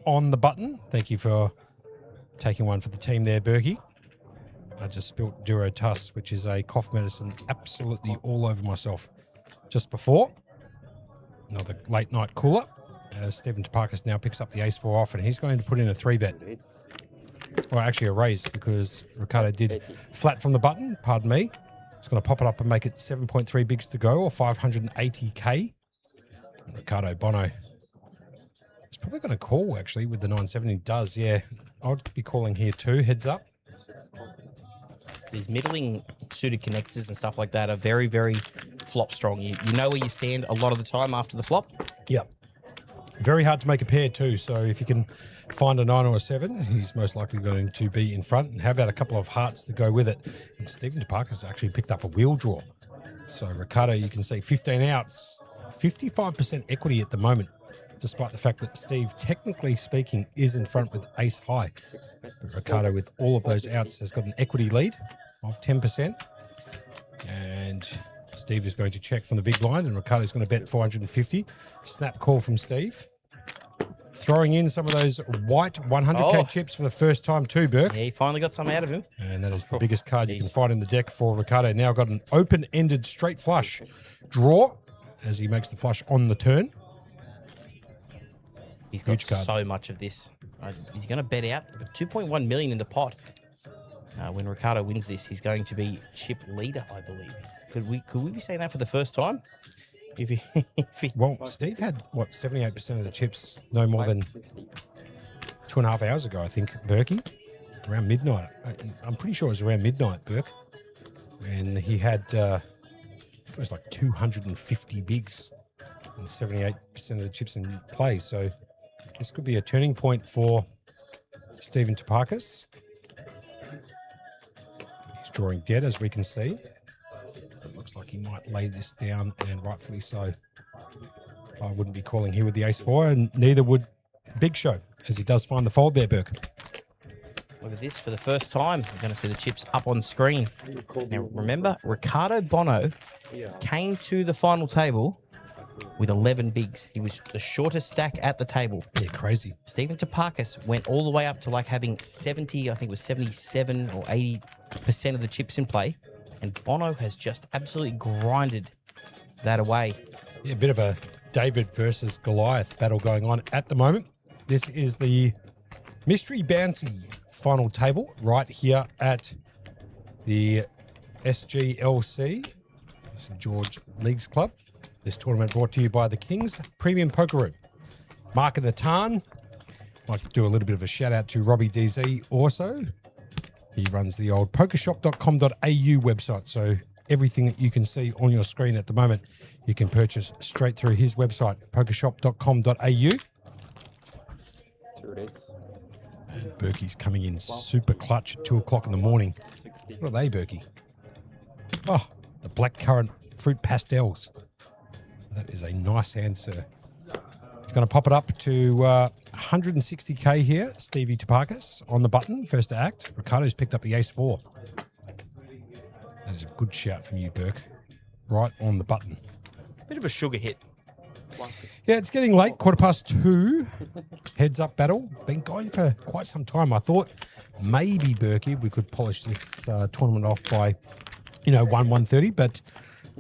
on the button. Thank you for taking one for the team there, Berkey. I just spilt Durotus, which is a cough medicine, absolutely all over myself just before. Another late night cooler. Stephen Toparkis now picks up the ace-4 off, and he's going to put in a 3-bet. Well, actually a raise, because Ricardo did flat from the button, pardon me. He's going to pop it up and make it 7.3 bigs to go, or 580k. And Ricardo Bono is probably going to call, actually, with the 9-7. He does, yeah. I would be calling here too, heads up. These middling suited connectors and stuff like that are very, very flop strong. You know where you stand a lot of the time after the flop. Yep. Very hard to make a pair too, so if you can find a 9 or a 7, he's most likely going to be in front. And how about a couple of hearts to go with it? And Stephen Toparkis actually picked up a wheel draw. So Ricardo, you can see 15 outs, 55% equity at the moment, despite the fact that Steve, technically speaking, is in front with ace high. But Ricardo, with all of those outs, has got an equity lead of 10%. And Steve is going to check from the big blind, and Ricardo's going to bet 450. Snap call from Steve. Throwing in some of those white 100k chips for the first time too, Burke. Yeah, he finally got some out of him. And that is the biggest card you can find in the deck for Ricardo. Now got an open-ended straight flush draw as he makes the flush on the turn. He's got so much of this. He's going to bet out 2.1 million in the pot. When Ricardo wins this, he's going to be chip leader, I believe. Could we be saying that for the first time? Well, Steve had, what, 78% of the chips no more than 2.5 hours ago, I think, Berkey. Around midnight. I'm pretty sure it was around midnight, Burke. And he had, I think it was like 250 bigs and 78% of the chips in play. So this could be a turning point for Stephen Toparkis. He's drawing dead, as we can see. It looks Looks like he might lay this down, and rightfully so. I wouldn't be calling here with the ace-4, and neither would Big Show, as he does find the fold there, Burke. Look at this for the first time. You're going to see the chips up on screen. Now, remember, Ricardo Bono came to the final table with 11 bigs. He was the shortest stack at the table. Yeah, crazy. Stephen Topakis went all the way up to like having 70, I think it was 77 or 80% of the chips in play. And Bono has just absolutely grinded that away. Yeah, a bit of a David versus Goliath battle going on at the moment. This is the Mystery Bounty final table right here at the SGLC, St. George Leagues Club. This tournament brought to you by the Kings Premium Poker Room. Mark in the Tarn. I'd like to do a little bit of a shout out to Robbie DZ also. He runs the old pokershop.com.au website. So everything that you can see on your screen at the moment, you can purchase straight through his website, pokershop.com.au. Here it is. And Berkey's coming in super clutch at 2 o'clock in the morning. What are they, Berkey? Oh, the blackcurrant fruit pastels. That is a nice hand, sir. He's going to pop it up to 160k here. Stevie Topakis on the button, first to act. Ricardo's picked up the ace-4. That is a good shout from you, Burke. Right on the button. Bit of a sugar hit. Yeah, it's getting late, 2:15. Heads up battle. Been going for quite some time. I thought maybe, Berkey, we could polish this tournament off by, 1:30, but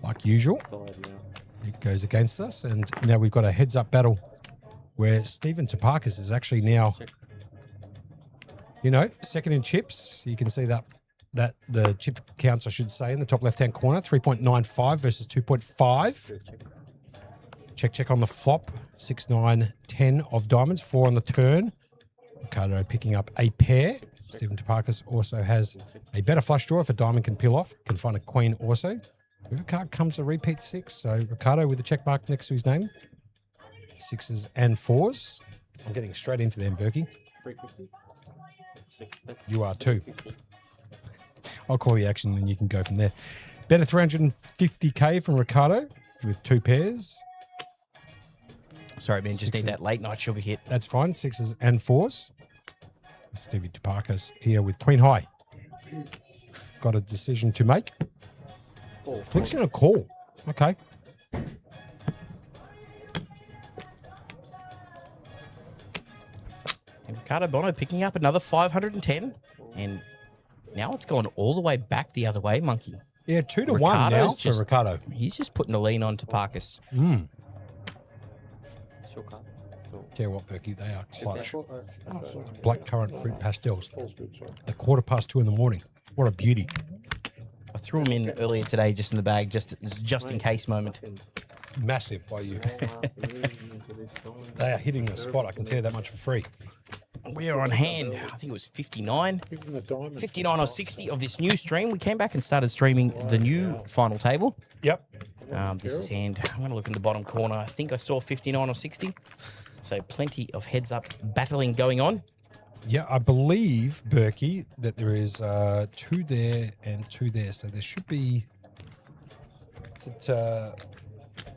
like usual, it goes against us. And now we've got a heads up battle where Stephen Topakis is actually now, second in chips. You can see that the chip counts, I should say, in the top left-hand corner, 3.95 versus 2.5. Check on the flop, 6, 9, 10 of diamonds, 4 on the turn. Ricardo picking up a pair. Stephen Topakis also has a better flush draw if a diamond can peel off. Can find a queen also. If a card comes a repeat 6, so Ricardo with the check mark next to his name. 6s and 4s. I'm getting straight into them, Berkey. 350. You are too. I'll call the action and you can go from there. Better 350k from Ricardo with 2 pairs. Sorry, man, just need that late night sugar hit. That's fine. 6s and 4s. Stevie Topakis here with Queen High. Got a decision to make. Flicks in a call. Okay. And Ricardo Bono picking up another 510. And now it's gone all the way back the other way, Monkey. Yeah, 2 to 1 Ricardo's now for Ricardo. He's just putting the lean on Topakis. Tell you what, Berkey, they are clutch. Blackcurrant fruit pastels. At 2:15 in the morning. What a beauty. I threw them in earlier today, just in the bag, just in case moment. Massive by you. They are hitting the spot. I can tell you that much for free. We are on hand. I think it was 59 or 60 of this new stream. We came back and started streaming the new final table. Yep. This is hand. I'm going to look in the bottom corner. I think I saw 59 or 60. So plenty of heads up battling going on. Yeah, I believe, Berkey, that there is 2 there and 2 there. So there should be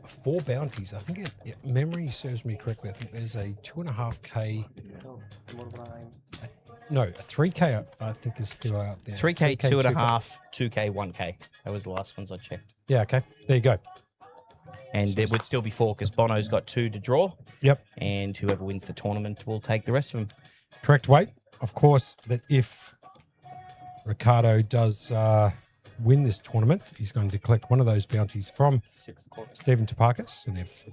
4 bounties. I think memory serves me correctly. I think there's a 2.5k. No, a 3k I think is still out there. 3k, 2.5, 2k, 1k. That was the last ones I checked. Yeah, okay. There you go. And there would still be 4 because Bono's got 2 to draw. Yep. And whoever wins the tournament will take the rest of them. Correct weight. Of course, that if Ricardo does win this tournament, he's going to collect one of those bounties from Stephen Topakis. And if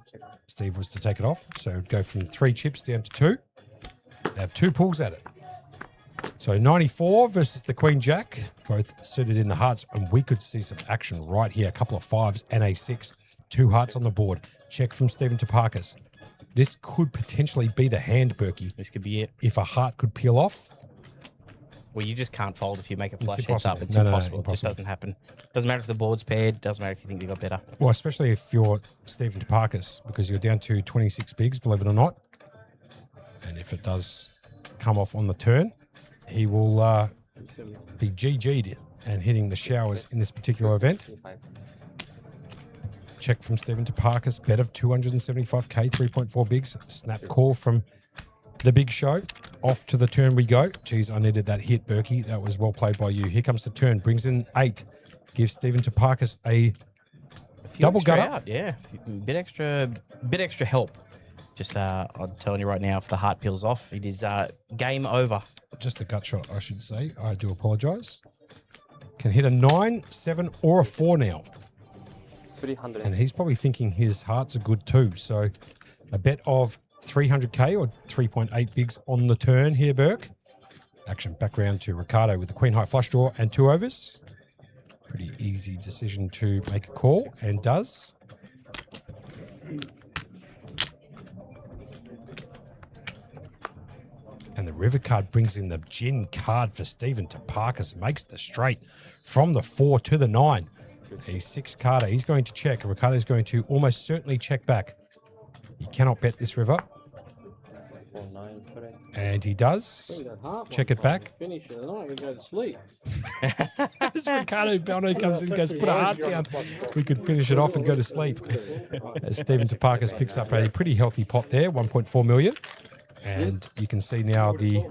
Steve was to take it off, so it would go from 3 chips down to 2. They have 2 pulls at it. So 94 versus the Queen Jack, both suited in the hearts, and we could see some action right here. A couple of 5s and a 6, 2 hearts on the board. Check from Stephen Topakis. This could potentially be the hand, Berkey. This could be it. If a heart could peel off. Well, you just can't fold if you make a flush heads impossible. up. It's No, impossible. It impossible. just doesn't happen. Doesn't matter if the board's paired. Doesn't matter if you think you got better. Well, especially if you're Stephen Topakis, because you're down to 26 bigs, believe it or not. And if it does come off on the turn, he will be GG'd and hitting the showers in this particular event. Check from Stephen Toparkis. Bet of 275k, 3.4 bigs. Snap call from the Big Show. Off to the turn we go. Geez, I needed that hit, Berkey. That was well played by you. Here comes the turn. Brings in 8. Gives Stephen Toparkis a double extra gutter. out, yeah. Bit extra help. Just I'm telling you right now, if the heart peels off, it is game over. Just a gut shot, I should say. I do apologise. Can hit a 9, 7, or a 4 now. 300. And he's probably thinking his hearts are good too. So a bet of 300k or 3.8 bigs on the turn here, Burke. Action back round to Ricardo with the queen high flush draw and 2 overs. Pretty easy decision to make a call, and does. And the river card brings in the gin card for Stephen Toparkis. Makes the straight from the 4 to the 9. A 6-carder. He's going to check. Ricardo's going to almost certainly check back. He cannot bet this river. 4, 9, 3. And he does. Check it back. Finish it tonight, we go to sleep. As Ricardo Bono comes in and goes, put a heart down. We could finish it off and go to sleep. As Stephen Toparkis picks up a pretty healthy pot there, 1.4 million. And you can see now the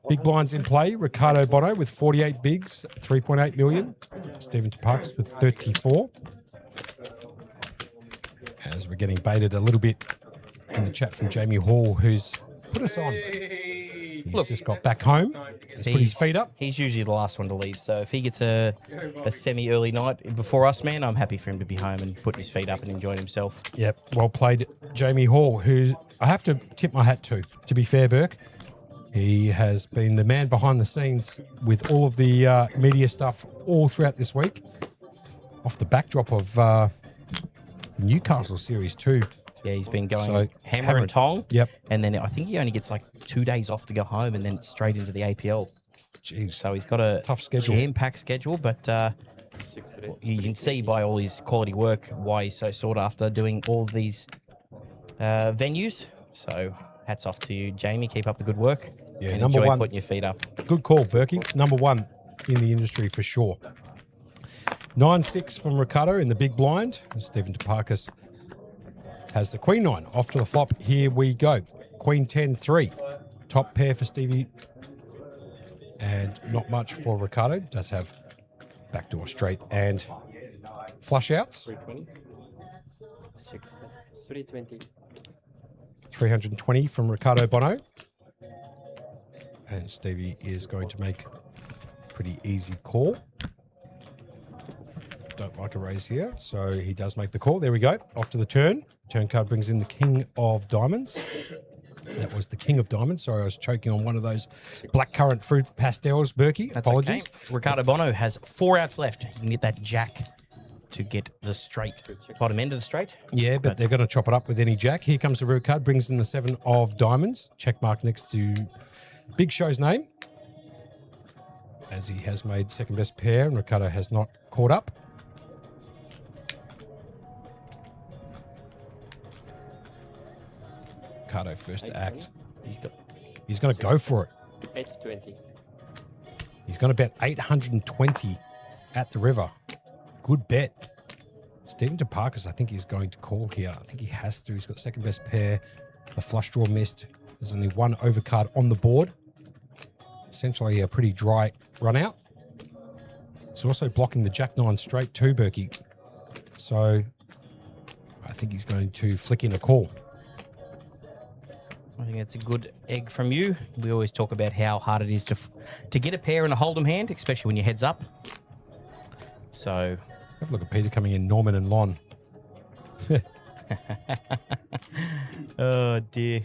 big blinds in play. Ricardo Bono with 48 bigs, 3.8 million. Stephen Toparkis with 34. As we're getting baited a little bit in the chat from Jamie Hall, who's put us on. He's just got back home. He's put his feet up. He's usually the last one to leave. So if he gets a semi-early night before us, man, I'm happy for him to be home and put his feet up and enjoy himself. Yep, well played, Jamie Hall, who I have to tip my hat to be fair, Burke. He has been the man behind the scenes with all of the media stuff all throughout this week. Off the backdrop of the Newcastle series too. Yeah, he's been going So, hammer and tong. Yep. And then I think he only gets like 2 days off to go home and then straight into the APL. Jeez. So he's got a Tough schedule. jam-packed schedule, but 6 race. you can see by all his quality work why he's so sought after doing all these venues. So hats off to you, Jamie. Keep up the good work. Yeah, and number enjoy one. putting your feet up. Good call, Berkey. Number 1 in the industry for sure. 9-6 from Ricardo in the big blind. Stephen Toparkis has the queen 9 off to the flop. Here we go. Queen 10-3. Top pair for Stevie. And not much for Ricardo. Does have backdoor straight and flush outs. 320. 6, 320. 320 from Ricardo Bono. And Stevie is going to make a pretty easy call. Don't like a raise here, so he does make the call. There we go. Off to the turn. Turn card brings in the king of diamonds. That was the king of diamonds. Sorry, I was choking on one of those blackcurrant fruit pastels, Berkey. That's Apologies. okay. Ricardo Bono has 4 outs left. You can get that jack to get the straight bottom end of the straight. Yeah, but they're going to chop it up with any jack. Here comes the root card. Brings in the 7 of diamonds. Check mark next to Big Show's name, as he has made second best pair and Ricardo has not caught up. Ricardo first to act. He's going to go for it. 820. He's going to bet 820 at the river. Good bet. Stephen Toparkis, I think he's going to call here. I think he has to. He's got second best pair. The flush draw missed. There's only 1 overcard on the board. Essentially a pretty dry run out. He's also blocking the Jack-9 straight too, Berkey. So I think he's going to flick in a call. I think that's a good egg from you. We always talk about how hard it is to get a pair in a hold'em hand, especially when your head's up. So Have a look at Peter coming in, Norman and Lon. oh dear.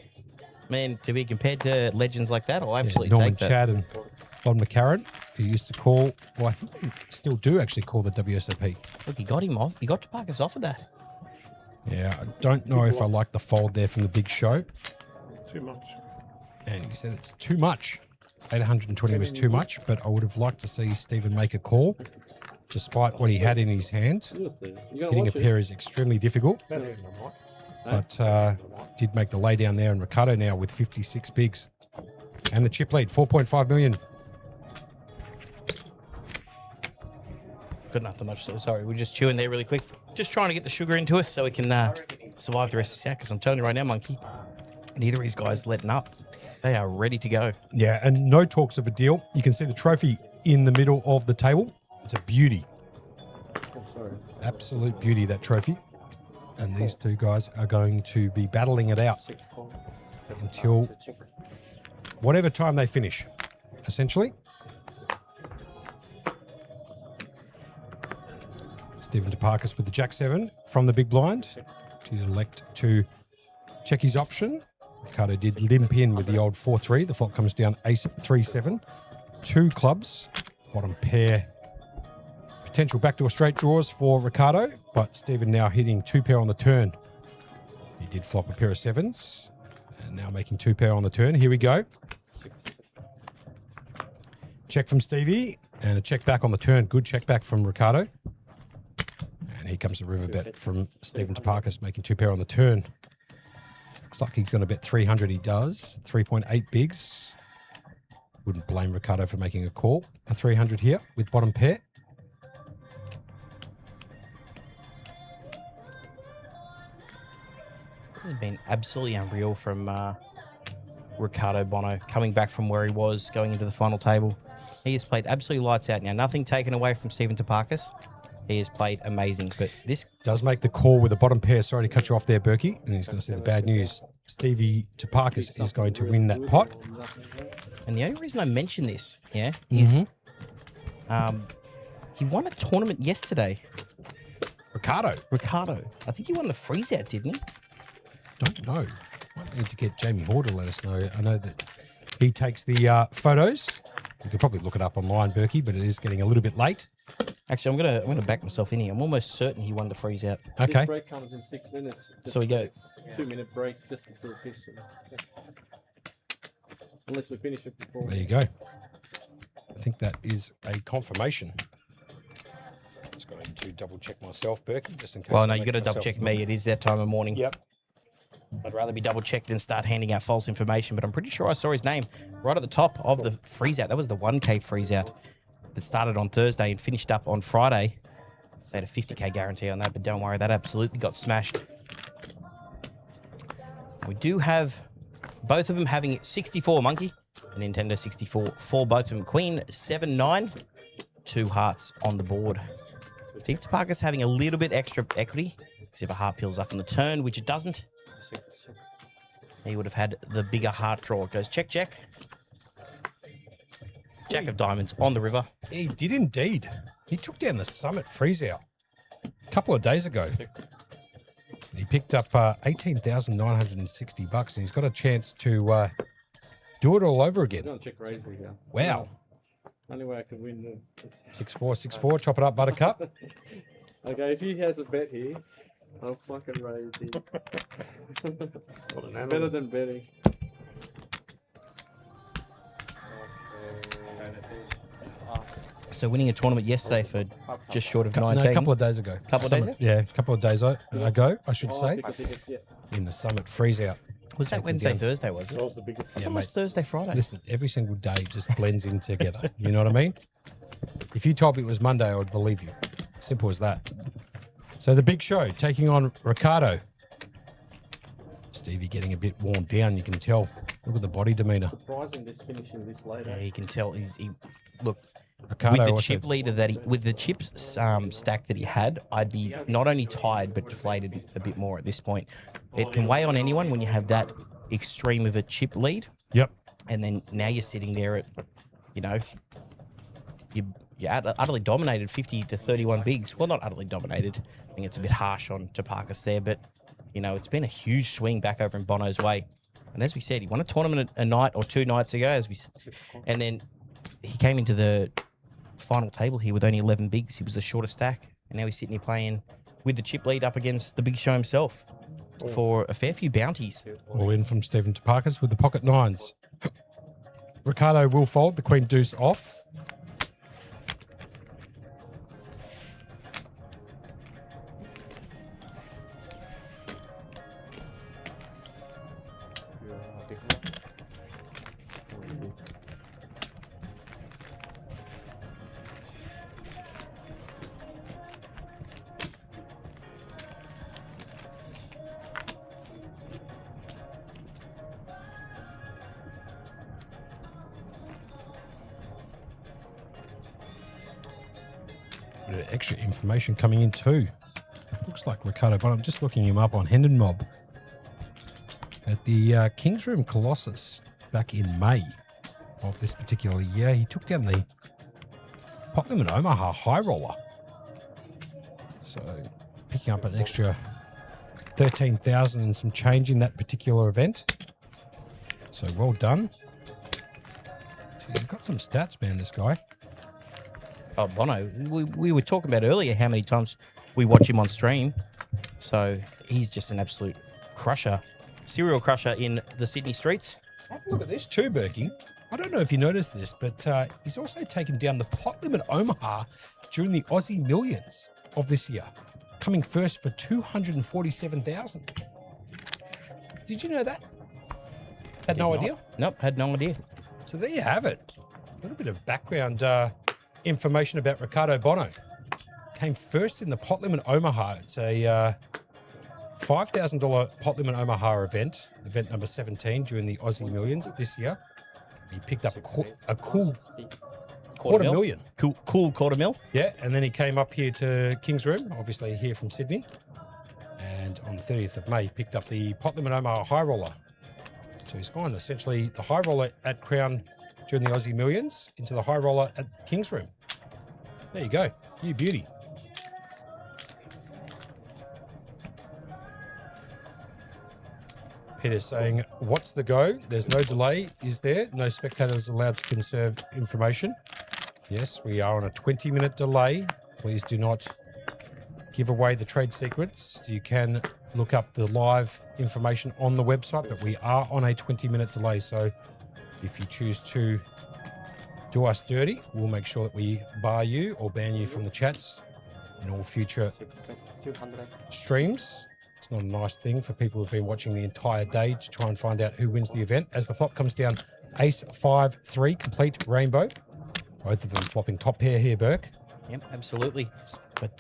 Man, to be compared to legends like that, I'll absolutely Norman take that. Chad and Lon McCarran, who used to call, well, I think they still do actually call the WSOP. Look, he got him off. He got Toparkis off of that. Yeah, I don't know if I like the fold there from the Big Show. Too much. And he said it's too much. 820 was too much, but I would have liked to see Stephen make a call, despite what he had in his hand. Hitting a pair is extremely difficult, but did make the lay down there. And Ricardo now with 56 bigs. And the chip lead, 4.5 million. got nothing much. Sorry, we're just chewing there really quick. Just trying to get the sugar into us so we can survive the rest of the set. Because I'm telling you right now, Monkey, neither of these guys letting up. They are ready to go. Yeah, and no talks of a deal. You can see the trophy in the middle of the table. It's a beauty. Absolute beauty, that trophy. And these two guys are going to be battling it out until whatever time they finish, essentially. Stephen Toparkis with the Jack-7 from the big blind. He'd elect to check his option. Ricardo did limp in with the old 4-3. The flop comes down ace 3-7. 2 clubs, bottom pair. Potential backdoor straight draws for Ricardo, but Stephen now hitting 2 pair on the turn. He did flop a pair of 7s, and now making 2 pair on the turn. Here we go. Check from Stevie, and a check back on the turn. Good check back from Ricardo. And here comes the river bet from Stephen Toparkis, making 2 pair on the turn. Looks like he's going to bet 300. He does. 3.8 bigs. Wouldn't blame Ricardo for making a call. A 300 here with bottom pair. This has been absolutely unreal from Ricardo Bono, coming back from where he was, going into the final table. He has played absolutely lights out. Now, nothing taken away from Stephen Toparkis. He has played amazing, but this Does make the call with the bottom pair. Sorry to cut you off there, Berkey. And he's going to say the bad news. Stevie Toparkis is going to win that pot. And the only reason I mention this, is he won a tournament yesterday. Ricardo. I think he won the freeze out, didn't he? Don't know. Might need to get Jamie Hoare to let us know. I know that he takes the photos. You could probably look it up online, Berkey, but it is getting a little bit late. Actually, I'm gonna back myself in here. I'm almost certain he won the freeze out. Okay. This break comes in 6 minutes. So we go. 2-minute break just to do a piss. Unless we finish it before. There you go. I think that is a confirmation. Just going to double check myself, Berkey, just in case. Well, no, I you make got to myself double check look- me. It is that time of morning. Yep. I'd rather be double checked than start handing out false information. But I'm pretty sure I saw his name right at the top of the freeze out. That was the 1K freeze out that started on Thursday and finished up on Friday. They had a 50K guarantee on that, but don't worry, that absolutely got smashed. We do have both of them having 64, Monkey. A Nintendo 64 for both of them. Queen 7-9, 2 hearts on the board. Steve Toparkis having a little bit extra equity because if a heart peels off on the turn, which it doesn't, he would have had the bigger heart draw. It goes check, check. Jack of diamonds on the river. He did indeed. He took down the Summit freeze out a couple of days ago. He picked up $18,960, and he's got a chance to do it all over I'm again. going to check raise here. Wow. Only way I can win. 6-4, 6-4. Chop it up, Buttercup. Okay, if he has a bet here, I'll fucking raise him. Better than betting. So winning a tournament yesterday for just short of No, 19. a couple of days ago. Couple of days Summit, yeah, a couple of days ago, I should Oh, say, pick a ticket, yeah. in the Summit freeze out. Was that Taken Wednesday, down. Thursday, was it? That was the biggest. I Yeah, thought it was mate. Thursday, Friday. Listen, every single day just blends in together. You know what I mean? If you told me it was Monday, I would believe you. Simple as that. So the big show taking on Ricardo. Stevie getting a bit worn down, you can tell. Look at the body demeanour. Surprising this finishing this late. Yeah, you can tell. Look, Ricardo with the also- chip leader with the chip stack that he had, I'd be not only tired but deflated a bit more at this point. It can weigh on anyone when you have that extreme of a chip lead, Yep. and then now you're sitting there at, you're utterly dominated 50 to 31 bigs. Well, not utterly dominated. I think it's a bit harsh on Toparkis there, but it's been a huge swing back over in Bono's way. And as we said, he won a tournament a night or 2 nights ago, and then he came into the final table here with only 11 bigs. He was the shortest stack, and now he's sitting here playing with the chip lead up against the big show himself for a fair few bounties. All in from Stephen Toparkis with the pocket nines. Ricardo will fold, the queen deuce off. Bit of extra information coming in too. Looks like Ricardo, but I'm just looking him up on Hendon Mob at the King's Room Colossus back in May of this particular year. He took down the Pot Limit Omaha High Roller. So picking up an extra 13,000 and some change in that particular event. So well done. He's got some stats, man, this guy. Oh, Bono, we were talking about earlier how many times we watch him on stream. So he's just an absolute crusher, serial crusher in the Sydney streets. Have a look at this too, Berkey. I don't know if you noticed this, but he's also taken down the Pot Limit Omaha during the Aussie Millions of this year, coming first for 247,000. Did you know that? Had no idea? Nope, had no idea. So there you have it. A little bit of background information about Ricardo Bono. Came first in the Pot Limit Omaha. It's a $5,000 Pot Limit Omaha event number 17 during the Aussie Millions this year. He picked up a cool quarter million. Cool quarter mil. Yeah, and then he came up here to King's Room, obviously here from Sydney. And on the 30th of May, he picked up the Pot Limit Omaha High Roller. So he's gone essentially the High Roller at Crown during the Aussie Millions into the High Roller at King's Room. There you go. You beauty. Peter's saying, what's the go? There's no delay, is there? No spectators allowed to conserve information. Yes, we are on a 20-minute delay. Please do not give away the trade secrets. You can look up the live information on the website, but we are on a 20-minute delay. So if you choose to do us dirty, we'll make sure that we bar you or ban you from the chats in all future 200. streams. It's not a nice thing for people who've been watching the entire day to try and find out who wins the event. As the flop comes down, Ace 5-3, complete rainbow. Both of them flopping top pair here, Burke. Yep, absolutely. But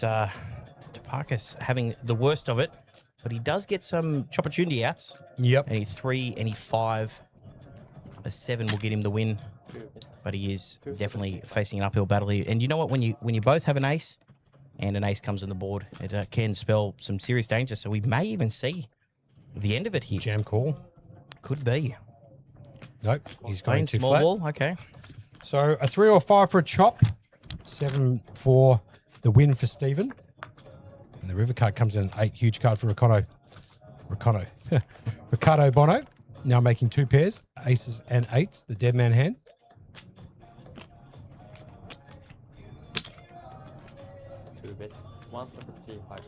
Parkus having the worst of it, but he does get some opportunity outs. Yep. And he's 3 and he's 5. A 7 will get him the win, but he is definitely facing an uphill battle here. And you know what? When you both have an ace, and an ace comes on the board, it can spell some serious danger. So we may even see the end of it here. Jam call. Could be. Nope, he's going Playing too small flat. ball. Okay. So a 3 or 5 for a chop. 7 for the win for Stephen. And the river card comes in an 8. Huge card for Ricardo Bono. Now making 2 pairs, aces and 8s, the dead man hand. Bet 175.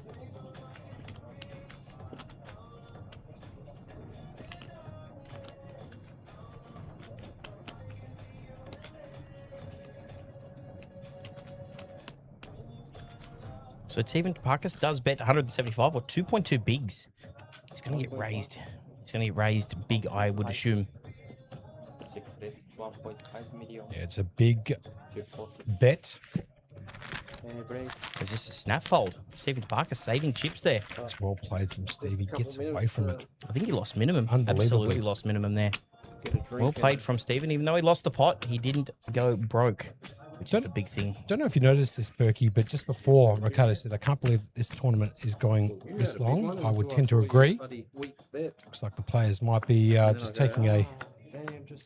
So Stephen Parkus does bet 175 or 2.2 bigs. He's going to get raised. He's going to get raised big, I would assume. 6 raise 1.5 million. Yeah, it's a big 240. bet. Break. Is this a snap fold? Stephen Parkus saving chips there. It's well played from Steve. He gets away from it. I think he lost minimum. Unbelievably. Absolutely lost minimum there. Well played from Stephen. Even though he lost the pot, he didn't go broke, which is the big thing. Don't know if you noticed this, Berkey, but just before Ricardo said, I can't believe this tournament is going this long. I would tend to agree. Looks like the players might be just taking a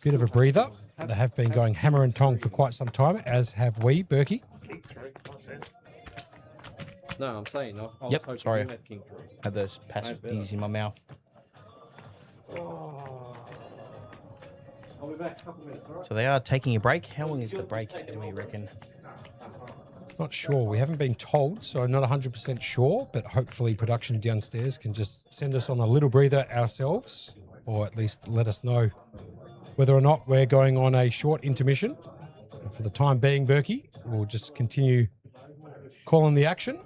bit of a breather. They have been going hammer and tong for quite some time, as have we, Berkey. No, I'm saying. I was Yep, hoping sorry. you had king three. Have those passages in my mouth. I'll be back in a couple minutes, all right? So they are taking a break. How long is the break, do we reckon? Not sure. We haven't been told, so I'm not 100% sure, but hopefully production downstairs can just send us on a little breather ourselves, or at least let us know whether or not we're going on a short intermission. And for the time being, Berkey, we'll just continue calling the action.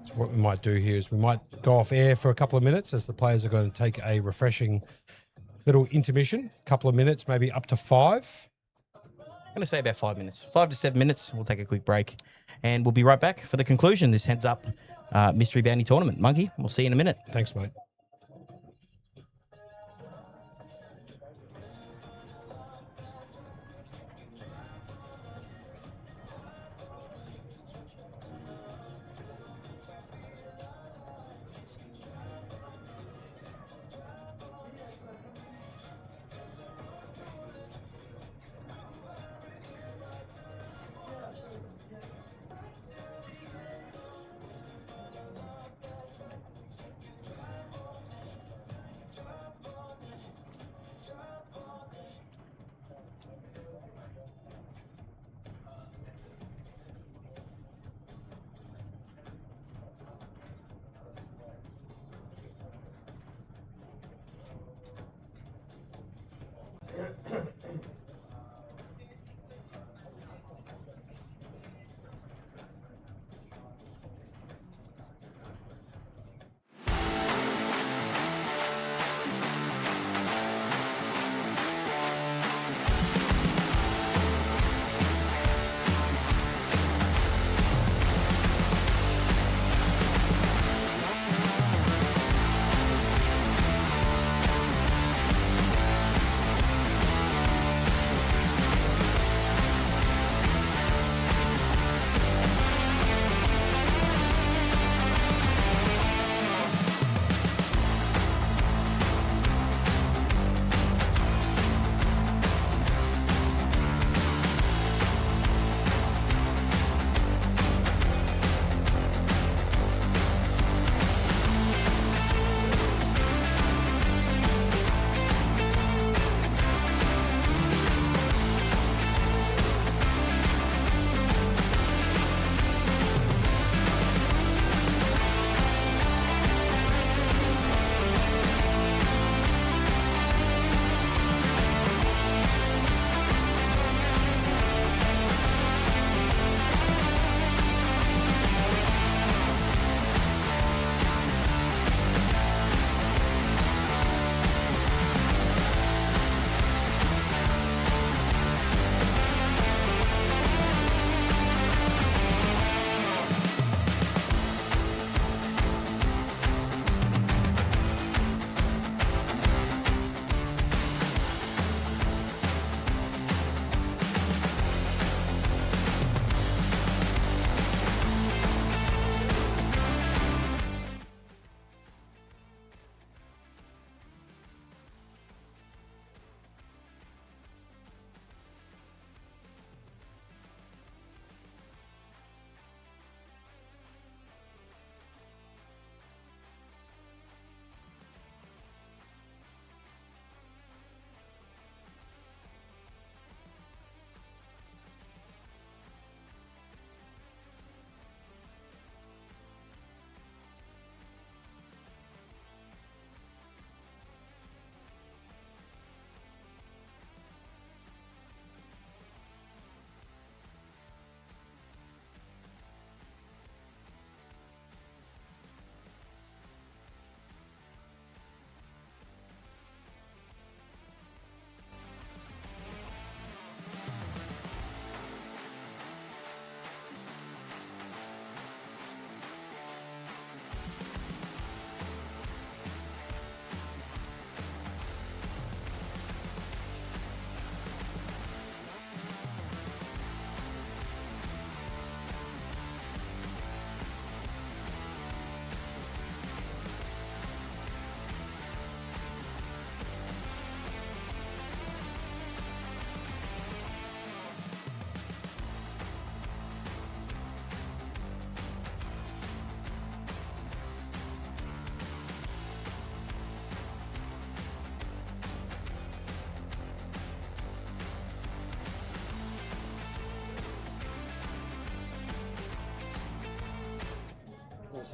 So what we might do here is we might go off air for a couple of minutes as the players are going to take a refreshing little intermission. A couple of minutes, maybe up to 5. I'm going to say about 5 minutes. 5 to 7 minutes. We'll take a quick break. And we'll be right back for the conclusion. This heads up Mystery Bounty Tournament. Monkey, we'll see you in a minute. Thanks, mate.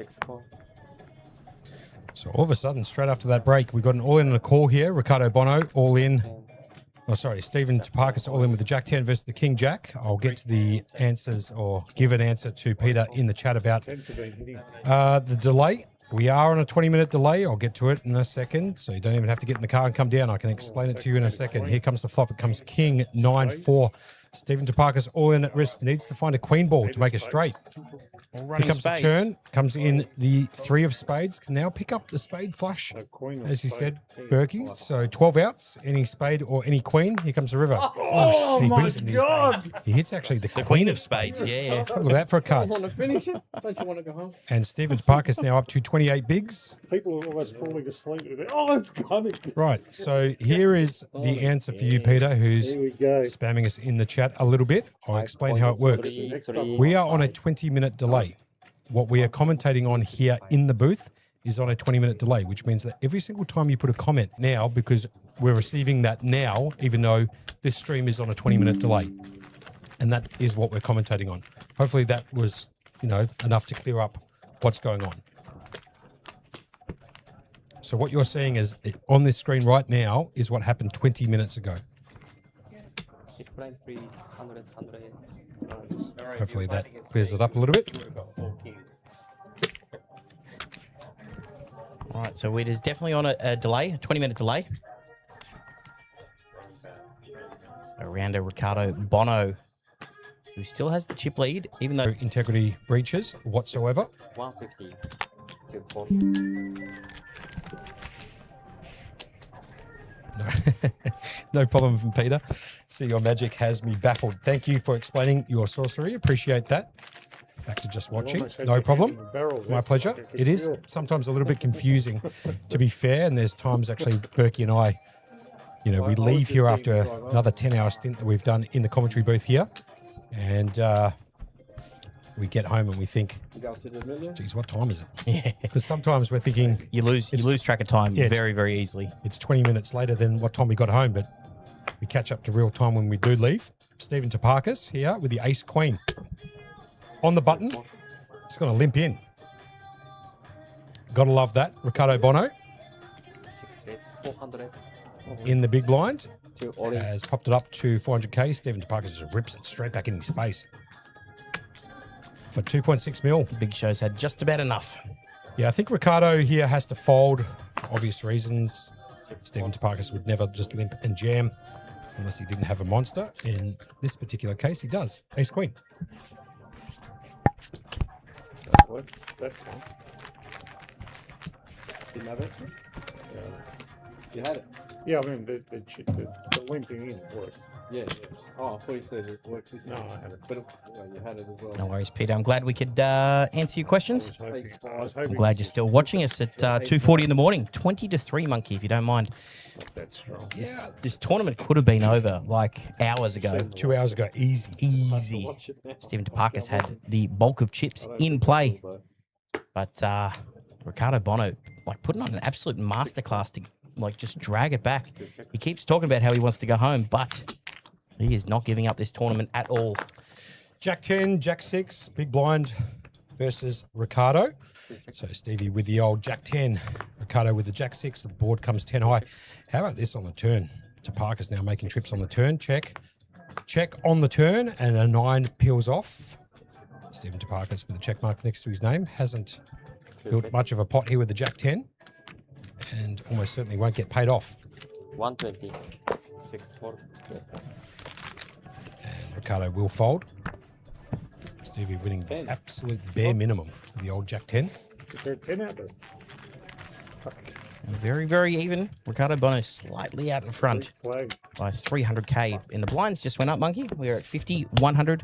6 call. So all of a sudden, straight after that break, we got an all-in and a call here. Ricardo Bono, all in. Oh, sorry, Stephen Toparkis, all in with the Jack 10 versus the King Jack. I'll get to the answers or give an answer to Peter in the chat about the delay. We are on a 20-minute delay. I'll get to it in a second, so you don't even have to get in the car and come down. I can explain it to you in a second. Here comes the flop. It comes King 9-4. Stephen Toparkis, all in at risk, needs to find a queen ball to make a straight. All Here running comes spades. the turn. Comes in the 3 of spades. Can now pick up the spade flush, as you said, Berkey. So 12 outs, any spade or any queen. Here comes the river. Oh, he my brings in these God. spades. He hits actually the The queen of spades. Yeah. Look at that for a card. Want to finish it? Don't you want to go home? And Stephen Toparkis now up to 28 bigs. People are almost falling asleep. Oh, it's gone again. Right. So here is the answer for you, Peter, who's Here we go. spamming us in the chat a little bit. I'll explain how it works. We are on a 20-minute delay. What we are commentating on here in the booth is on a 20-minute delay, which means that every single time you put a comment now, because we're receiving that now, even though this stream is on a 20-minute delay. And that is what we're commentating on. Hopefully that was, enough to clear up what's going on. So what you're seeing is on this screen right now is what happened 20 minutes ago. Hit price freeze 100, 100. Hopefully that clears it up a little bit. All right, so it is definitely on a delay, a 20-minute delay. So Rounder Ricardo Bono, who still has the chip lead, even though Integrity breaches whatsoever. 150. 240. No, no problem from Peter. See, your magic has me baffled. Thank you for explaining your sorcery. Appreciate that. Back to just watching. No problem. My pleasure. It is sometimes a little bit confusing, to be fair, and there's times actually Berkey and I, we leave here after another 10-hour stint that we've done in the commentary booth here, and we get home and we think, geez, what time is it? yeah, Because sometimes we're thinking you lose track of time very, very easily. it's 20 minutes later than what time we got home, but we catch up to real time when we do leave. Stephen Toparkis here with the ace queen. On the button, it's going to limp in. Got to love that. Ricardo Bono 6 raise 400. in the big blind 2 all in. has popped it up to 400k. Stephen Toparkis just rips it straight back in his face for 2.6 mil. Big Show's had just about enough. Yeah, I think Ricardo here has to fold for obvious reasons. Stephen Toparkis would never just limp and jam unless he didn't have a monster. In this particular case, he does. Ace queen. That worked. That time. Didn't have it? You had it. Yeah, I mean, the limping in worked. Yeah. Oh, I thought you said it worked. No, I had it. But you had it as well. No worries, Peter. I'm glad we could answer your questions. I was I'm hoping glad you're still watching us at 2:40 in the morning. 20-3, Monkey, if you don't mind. that's strong. Yeah, This tournament could have been over like hours ago. 2 hours ago, easy. Easy. Stephen Toparkis had the bulk of chips in play, but Ricardo Bono putting on an absolute masterclass to just drag it back. He keeps talking about how he wants to go home, but he is not giving up this tournament at all. Jack 10, Jack 6, big blind versus Ricardo. So Stevie with the old Jack 10, Ricardo with the Jack 6. The board comes 10 high. How about this on the turn? Toparkis now making trips on the turn. Check. Check on the turn, and a 9 peels off. Stephen Toparkis with a check mark next to his name. Hasn't built much of a pot here with the Jack 10, and almost certainly won't get paid off. 120. 6 4. And Ricardo will fold. Stevie winning the absolute bare minimum with the old Jack 10. Is there a 10 out there? And very, very even. Ricardo Bono slightly out in front Flag. by 300k. And the blinds just went up, Monkey. We're at 50, 100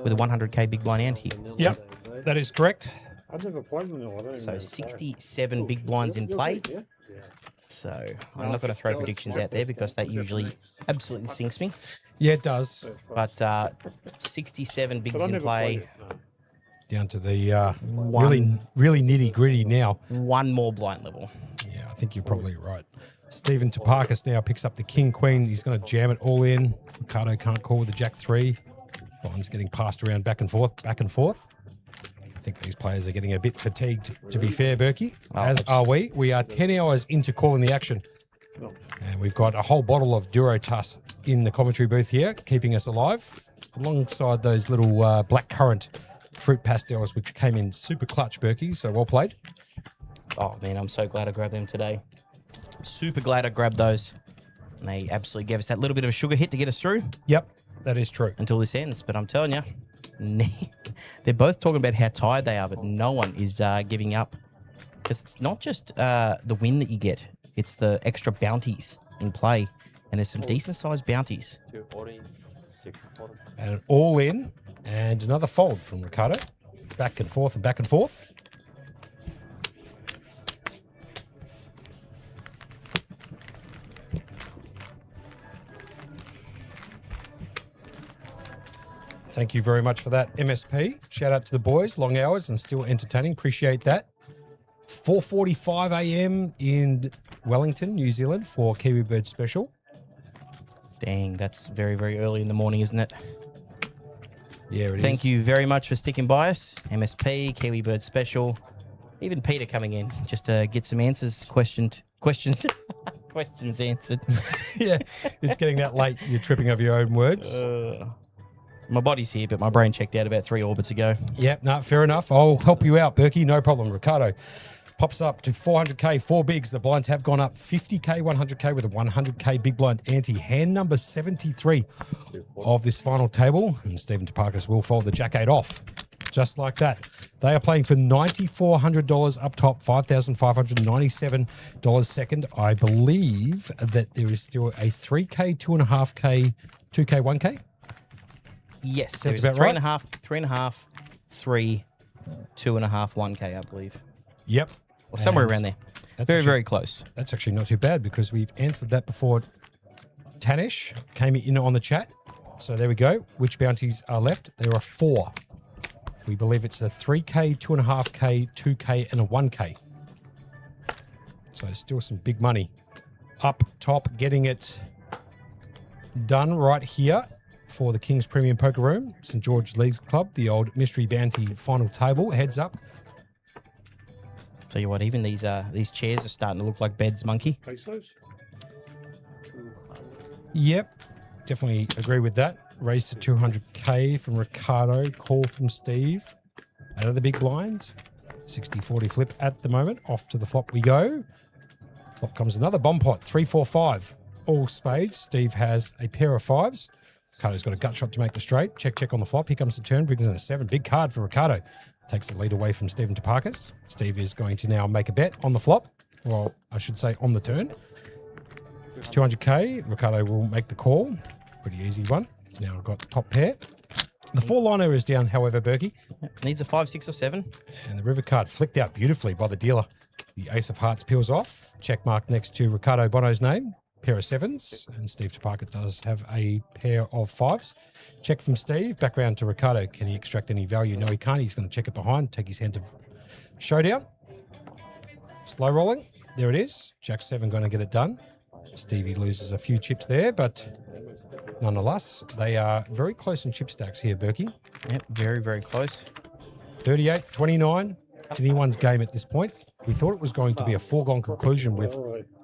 with a 100k big blind ante. Yep, that is correct. I've never played with them. I don't even So know. 67 big blinds in play. So I'm not going to throw predictions out there because that usually absolutely sinks me. Yeah, it does. But 67 bigs But I in never play. played it. No. Down to the really nitty gritty now. One more blind level. Yeah, I think you're probably right. Stephen Toparkis now picks up the King Queen. He's going to jam it all in. Ricardo can't call with the Jack 3. Bond's getting passed around back and forth, back and forth. think these players are getting a bit fatigued, to be fair, Berkey, Oh, as are we. We are 10 hours into calling the action. And we've got a whole bottle of Durotus in the commentary booth here, keeping us alive, alongside those little blackcurrant fruit pastels, which came in super clutch, Berkey, so well played. Oh, man, I'm so glad I grabbed them today. Super glad I grabbed those. And they absolutely gave us that little bit of a sugar hit to get us through Yep, that is true. until this ends. But I'm telling you, they're both talking about how tired they are, but no one is giving up. Because it's not just the win that you get, it's the extra bounties in play. And there's some decent-sized bounties. 240, 640. And an all in, and another fold from Ricardo. Back and forth and back and forth. Thank you very much for that, MSP. Shout out to the boys. Long hours and still entertaining. Appreciate that. 4:45 a.m. in Wellington, New Zealand for Kiwi Bird Special. Dang, that's very, very early in the morning, isn't it? Yeah, it is. Thank you very much for sticking by us. MSP, Kiwi Bird Special, even Peter coming in just to get some answers, questions answered. Yeah, it's getting that late. You're tripping over your own words. My body's here, but my brain checked out about 3 orbits ago. Yeah, no, fair enough. I'll help you out, Berkey. No problem. Ricardo pops up to 400k, 4 bigs. The blinds have gone up 50k, 100k with a 100k big blind ante. Hand number 73 of this final table. And Stephen Taparkas will fold the Jack 8 off. Just like that. They are playing for $9,400 up top, $5,597 second. I believe that there is still a 3k, 2.5k, 2k, 1k. Yes, Sounds there's about right. 3.5, 3, 2.5, 1K, I believe. Yep. Or somewhere And around there. that's Very, actually- very close. That's actually not too bad because we've answered that before. Tanish came in on the chat. So there we go. Which bounties are left? There are 4. We believe it's a 3k, 2.5k, 2k, and a 1k. So still some big money. Up top, getting it done right here for the King's Premium Poker Room, St. George Leagues Club, the old mystery bounty final table. Heads up. Tell you what, even these chairs are starting to look like beds, Monkey. Pesos? Yep, definitely agree with that. Raise to 200k from Ricardo. Call from Steve. Out of the big blind. 60-40 flip at the moment. Off to the flop we go. Flop comes another bomb pot. 3-4-5. All spades. Steve has a pair of 5s. Ricardo's got a gut shot to make the straight. Check, check on the flop. Here comes the turn. Brings in a 7. Big card for Ricardo. Takes the lead away from Stephen Taparkas. Steve is going to now make a bet on the flop. Well, I should say on the turn. 200k. Ricardo will make the call. Pretty easy one. He's now got top pair. The 4-liner is down, however, Berkey. Needs a 5, 6, or 7. And the river card flicked out beautifully by the dealer. The ace of hearts peels off. Check mark next to Ricardo Bono's name. Pair of 7s. And Steve Taparkas does have a pair of 5s. Check from Steve. Back round to Ricardo. Can he extract any value? No, he can't. He's going to check it behind. Take his hand to showdown. Slow rolling. There it is. Jack 7 going to get it done. Stevie loses a few chips there, but nonetheless, they are very close in chip stacks here, Berkey. Yep, very, very close. 38-29, anyone's game at this point. We thought it was going to be a foregone conclusion with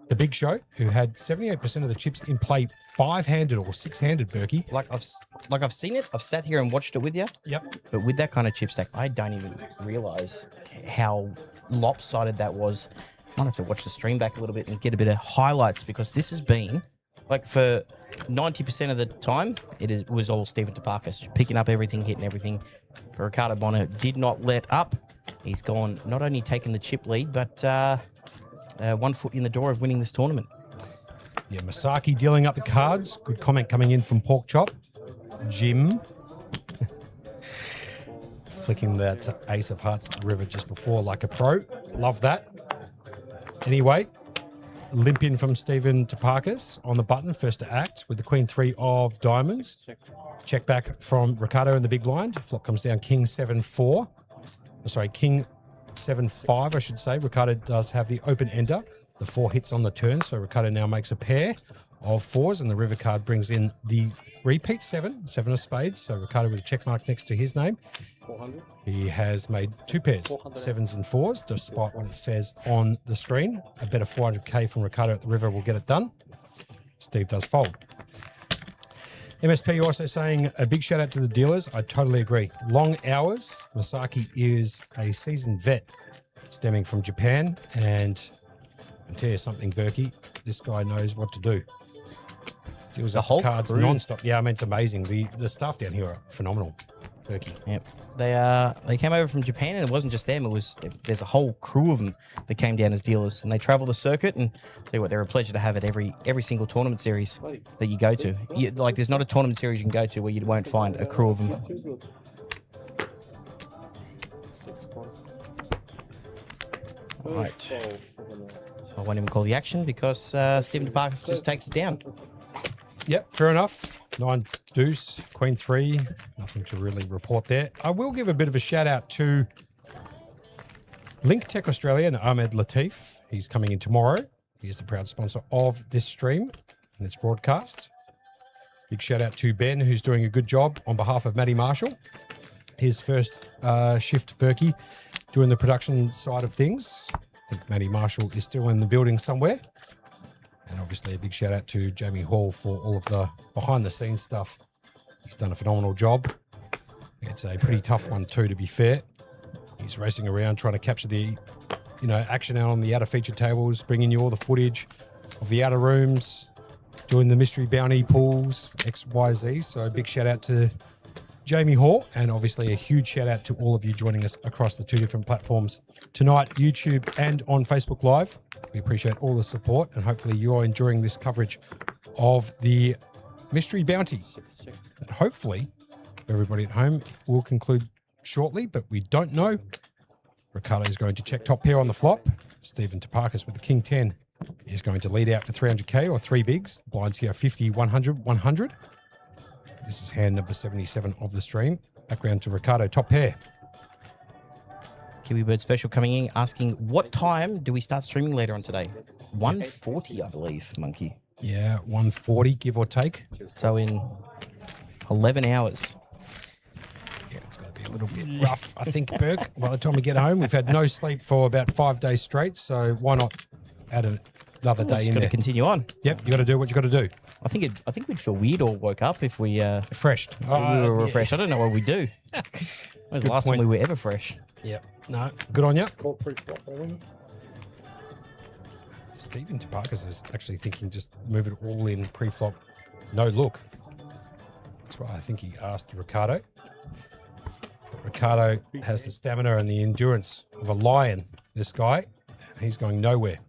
the Big Show, who had 78% of the chips in play 5-handed or 6-handed, Berkey. Like I've seen it. I've sat here and watched it with you. Yep. But with that kind of chip stack, I don't even realize how lopsided that was. Might have to watch the stream back a little bit and get a bit of highlights, because this has been, like, for 90% of the time, it was all Stephen Taparkas picking up everything, hitting everything. But Ricardo Bono did not let up. He's gone, not only taking the chip lead, but 1 foot in the door of winning this tournament. Yeah, Masaki dealing up the cards. Good comment coming in from Pork Chop. Jim. Flicking that ace of hearts to the river just before like a pro. Love that. Anyway, limp in from Stephen Taparkas on the button, first to act with the Queen 3 of diamonds. Check back from Ricardo in the big blind. Flop comes down King 7-4. Sorry, King 7-5, I should say. Ricardo does have the open ender. The 4 hits on the turn, so Ricardo now makes a pair of 4s, and the river card brings in the repeat 7 of spades. So Ricardo with a check mark next to his name. 400. He has made 2 pairs, 7s and 4s, despite what it says on the screen. A better 400k from Ricardo at the river will get it done. Steve does fold. MSP also saying a big shout out to the dealers. I totally agree. Long hours. Masaki is a seasoned vet stemming from Japan. And I can tell you something, Berkey, this guy knows what to do. Deals The up whole cards crew. non-stop. Yeah, I mean, it's amazing. The staff down here are phenomenal. Berkey. Yep. They came over from Japan, and it wasn't just them. There's a whole crew of them that came down as dealers, and they travel the circuit. And tell you what, they're a pleasure to have at every single tournament series that you go to. Like, there's not a tournament series you can go to where you won't find a crew of them. Too good. 6 points. Right. 12. I won't even call the action because Stephen DeParkis just takes it down. Yep, fair enough. 9 deuce, queen 3. Nothing to really report there. I will give a bit of a shout out to Link Tech Australia and Ahmed Latif. He's coming in tomorrow. He is the proud sponsor of this stream and this broadcast. Big shout out to Ben, who's doing a good job on behalf of Matty Marshall. His first shift, Berkey, doing the production side of things. I think Matty Marshall is still in the building somewhere. And obviously a big shout out to Jamie Hall for all of the behind the scenes stuff. He's done a phenomenal job. It's a pretty tough one too, to be fair. He's racing around trying to capture the, action out on the outer feature tables, bringing you all the footage of the outer rooms, doing the mystery bounty pools, X, Y, Z. So a big shout out to Jamie Hall, and obviously a huge shout out to all of you joining us across the 2 different platforms tonight, YouTube and on Facebook Live. We appreciate all the support, and hopefully you're enjoying this coverage of the mystery bounty. And hopefully, everybody at home will conclude shortly, but we don't know. Ricardo is going to check top pair on the flop. Stephen Toparkis with the king 10 is going to lead out for 300k or 3 bigs. The blinds here are 50, 100, 100. This is hand number 77 of the stream. Background to Ricardo, top pair. Kiwi Bird Special coming in asking, what time do we start streaming later on today? 1:40, I believe, Monkey. Yeah, 140, give or take. So in 11 hours. Yeah, it's going to be a little bit rough, I think, Burke. By the time we get home, we've had no sleep for about 5 days straight, so why not add another day Just in got to there? continue on. Yep, you got to do what you got to do. I think we'd feel weird or woke up if we Refreshed. we were refreshed. I don't know what we do. When was the last time point. we were ever fresh? Yep. No, good on you. Call pre-flop, I think. Stephen Toparkis is actually thinking just move it all in pre-flop, no look. That's why I think he asked Ricardo. But Ricardo has the stamina and the endurance of a lion, this guy, and he's going nowhere.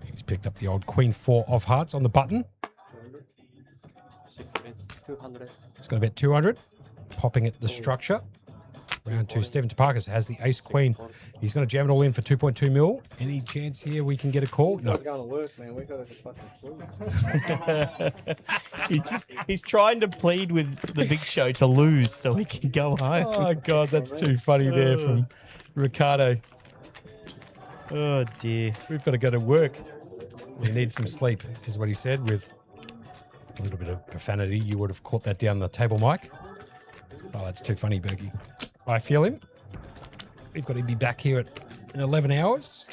He's picked up the old Queen 4 of hearts on the button. 6 200. It's going to bet 200, popping at the structure. Round 2, Stephen Toparkis has the ace queen. He's going to jam it all in for 2.2 mil. Any chance here we can get a call? No. It's going to work, man. We got to fucking sleep. He's trying to plead with the big show to lose so he can go home. Oh, God, that's too funny there from Ricardo. Oh, dear. We've got to go to work. We need some sleep, is what he said, with a little bit of profanity. You would have caught that down the table mic. Oh, that's too funny, Berkey. I feel him. We've got to be back here in 11 hours.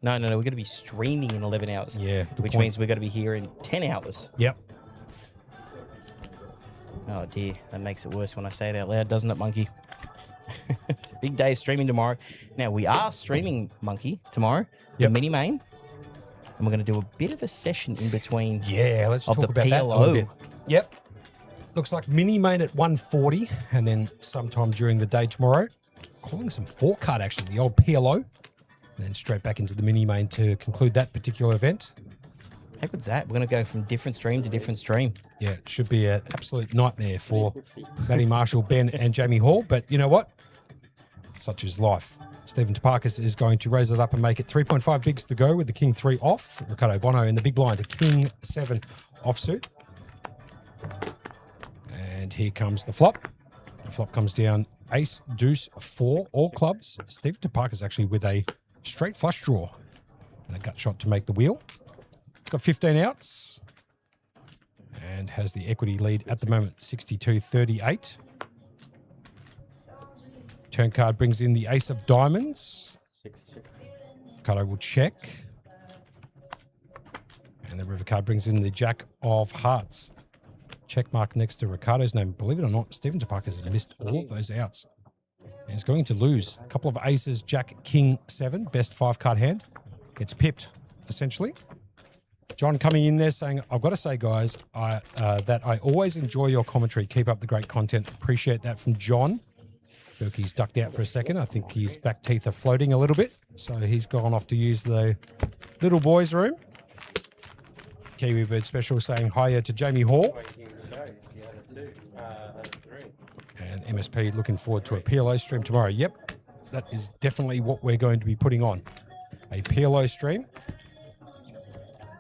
No. We're going to be streaming in 11 hours. Yeah, good Which point. means we're going to be here in 10 hours. Yep. Oh, dear. That makes it worse when I say it out loud, doesn't it, Monkey? Big day of streaming tomorrow. Now, we are streaming, Monkey, tomorrow. Yep. The mini main. And we're going to do a bit of a session in between. Yeah, let's Of talk the about that a little PLO. bit. Yep. Looks like mini main at 140, and then sometime during the day tomorrow, calling some 4-card actually, the old PLO, and then straight back into the mini main to conclude that particular event. How good's that? We're going to go from different stream to different stream. Yeah, it should be an absolute nightmare for Matty Marshall, Ben, and Jamie Hall, but you know what? Such is life. Stephen Toparkis is going to raise it up and make it 3.5 bigs to go with the king 3 off. Ricardo Bono in the big blind, a king 7 offsuit. And here comes the flop. The flop comes down ace, deuce, 4, all clubs. Steve Toparkis actually with a straight flush draw and a gut shot to make the wheel. It's got 15 outs. and has the equity lead at the moment, 62-38. Turn card brings in the ace of diamonds. Ricardo will check. And the river card brings in the jack of hearts. Check mark next to Ricardo's name. Believe it or not, Stephen Topaka has missed all of those outs. And he's going to lose. A couple of aces, jack, king, 7, best 5 card hand. Gets pipped, essentially. John coming in there saying, I've got to say, guys, that I always enjoy your commentary. Keep up the great content. Appreciate that from John. Berkey's ducked out for a second. I think his back teeth are floating a little bit. So he's gone off to use the little boys' room. Kiwi Bird Special saying hiya to Jamie Hall. And MSP looking forward to a PLO stream tomorrow. Yep, that is definitely what we're going to be putting on. A PLO stream.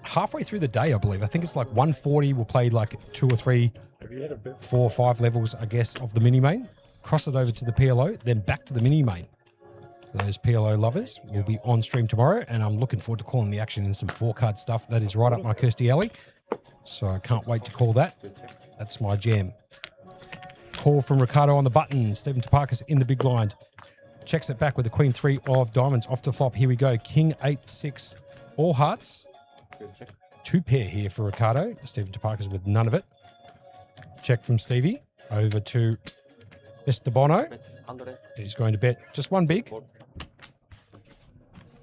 Halfway through the day, I believe. I think it's like 1:40. We'll play like 2 or 3, 4 or 5 levels, I guess, of the mini main. Cross it over to the PLO, then back to the mini main. For those PLO lovers, we'll be on stream tomorrow, and I'm looking forward to calling the action in some 4-card stuff. That is right up my Kirsty alley. So I can't wait to call that. That's my jam. Call from Ricardo on the button. Stephen Topakis in the big blind. Checks it back with the Queen 3 of diamonds off to flop. Here we go. King 8-6. All hearts. 2 pair here for Ricardo. Stephen Topakis with none of it. Check from Stevie. Over to Mr. Bono. He's going to bet just 1 big.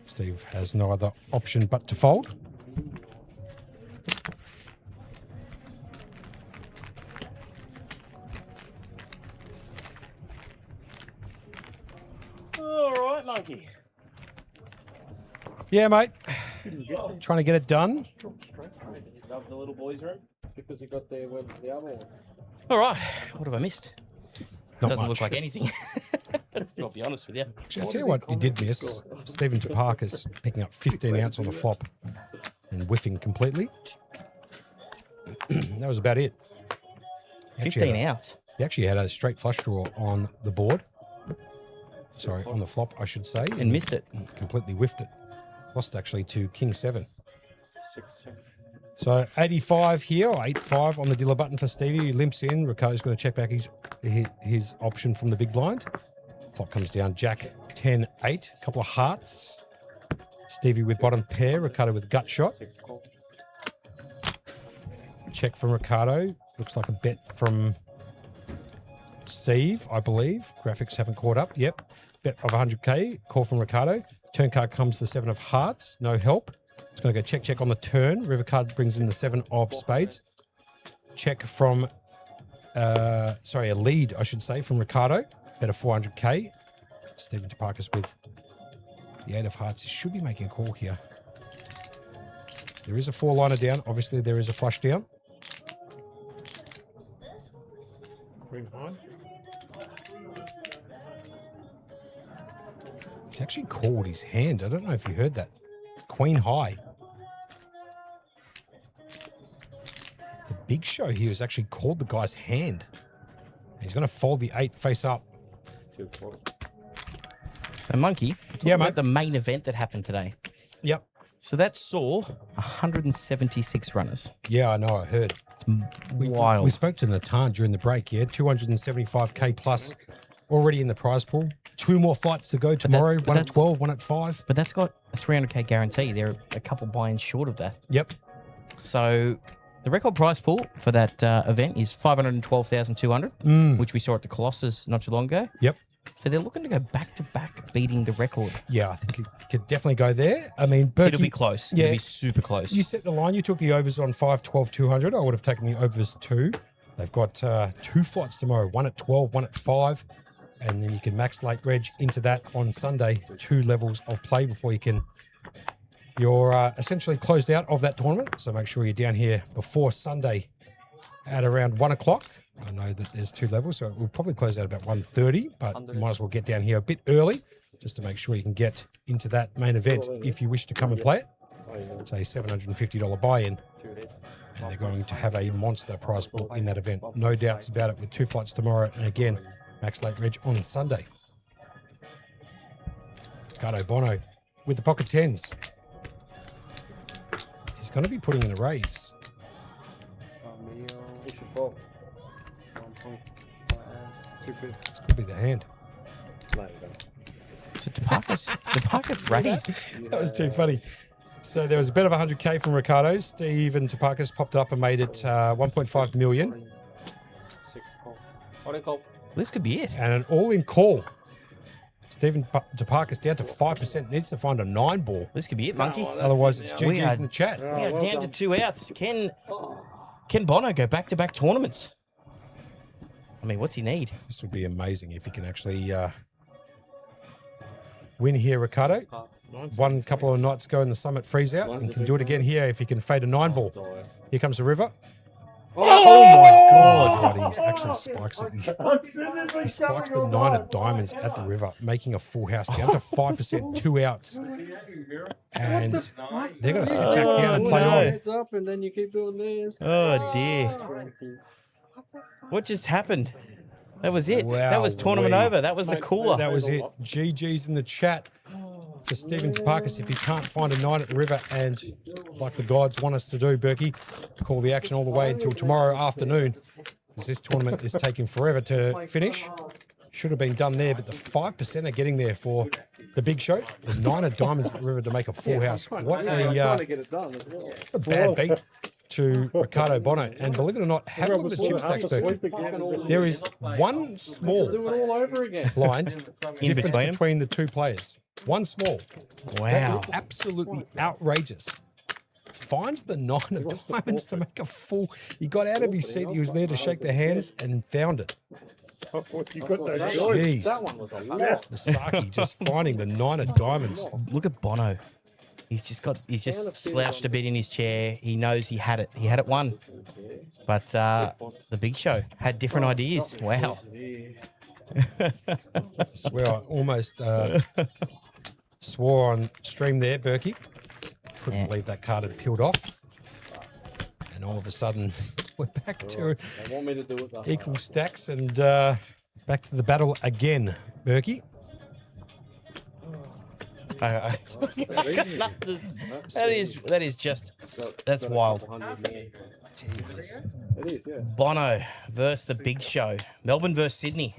Steve has no other option but to fold. All right, monkey. Yeah, mate. Trying to get it done. Love the little boys' room. Because you got there with the other one. All right. What have I missed? Not Doesn't much. look like anything. I'll be honest with you. Actually, I'll tell you what you did miss. Stephen Topakis picking up 15 outs on the flop and whiffing completely. That was about it. He actually 15 had a- out. He actually had a straight flush draw on the board. Sorry, on the flop, I should say. And missed it. Completely whiffed it. Lost actually to King 7. So 85 here, or 85 on the dealer button for Stevie. He limps in. Ricardo's going to check back his option from the big blind. Flop comes down. Jack 10-8. A couple of hearts. Stevie with bottom pair. Ricardo with gut shot. Check from Ricardo. Looks like a bet from Steve, I believe. Graphics haven't caught up. Yep. Bet of 100K. Call from Ricardo. Turn card comes the 7 of hearts. No help. It's going to go check on the turn. River card brings in the 7 of spades. Check from, a lead, I should say, from Ricardo. Bet of 400K. Stephen Topakis with the 8 of hearts. He should be making a call here. There is a 4-liner down. Obviously, there is a flush down. Green behind. He's actually called his hand. I don't know if you heard that. Queen high. The big show here has actually called the guy's hand. He's going to fold the 8 face up. So, Monkey, Yeah, about mate. the main event that happened today. Yep. So that saw 176 runners. Yeah, I know. I heard. It's wild. We spoke to Natan during the break. Yeah, 275K plus already in the prize pool. 2 more flights to go tomorrow. but One at that's- 12, one at 5. But that's got a 300K guarantee. They're a couple buy-ins short of that. Yep. So the record prize pool for that event is 512,200, which we saw at the Colossus not too long ago. Yep. So they're looking to go back-to-back beating the record. Yeah, I think it could definitely go there. I mean, Berkey, It'll be close. Yeah. It'll be super close. You set the line. You took the overs on 5, 12, 200. I would have taken the overs 2. They've got 2 flights tomorrow, one at 12, one at 5. And then you can max late reg into that on Sunday. 2 levels of play before you're essentially closed out of that tournament. So make sure you're down here before Sunday at around 1 o'clock. I know that there's 2 levels, so we'll probably close out about 1:30, but you might as well get down here a bit early just to make sure you can get into that main event if you wish to come and play it. It's a $750 buy-in, and they're going to have a monster prize pool in that event. No doubts about it, with 2 flights tomorrow, and again, max late reg on Sunday. Ricardo Bono with the pocket 10s. He's going to be putting in a raise. This could be the hand. So Topakis raised. That was too funny. So there was a bet of 100K from Ricardo. Stephen Topakis popped up and made it 1.5 million. This could be it. And an all-in call. Stephen Topakis down to 5%. Needs to find a 9 ball. This could be it, Monkey. Otherwise, it's We GG's are- in the chat. We are down to 2 outs. Can Bono go back-to-back tournaments? I mean, what's he need? This would be amazing if he can actually win here, Ricardo. One couple of nights ago in the Summit freeze out and can do it again here if he can fade a 9 ball. Here comes the river. Oh my God! God, he actually spikes it. He spikes the 9 of diamonds at the river, making a full house down to 5%, 2 outs. And they're going to sit back down and play on. Heads up, and then you keep doing this. Oh dear! What just happened? That was it. That was tournament Wowee. over. That was the cooler. That was it. GG's in the chat for Stephen Topakis. If he can't find a 9 at the river and, like the gods want us to do, Berkey, call the action all the way until tomorrow afternoon, because this tournament is taking forever to finish. Should have been done there, but the 5% are getting there for the big show. The 9 of diamonds at the river to make a full house. What a bad beat to Ricardo Bono. And believe it or not, have a look at the chip stacks, Berkey. There is one small Do it all over again. blind In difference between 'em? between the two players. One small. That is Wow. absolutely outrageous. Finds the 9 of diamonds to make a full. He got out of his seat. He was there to shake their hands and found it. You got no choice. Jeez. That one was a lot. Masaki just finding the 9 of diamonds. Look at Bono. He's just slouched a bit in his chair. He knows he had it. He had it won. But the big show had different ideas. Wow. I swear I almost swore on stream there, Berkey. Couldn't Yeah. believe that card had peeled off. And all of a sudden, we're back to They want me to do it though. equal stacks and back to the battle again, Berkey. I just, that is just that's wild. Jeez. It is, yeah. Bono versus the big show. Melbourne versus Sydney,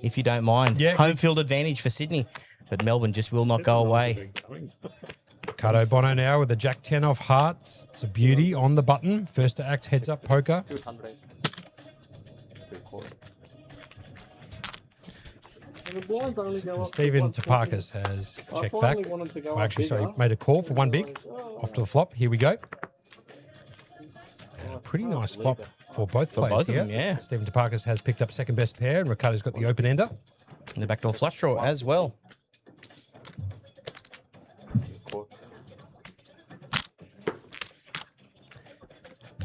if you don't mind. Yeah. Home field advantage for Sydney, but Melbourne just will not go away. Ricardo Bono now with the Jack 10 off hearts. It's a beauty on the button. First to act, heads up poker. 200. The blinds only go up Stephen to Topakis has I checked finally back. wanted to go Well, up actually, sorry, bigger. made a call for one big. Off to the flop. Here we go. And a pretty nice flop for both players both of here. them, yeah. Stephen Topakis has picked up second best pair, and Ricardo's got the open ender. And the backdoor flush draw as well.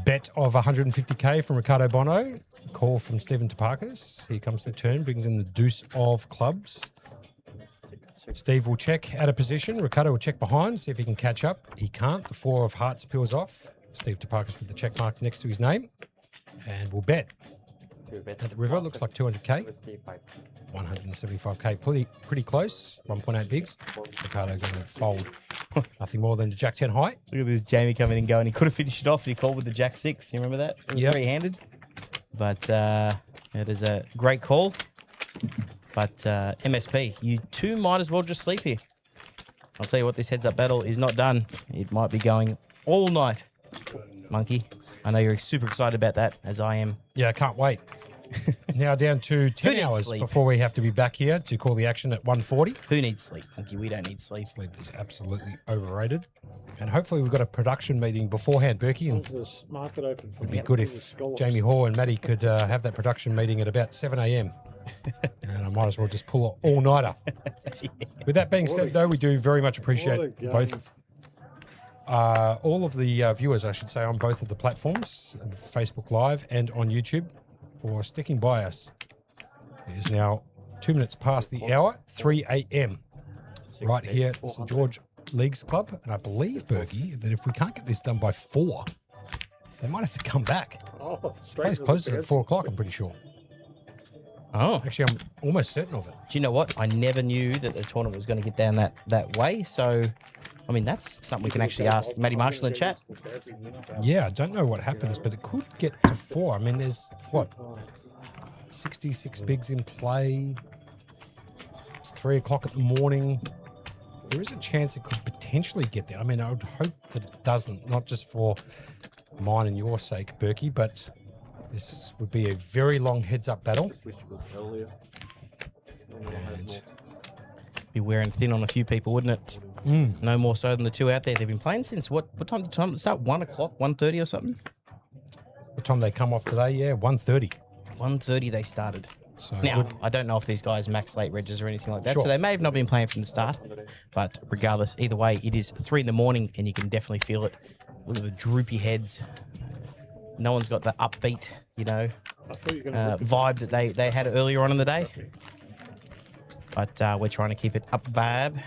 Bet of 150K from Ricardo Bono. Call from Stephen Topakis. Here comes the turn, brings in the deuce of clubs. Steve will check out of position. Ricardo will check behind, see if he can catch up. He can't. The 4 of hearts peels off. Steve Topakis with the check mark next to his name. And we'll bet. At the river, looks like 200K. 175K, pretty close. 1.8 bigs. Ricardo going to fold. Nothing more than the Jack 10 high. Look at this Jamie coming and going. He could have finished it off, and he called with the Jack 6. You remember that? It was Yep. three-handed. But it is a great call. But MSP, you two might as well just sleep here. I'll tell you what, this heads-up battle is not done. It might be going all night, Monkey. I know you're super excited about that, as I am. Yeah, I can't wait. Now down to 10 needs hours sleep? before we have to be back here to call the action at 1:40. Who needs sleep, Monkey? We don't need sleep. Sleep is absolutely overrated. And hopefully we've got a production meeting beforehand, Berkey, and This market open. it'd be good if Jamie Hall and Maddie could have that production meeting at about 7 a.m. And I might as well just pull an all-nighter. With that being said, though, we do very much appreciate both, all of the viewers, I should say, on both of the platforms, Facebook Live and on YouTube, for sticking by us. It is now 2 minutes past the hour, 3 a.m. right here at the St. George Leagues Club. And I believe, Berkey, that if we can't get this done by 4, they might have to come back. Oh, The place closes at 4 o'clock, I'm pretty sure. Oh, Actually, I'm almost certain of it. do you know what? I never knew that the tournament was going to get down that way. So, I mean, that's something we can actually ask Matty Marshall in chat. Yeah, I don't know what happens, but it could get to 4. I mean, there's, what, 66 bigs in play. It's 3 o'clock in the morning. There is a chance it could potentially get there. I mean, I would hope that it doesn't, not just for mine and your sake, Berkey, but this would be a very long heads-up battle. And Be wearing thin on a few people, wouldn't it? No more so than the two out there. They've been playing since what time did time start? 1 o'clock, 1:30 or something? what time they come off today? Yeah, 1:30. 1:30 they started. So Now, good. I don't know if these guys max late regs or anything like that, Sure. so they may have not been playing from the start. But regardless, either way, it is 3 in the morning, and you can definitely feel it. Look at the droopy heads. No one's got the upbeat, vibe that they had earlier on in the day. But we're trying to keep it up vibe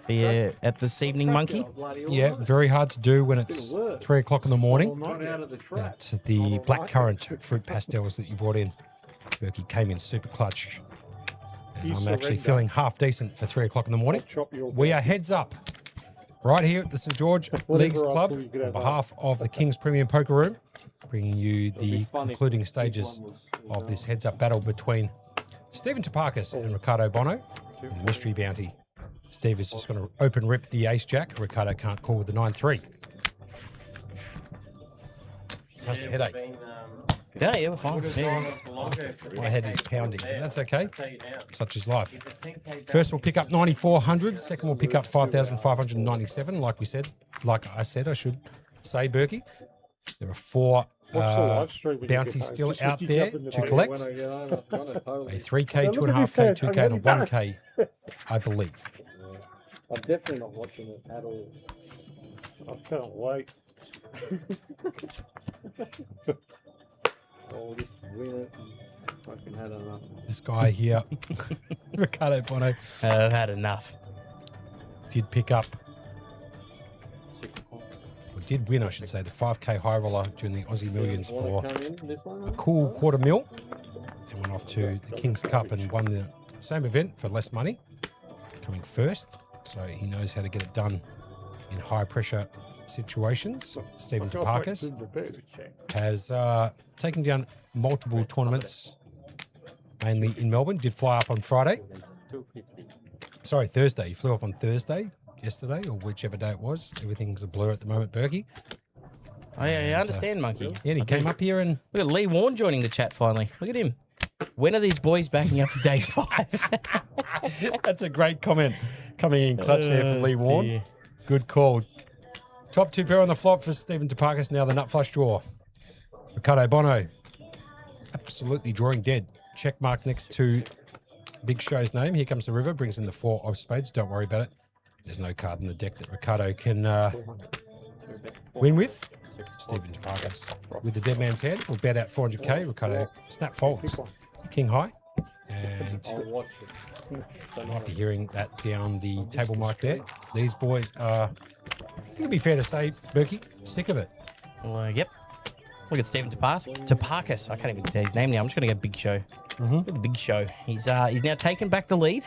for you at this evening, Monkey. Yeah, very hard to do when it's 3 o'clock in the morning. But the blackcurrant fruit pastels that you brought in, Berkey, came in super clutch. And I'm actually feeling half decent for 3 o'clock in the morning. We are heads up right here at the St. George Leagues Club on behalf of the King's Premium Poker Room, bringing you the concluding stages of this heads up battle between Stephen Topakis and Ricardo Bono in the mystery bounty. Steve is just going to open rip the ace jack. Ricardo can't call with the 9-3. How's the headache? Yeah, we're fine. Yeah. My head is pounding, but that's okay. Such is life. First, we'll pick up 9,400. Second, we'll pick up 5,597. Like I said, I should say, Berkey. There are 4 bounties still out there to collect. A 3K, 2.5K, 2K, and a 1K, I believe. I'm definitely not watching it at all. I can't wait. Oh, just win it. Fucking had enough. This guy here, Ricardo Bono, I've had enough. did pick up, or did win, I should say, the 5K high roller during the Aussie Millions for a cool $250,000. They went off to the King's Cup and won the same event for less money, coming first. So he knows how to get it done in high pressure situations. Stephen Topakis has taken down multiple tournaments, mainly in Melbourne. Did fly up on Friday. Sorry, Thursday. He flew up on Thursday, yesterday, or whichever day it was. Everything's a blur at the moment, Berkey. I understand, Monkey. Yeah, and he came up here and... Look at Lee Warren joining the chat finally. Look at him. When are these boys backing up for day 5? That's a great comment. Coming in clutch there for Lee Warren. Dear. Good call. Top 2 pair on the flop for Stephen Topakis. Now the nut flush draw. Ricardo Bono. Absolutely drawing dead. Check mark next to Big Show's name. Here comes the river. Brings in the 4 of spades. Don't worry about it. There's no card in the deck that Ricardo can win with. Stephen Topakis with the dead man's hand. We'll bet out 400k. Ricardo snap folds. King high. And might be hearing that down the table mic there. These boys are, I think it'd be fair to say, Berkey, sick of it. Well, yep. Look at Stephen Topakis. I can't even say his name now. I'm just going to go Big Show. Look at Big Show. He's now taken back the lead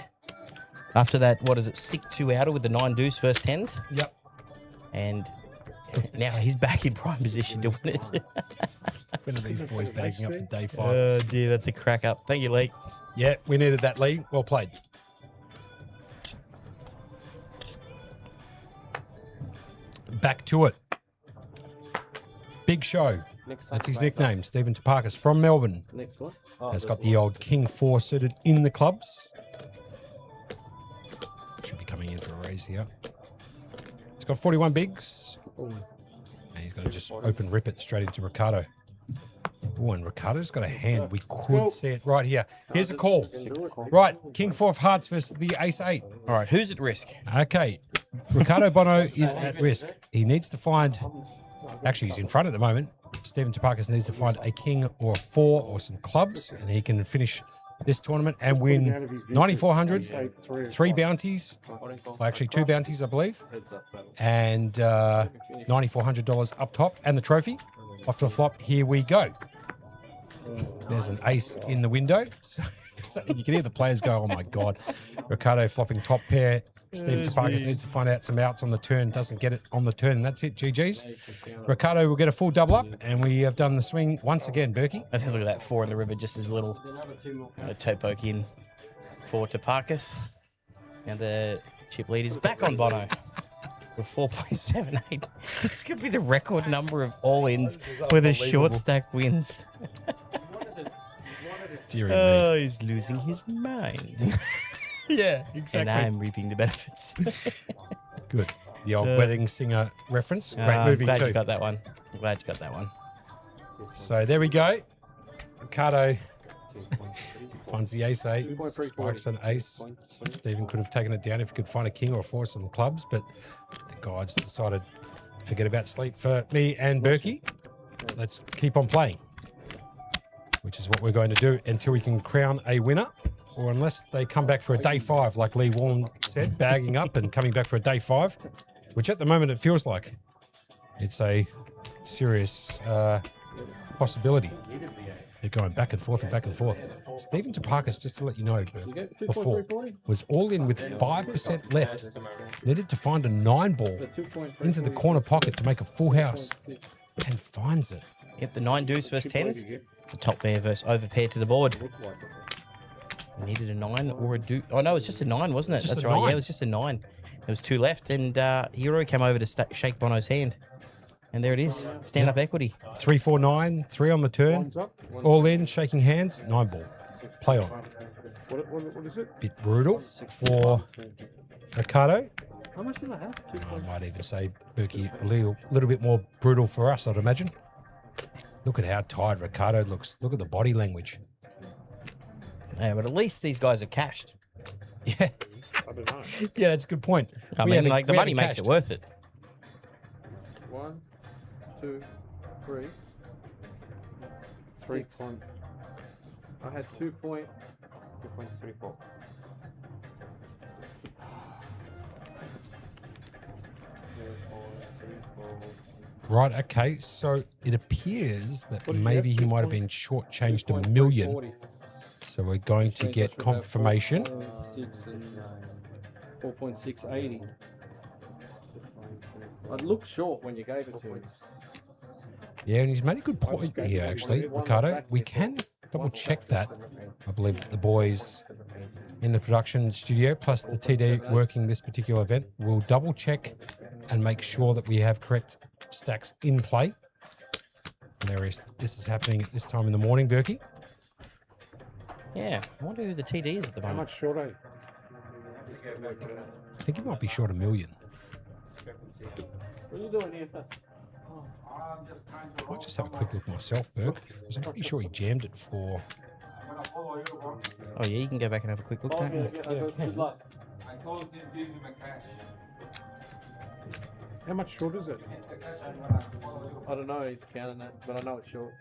after that, what is it, 6-2 outer with the 9 deuce first 10s. Yep. And now he's back in prime position to win it. One of these boys bagging up for day 5. Oh, dear, that's a crack up. Thank you, Lee. Yeah, we needed that, Lee. Well played. Back to it. Big Show. That's his nickname, Stephen Topakis from Melbourne. Next one. Has got the old King 4 suited in the clubs. Should be coming in for a raise here. He's got 41 bigs. And he's going to just open rip it straight into Ricardo. Oh, and Ricardo's got a hand. We could see it right here. Here's a call. Right, King 4 of hearts versus the Ace 8. All right, who's at risk? Okay, Ricardo Bono is at risk. He needs to find... Actually, he's in front at the moment. Stephen Topakis needs to find a king or a 4 or some clubs, and he can finish this tournament and win 9,400, 3 bounties, well, actually 2 bounties, I believe, and $9,400 up top, and the trophy. Off to the flop, here we go. There's an ace in the window. So you can hear the players go, oh my God. Ricardo flopping top pair. Steve Topakis needs to find out some outs on the turn. Doesn't get it on the turn. That's it, GG's. Ricardo will get a full double up, and we have done the swing once again, Berkey. And look at that 4 in the river, just as a little toe poke in for Topakis. Now the chip lead is back on Bono with 4.78. This could be the record number of all-ins with a short stack wins. Deary me. Oh, he's losing his mind. Yeah, exactly. And I'm reaping the benefits. Good. The old wedding singer reference. Great I'm movie glad too. you got that one. I'm glad you got that one. So there we go. Ricardo finds the ace 8, spikes an ace. Stephen could have taken it down if he could find a king or a 4 some clubs, but the guides decided forget about sleep for me and Berkey. Let's keep on playing, which is what we're going to do until we can crown a winner, or unless they come back for a day 5, like Lee Warren said, bagging up and coming back for a day 5, which at the moment it feels like it's a serious possibility. They're going back and forth and back and forth. Stephen Topakis, just to let you know, before, was all in with 5% left. Needed to find a 9 ball into the corner pocket to make a full house, and finds it. Yep, the 9 deuce versus 10s. The top pair versus over pair to the board. We needed a 9 or a deuce. Oh, no, it's just a 9, wasn't it? Just That's a right. 9. Yeah, it was just a 9. There was 2 left, and Hero came over to shake Bono's hand. And there it is. Stand-up equity. 3, 4, 9, 3 on the turn. All in, shaking hands, 9 ball. Play on. What is it? Bit brutal for Ricardo. How much did I have? I might even say, Berkey, a little bit more brutal for us, I'd imagine. Look at how tired Ricardo looks. Look at the body language. Yeah, but at least these guys are cashed. Yeah. I don't know. Yeah, that's a good point. I We mean, haven't- like, the we money haven't makes it cashed. worth it. 1, 2, 3. 3 6. I had 2.34. Right, okay, so it appears that maybe he might have been shortchanged $1 million. So we're going to get confirmation. 4.6 and 4.680. It looked short when you gave it to him. Yeah, and he's made a good point here, actually, Ricardo. We can double check that. I believe the boys in the production studio, plus the TD working this particular event, will double check and make sure that we have correct stacks in play. This is happening at this time in the morning, Berkey. Yeah, I wonder who the TD is at the How moment. much short are you? I think he might be short $1 million. What are you doing here? I might just have a quick look myself, Berg, because I'm pretty sure he jammed it for... Oh, yeah, you can go back and have a quick look, don't you? Good luck. How much short is it? I don't know, he's counting it, but I know it's short.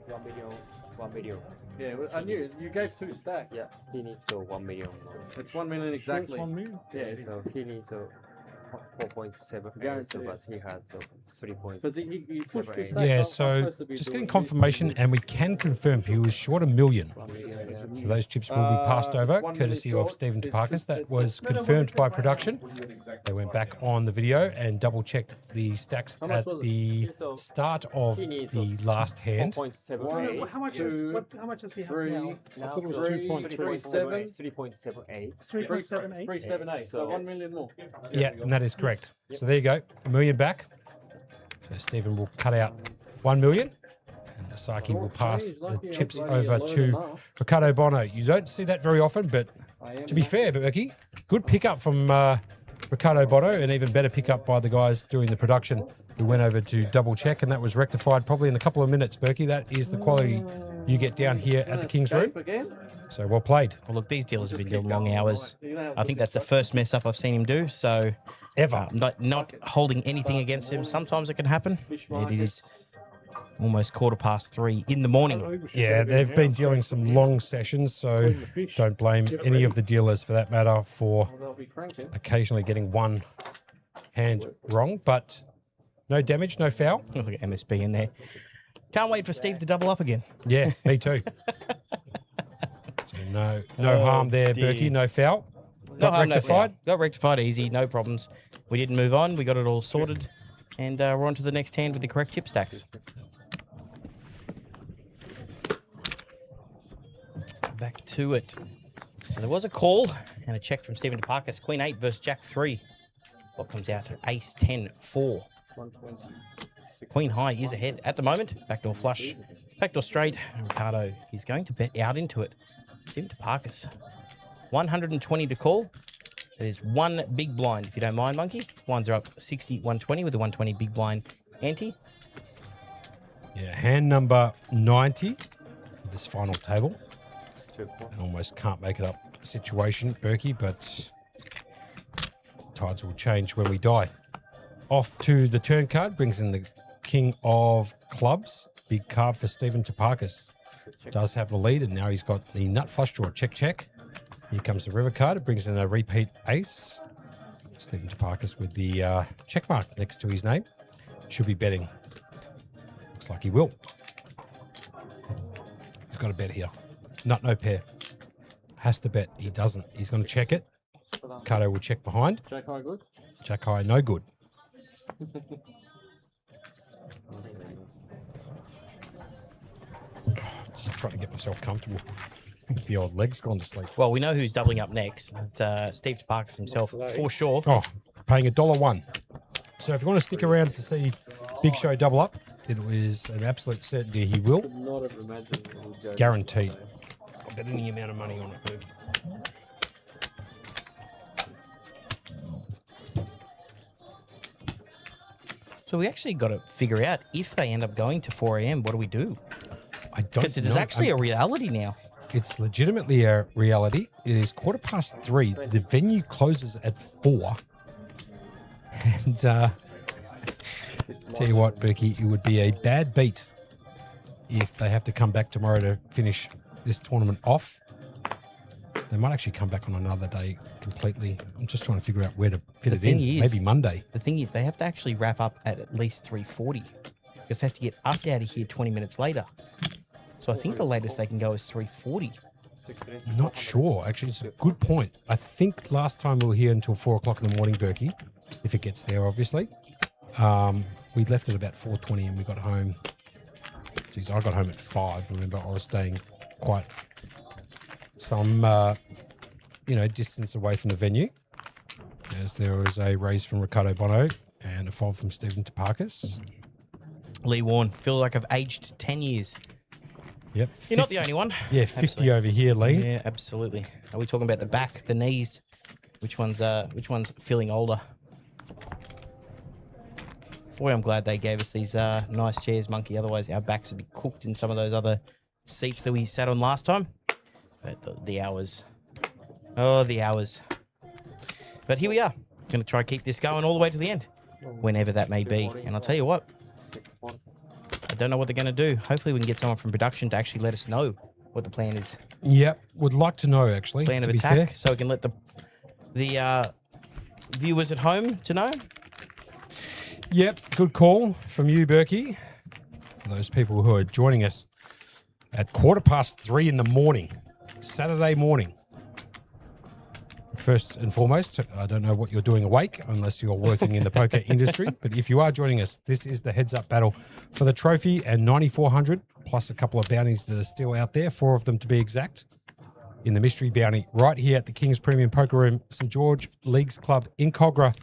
1 million, 1 million. Yeah, well, I knew you gave 2 stacks. Yeah, he needs 1 million more. It's 1 million exactly. 1 million? Yeah, So he needs 4.7, Guaranteed. but he has 3.7. because he pushed 2 stacks. Yeah, I'm so supposed to be just doing getting this. confirmation, and we can confirm he was short $1 million. 1 million, yeah. So those chips will be passed over, 1 million courtesy of short. Stephen It's Topakis. just- That was confirmed by production. They went back on the video and double-checked the stacks How much at was it? the start of the last hand. 4.78. How much Two, how much does he have 3, now? Now, thought it was so 2.37. 3.78. 3.78. 378. So So- 1 million more. Yeah, and that is correct. So there you go, $1 million back. So Stephen will cut out $1 million, and Asaki will pass the chips over to Ricardo Bono. You don't see that very often, but to be fair, Berkey, good pickup from Ricardo Bono, and even better pickup by the guys doing the production who went over to double check, and that was rectified probably in a couple of minutes, Berkey. That is the quality you get down here at the King's Room. Again? So well played. Well, look, these dealers have been doing long hours. I think that's the first mess up I've seen him do. So, Ever. I'm not holding anything against him. Sometimes it can happen. It is almost 3:15 in the morning. Yeah, they've been dealing some long sessions, so don't blame any of the dealers for that matter for They'll be cranking. occasionally getting one hand wrong. But No damage, no foul. Oh, look at MSB in there. Can't wait for Steve to double up again. Yeah, me too. So no harm there, dear. Berkey. No foul. No Got harm, no rectified. foul. Got rectified easy, no problems. We didn't move on. We got it all sorted. And we're on to the next hand with the correct chip stacks. Back to it. So there was a call and a check from Stephen DeParkis. Queen 8 versus Jack 3. What comes out to Ace 10 4. 120. Queen High is ahead at the moment. Backdoor flush. Backdoor straight. And Ricardo is going to bet out into it. Stephen DeParkis. 120 to call. It is one big blind, if you don't mind, Monkey. Blinds are up 60-120 with the 120 big blind ante. Yeah, hand number 90 for this final table. And almost can't make it up situation, Berkey, but tides will change when we die. Off to the turn card, brings in the King of Clubs. Big card for Stephen Topakis. Does have the lead, and now he's got the nut flush draw. Check, check. Here comes the river card. It brings in a repeat ace. Stephen Topakis with the check mark next to his name. Should be betting. Looks like he will. He's got a bet here. Nut, no pair. Has to bet. He doesn't. He's going to check it. Ricardo will check behind. Jack High good? Jack High, no good. Just trying to get myself comfortable. The old leg's gone to sleep. Well, we know who's doubling up next. It's Steve DeParkis himself, for sure. Oh, paying $1.01. So if you want to stick around to see Big Show double up, it was an absolute certainty he will. Could not have imagined it would go. Guaranteed. I'll bet any amount of money on it, Berg. So we actually got to figure out if they end up going to 4 a.m., what do we do? I don't Because it is know. actually a reality now. It's legitimately a reality. It is 3:15. The venue closes at 4. And tell you what, Berkey, it would be a bad beat if they have to come back tomorrow to finish this tournament off. They might actually come back on another day completely. I'm just trying to figure out where to fit it in. Maybe Monday. The thing is, they have to actually wrap up at least 3:40 because they have to get us out of here 20 minutes later. So I think the latest they can go is 3:40. Not sure. Actually, it's a good point. I think last time we were here until 4 o'clock in the morning, Berkey, if it gets there, obviously. We left at about 4:20 and we got home. Geez, I got home at 5. Remember, I was staying quite some, distance away from the venue, as there was a raise from Ricardo Bono and a fold from Stephen Topakis. Lee Warren, feel like I've aged 10 years. Yep. You're not the only one. Yeah, 50 Absolutely. over here, Lee. Yeah, absolutely. Are we talking about the back, the knees? Which one's feeling older? Boy, I'm glad they gave us these nice chairs, Monkey. Otherwise, our backs would be cooked in some of those other seats that we sat on last time. But the hours. Oh, the hours. But here we are. Going to try to keep this going all the way to the end, whenever that may be. And I'll tell you what, I don't know what they're going to do. Hopefully we can get someone from production to actually let us know what the plan is. Yep, would like to know, actually, Plan to of be attack, fair. so we can let the viewers at home to know. Yep, good call from you, Berkey. For those people who are joining us at 3:15 in the morning, Saturday morning. First and foremost, I don't know what you're doing awake unless you're working in the poker industry, but if you are joining us, this is the heads-up battle for the trophy and 9,400 plus a couple of bounties that are still out there, 4 of them to be exact, in the mystery bounty right here at the King's Premium Poker Room, St. George Leagues Club in Cogra.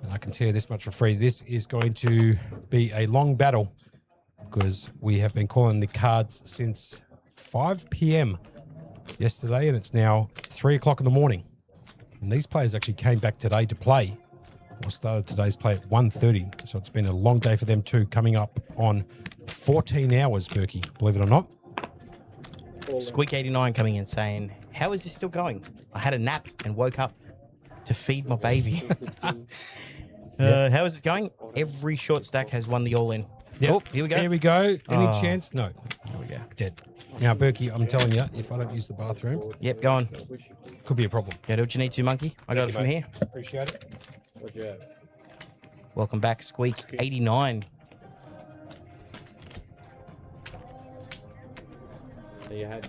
And I can tell you this much for free, this is going to be a long battle because we have been calling the cards since 5 p.m. yesterday, and it's now 3 o'clock in the morning. And these players actually came back today to play. Or started today's play at 1:30. So it's been a long day for them too, coming up on 14 hours, Berkey, believe it or not. Squeak89 coming in saying, how is this still going? I had a nap and woke up to feed my baby. How is it going? Every short stack has won the all-in. Yep. Oh, here we go. Here we go. Any Oh. chance? No. Here we go. Dead. Now, Berkey, I'm telling you, if I don't use the bathroom, Yep, go on. could be a problem. Go do what you need to, Monkey. I got it from here. Appreciate it. What'd you have? Welcome back, Squeak 89. There you had.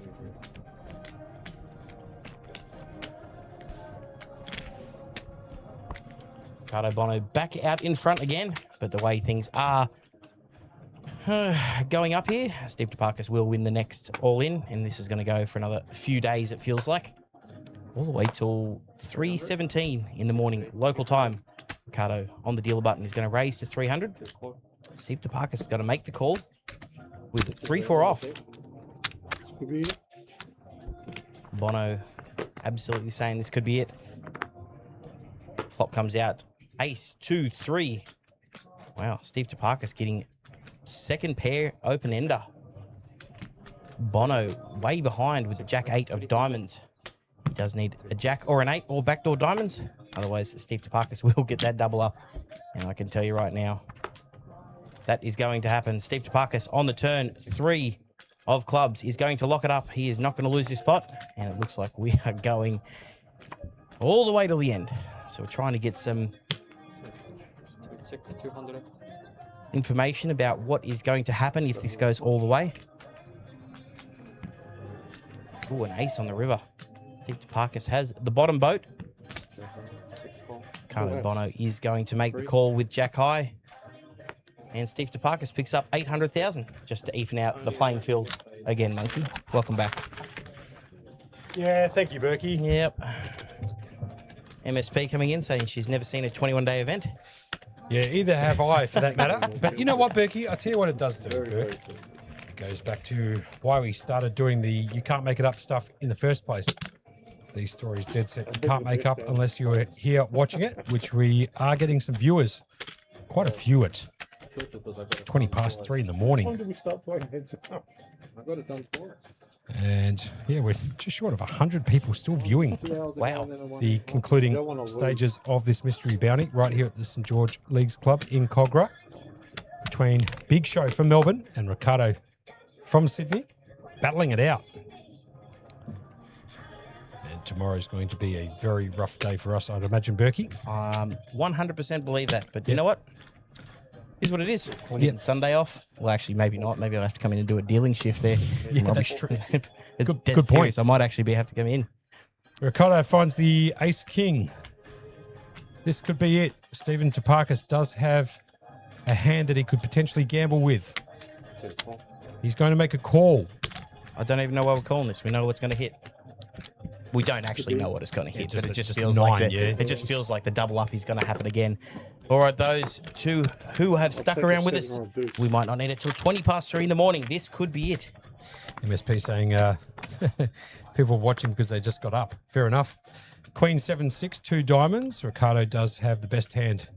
Ricardo Bono back out in front again, but the way things are going up here, Steve DeParkis will win the next all-in, and this is going to go for another few days, it feels like. All the way till 3:17 in the morning, local time. Ricardo on the dealer button is going to raise to 300. Steve DeParkis is going to make the call with 3-4 off. Bono absolutely saying this could be it. Flop comes out. Ace, 2, 3. Wow, Steve DeParkis getting second pair open-ender. Bono way behind with the Jack 8 of diamonds. He does need a Jack or an 8 or backdoor diamonds. Otherwise, Steve DeParkis will get that double up. And I can tell you right now, that is going to happen. Steve DeParkis on the turn, 3 of clubs. Is going to lock it up. He is not going to lose this spot. And it looks like we are going all the way to the end. So we're trying to get some information about what is going to happen if this goes all the way. Ooh, an ace on the river. Steve DeParkis has the bottom boat. Ricardo Bono is going to make the call with Jack High. And Steve DeParkis picks up 800,000 just to even out the playing field again, Monkey. Welcome back. Yeah, thank you, Berkey. Yep. MSP coming in saying she's never seen a 21-day event. Yeah, either have I, for that matter. But you know what, Berkey? I'll tell you what it does do, Berk. It goes back to why we started doing the you can't make it up stuff in the first place. These stories dead set you can't make up unless you're here watching it, which we are getting some viewers. Quite a few at 3:20 in the morning. When did we start playing heads up? I got it done for it. And yeah, we're just short of 100 people still viewing. Wow. The concluding stages of this mystery bounty right here at the St George Leagues Club in Cogra between Big Show from Melbourne and Ricardo from Sydney, battling it out. And tomorrow's going to be a very rough day for us, I'd imagine, Berkey. 100% believe that. But you know what? Here's what it is. We're getting Sunday off. Well, actually, maybe not. Maybe I'll have to come in and do a dealing shift there. Yeah, that's true. It's Good dead point. serious. I might actually have to come in. Ricardo finds the ace king. This could be it. Stephen DeParkis does have a hand that he could potentially gamble with. He's going to make a call. I don't even know why we're calling this. We know what's going to hit. We don't actually know what it's going to hit, but it just feels like it just feels like the double up is going to happen again. All right, those two who have stuck around with us, we might not need it till 3:20 in the morning. This could be it. MSP saying people watching because they just got up. Fair enough. Queen 7-6, 2 diamonds. Ricardo does have the best hand.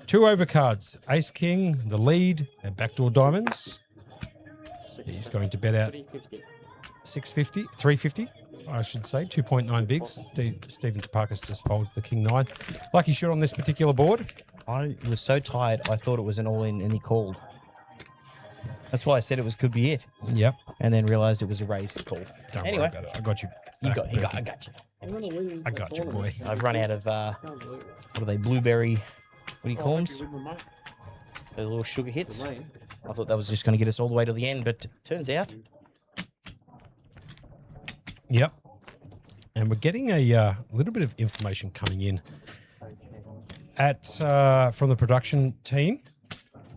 2 overcards. Ace King, the lead, and backdoor diamonds. He's going to bet out 650, 350, I should say. 2.9 bigs. Stephen DeParkis just folds the King 9. Like he should on this particular board. I was so tired, I thought it was an all-in, and he called. That's why I said it could be it. Yep. And then realised it was a raise call. Don't Anyway, worry about it. I got you. I got you. I got you, boy. I've run out of, what are they, blueberry, what do you call them? The little sugar hits. I thought that was just going to get us all the way to the end, but turns out. Yep. And we're getting a little bit of information coming in from the production team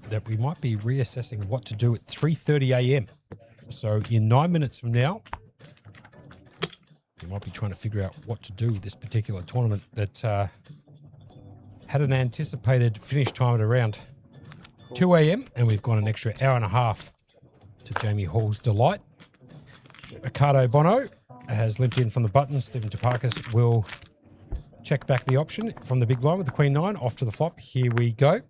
that we might be reassessing what to do at 3:30 a.m. So in 9 minutes from now, we might be trying to figure out what to do with this particular tournament that had an anticipated finish time at around 2 a.m. and we've gone an extra hour and a half to Jamie Hall's delight. Ricardo Bono has limped in from the button. Stephen DeParkis will check back the option from the big blind with the Queen 9 off to the flop. Here we go.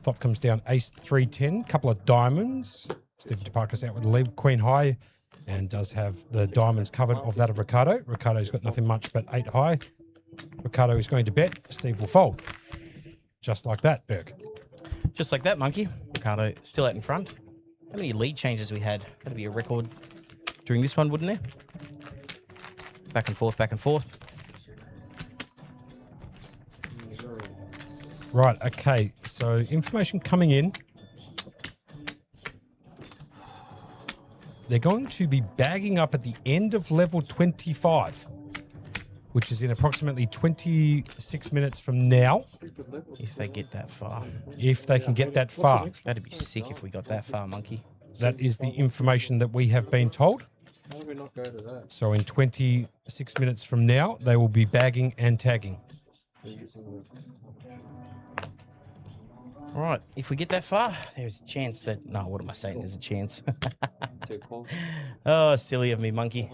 Flop comes down Ace 310, couple of diamonds. Stephen DeParkis out with the lead, Queen high, and does have the diamonds covered of that of Ricardo. Ricardo's got nothing much but 8 high. Ricardo is going to bet. Steve will fold. Just like that, Burke. Just like that, Monkey. Ricardo still out in front. How many lead changes we had? That'd be a record during this one, wouldn't there? Back and forth, back and forth. Right, okay. So information coming in. They're going to be bagging up at the end of level 25, which is in approximately 26 minutes from now. If they get that far. If they can get that far. That'd be sick if we got that far, Monkey. That is the information that we have been told. Why would we not go to that? So in 26 minutes from now, they will be bagging and tagging. All right. If we get that far, there's a chance that... No, what am I saying? There's a chance. Oh, silly of me, Monkey.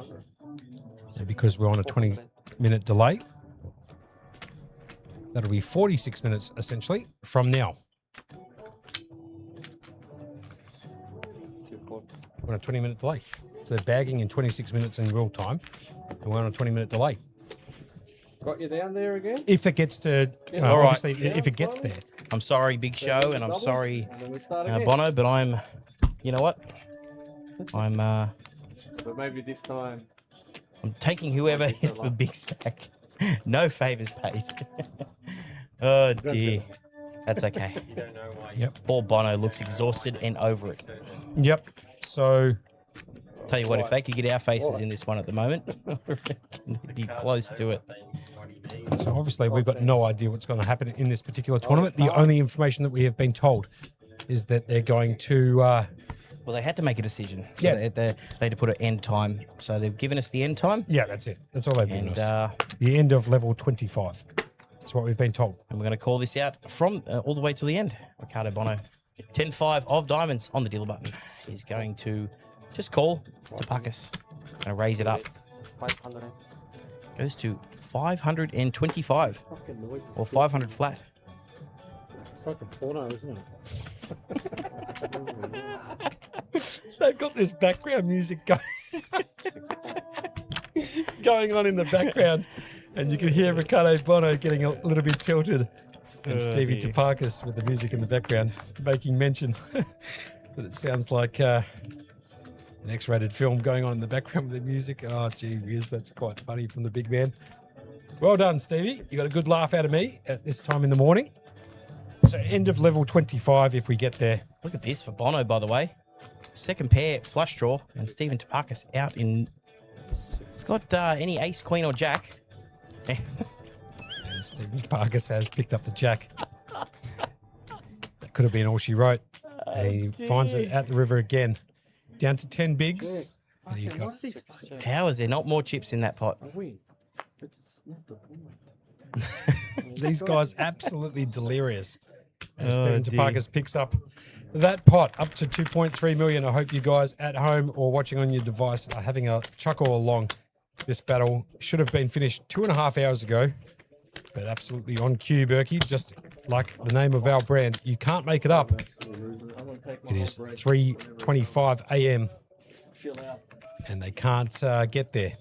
And because we're on a 20-minute delay, that'll be 46 minutes, essentially, from now. We're on a 20-minute delay. So they're bagging in 26 minutes in real time, and we're on a 20-minute delay. Got you down there again? If it gets to... All right. Obviously, if it gets there. I'm sorry, Big Show, and I'm sorry, And then we start again. Bono, but I'm... You know what? I'm But maybe this time. I'm taking whoever is the big stack. No favors paid. Oh, dear. That's okay. Yep. Poor Bono looks exhausted and over it. Yep. So... Tell you what, if they could get our faces in this one at the moment, I reckon they'd be close to it. So obviously we've got no idea what's going to happen in this particular tournament. The only information that we have been told is that they're going to... Well, they had to make a decision. So Yeah. they had to put an end time. So they've given us the end time. Yeah, that's it. That's all they've given And, us. The end of level 25. That's what we've been told. and we're going to call this out from all the way to the end. Ricardo Bono, 10-5 of diamonds on the dealer button. He's going to just call to Puckus. Going to raise it up. 500. Goes to 525 or 500 flat. It's like a porno, isn't it? They've got this background music going on in the background, and you can hear Ricardo Bono getting a little bit tilted, and Stevie dear. Topakis with the music in the background making mention that it sounds like an X-rated film going on in the background with the music. Oh, gee whiz, that's quite funny from the big man. Well done, Stevie. You got a good laugh out of me at this time in the morning. So end of level 25 if we get there. Look at this for Bono, by the way. Second pair, flush draw, and Stephen Topakis out in... It's got any ace, queen, or jack. And Stephen Topakis has picked up the jack. That could have been all she wrote. And he finds it at the river again. Down to 10 bigs. And he got, How is there not more chips in that pot? these guys absolutely delirious. As Oh, Stephen dear. Topakis picks up that pot up to 2.3 million. I hope you guys at home or watching on your device are having a chuckle along. This battle should have been finished 2.5 hours ago, but absolutely on cue, Berkey. Just like the name of our brand, you can't make it up. It is 3:25 a.m. and they can't get there.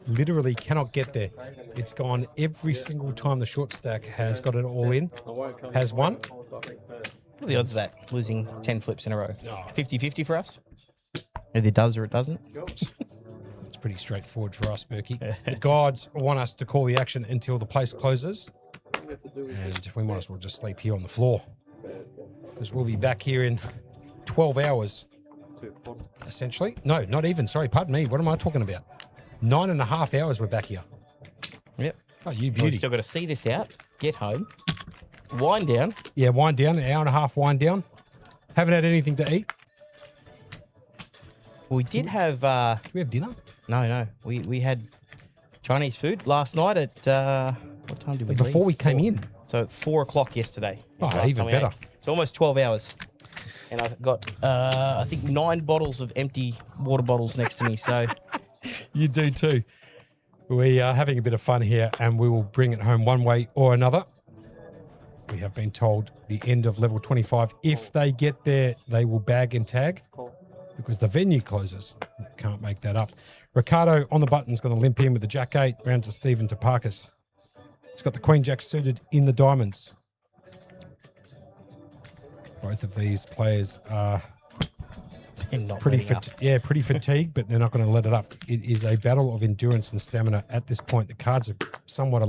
Literally cannot get there. It's gone every single time the short stack has got it all in. Has won. What are the odds of that? Losing 10 flips in a row. 50-50 for us? Either it does or it doesn't. It's pretty straightforward for us, Berkey. The gods want us to call the action until the place closes. And we might as well just sleep here on the floor. Because we'll be back here in 12 hours, essentially. No, not even. Sorry, pardon me. What am I talking about? 9.5 hours we're back here. Yep. Oh, you We've beauty. still got to see this out, get home, wind down. Yeah, wind down. An hour and a half wind down. Haven't had anything to eat. We did have... Do we have dinner? No. We had Chinese food last night at... what time did we leave? Before we came in. So 4 o'clock yesterday. is Oh, the last even time we better. ate. It's almost 12 hours. And I've got, I think, 9 bottles of empty water bottles next to me. So You do too. We are having a bit of fun here and we will bring it home one way or another. We have been told the end of level 25. If they get there, they will bag and tag because the venue closes. Can't make that up. Ricardo on the button is going to limp in with the Jack 8 round to Stephen Topakis. He's got the Queen Jack suited in the diamonds. Both of these players are they're not pretty letting up. pretty fatigued, but they're not going to let it up. It is a battle of endurance and stamina at this point. The cards are somewhat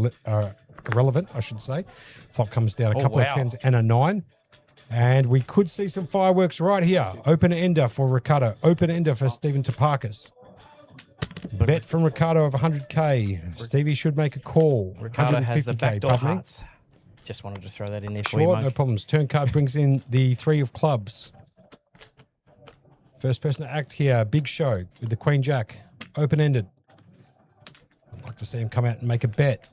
irrelevant, I should say. Flop comes down a Oh, couple of wow. 10s and a 9. And we could see some fireworks right here. Open ender for Ricardo. Open ender for Stephen Topakis. Bet from Ricardo of 100K. Stevie should make a call. Ricardo has the 150K, backdoor pardon me. hearts. Just wanted to throw that in there for you, Sure, Monk. no problems. Turn card brings in the 3 of clubs. First person to act here, Big Show with the Queen Jack. Open-ended. I'd like to see him come out and make a bet.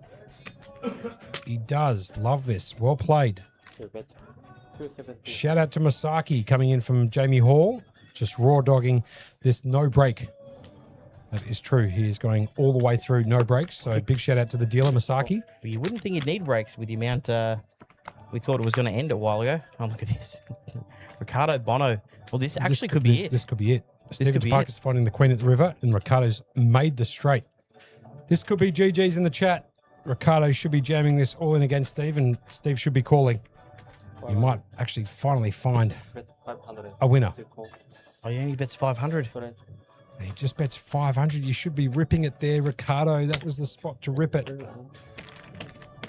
He does. Love this. Well played. Sure, bet. 270. Shout out to Masaki coming in from Jamie Hall. Just raw dogging this no break. That is true. He is going all the way through no breaks. So big shout out to the dealer, Masaki. Well, you wouldn't think you'd need breaks with the amount we thought it was going to end a while ago. Oh, look at this. Ricardo Bono. Well, this actually could be it. This could be it. Stephen could be Topakis finding the queen at the river, and Ricardo's made the straight. This could be GG's in the chat. Ricardo should be jamming this all in against Steve, and Steve should be calling. You might actually finally find Bet 500. a winner. To call. Oh, yeah, he bets 500. Correct. And he just bets 500. You should be ripping it there, Ricardo. That was the spot to rip it.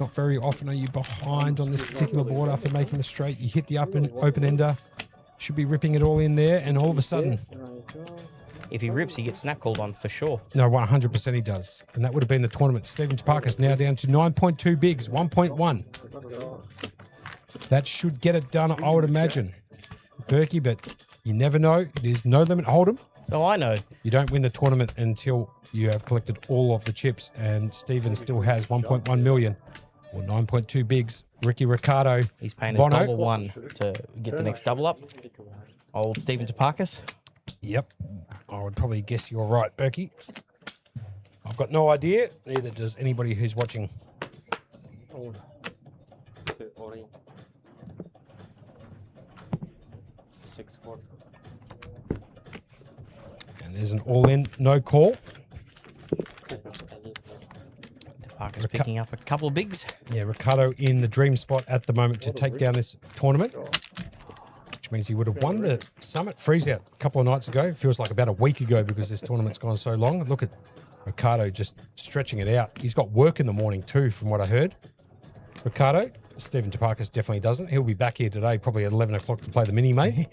Not very often are you behind on this particular board after making the straight. You hit the open ender. Should be ripping it all in there, and all of a sudden, If he rips, he gets snap called on for sure. no, 100% he does. And that would have been the tournament. Stephen Topakis now down to 9.2 bigs, 1.1. That should get it done, I would imagine. Berkey, but you never know. It is no limit hold'em. Oh, I know. You don't win the tournament until you have collected all of the chips, and Stephen still has 1.1 million or 9.2 bigs. Ricky Ricardo, He's paying Bono. $1 to get the next double up. Old Stephen Topakis. Yep, I would probably guess you're right, Berkey. I've got no idea. Neither does anybody who's watching. To Ori. 6-4. And there's an all-in, no call. Topakis picking up a couple of bigs. Yeah, Ricardo in the dream spot at the moment to take down this tournament, which means he would have won the Summit freeze-out a couple of nights ago. Feels like about a week ago because this tournament's gone so long. Look at Ricardo just stretching it out. He's got work in the morning too, from what I heard. Ricardo, Stephen Topakis definitely doesn't. He'll be back here today, probably at 11 o'clock to play the mini, mate.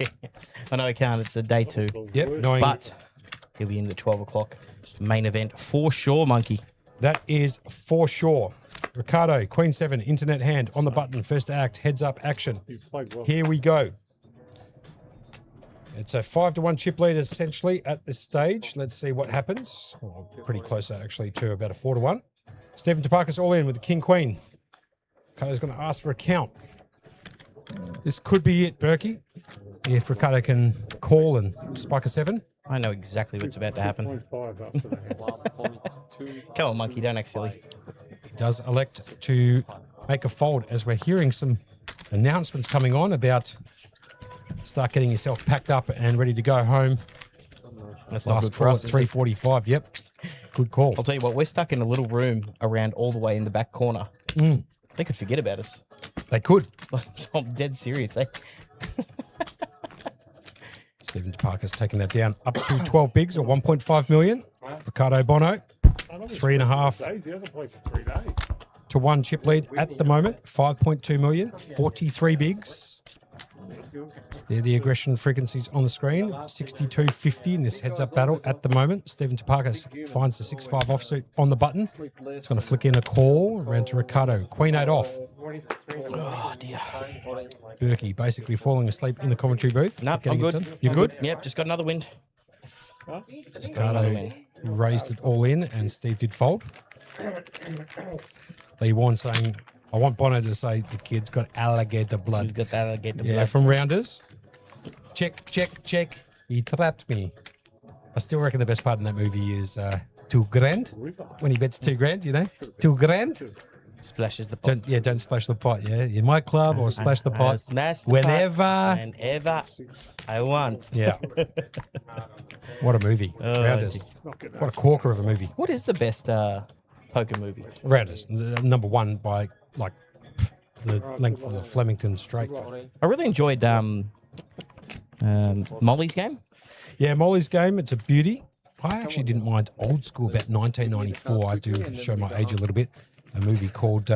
I know he can't. It's a day 2. Yep, knowing But he'll be in the 12 o'clock main event for sure, Monkey. that is for sure. Ricardo, Queen 7, internet hand on the button, first act, heads up action. Here we go. It's a 5-1 chip lead essentially at this stage. Let's see what happens. Well, pretty close actually to about a 4-1. Stephen Topakis all in with the King Queen. Ricardo's going to ask for a count. This could be it, Berkey. If Ricardo can call and spike a 7. I know exactly what's about to happen. 1.2. Come on, Monkey. Don't act silly. He does elect to make a fold as we're hearing some announcements coming on about start getting yourself packed up and ready to go home. That's not Last good for call us. at is it? 3:45. Yep. Good call. I'll tell you what, we're stuck in a little room around all the way in the back corner. They could forget about us. They could. I'm dead serious. They Stephen Topakis taking that down up to 12 bigs or 1.5 million. Ricardo Bono, 3.5 to 1 chip lead at the moment. 5.2 million, 43 bigs. They're the aggression frequencies on the screen. 62.50 in this heads-up battle at the moment. Stephen Topakis finds the 6-5 offsuit on the button. It's going to flick in a call around to Ricardo. Queen 8 off. Oh, dear. Berkey basically falling asleep in the commentary booth. No, Getting I'm it good. done. You're good? Yep, just got another wind. Just got another Ricardo wind. raised it all in and Steve did fold. Lee Warren saying, I want Bono to say the kid's got alligator He's blood. got that. Get the Yeah, blood. from Rounders. Check, check, check. He trapped me. I still reckon the best part in that movie is $2,000. When he bets $2,000, you know? $2,000. Splashes the pot. Don't splash the pot, yeah? In my club or splash the pot. Smash the Whenever. pot whenever I want. Yeah. What a movie. Rounders. What a corker of a movie. What is the best poker movie? Rounders. Number 1 by like the length of the Flemington Strait. I really enjoyed Molly's Game. Yeah, Molly's Game, it's a beauty. I actually didn't mind old school about 1994. I do show my age a little bit. a movie called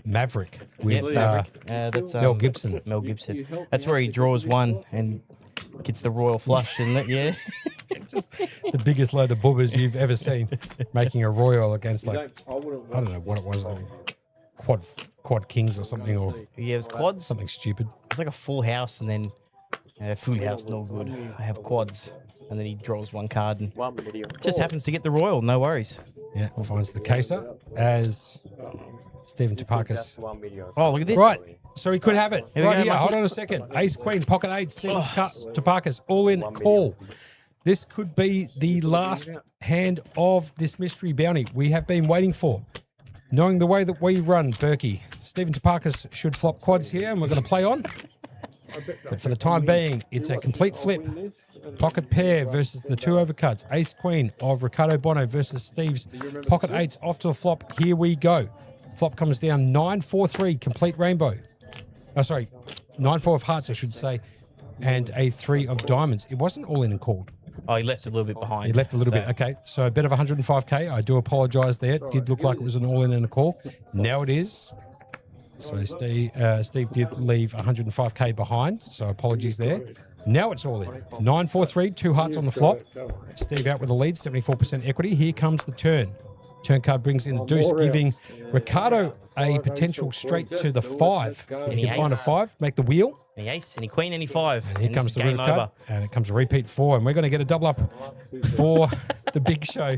Maverick with That's Mel Gibson. Mel Gibson. That's where he draws one and gets the royal flush, isn't it? Yeah. The biggest load of boobers you've ever seen, making a royal against like I don't know what it was, like quad kings or something, or Yeah, it was quads. something stupid. It's like a full house, and then full house, no good. I have quads, and then he draws one card and 1 million. just happens to get the royal. No worries. Yeah, finds the caser as Stephen Topakis. 1 million. Oh, look at this. Right, so he could have it. Here we Right go, here, Monkey. hold on a second. Ace, Queen, Pocket 8, Stephen Topakis, all in call. This could be the last hand of this mystery bounty we have been waiting for. Knowing the way that we run, Berkey, Stephen Topakis should flop quads here, and we're going to play on. But for the time being, it's a complete flip. Pocket pair versus the two overcuts. Ace Queen of Ricardo Bono versus Steve's Pocket 8s off to the flop. Here we go. Flop comes down 9-4-3, complete rainbow. Oh, sorry, 9-4 of hearts, I should say, and a 3 of diamonds. It wasn't all in and called. Oh, he left a little bit behind. He left a little So- bit. Okay, so a bet of 105k. I do apologise there. It did look like it was an all-in and a call. Now it is. So Steve did leave 105k behind. So apologies there. Now it's all in. 9-4-3, 2 hearts on the flop. Steve out with the lead, 74% equity. Here comes the turn. Turn card brings in the deuce, giving Ricardo a potential straight to the 5. If he can find a 5, make the wheel. Any ace, any queen, any 5. And here comes the game river over. cut, and it comes a repeat 4, and we're going to get a double up for the big show.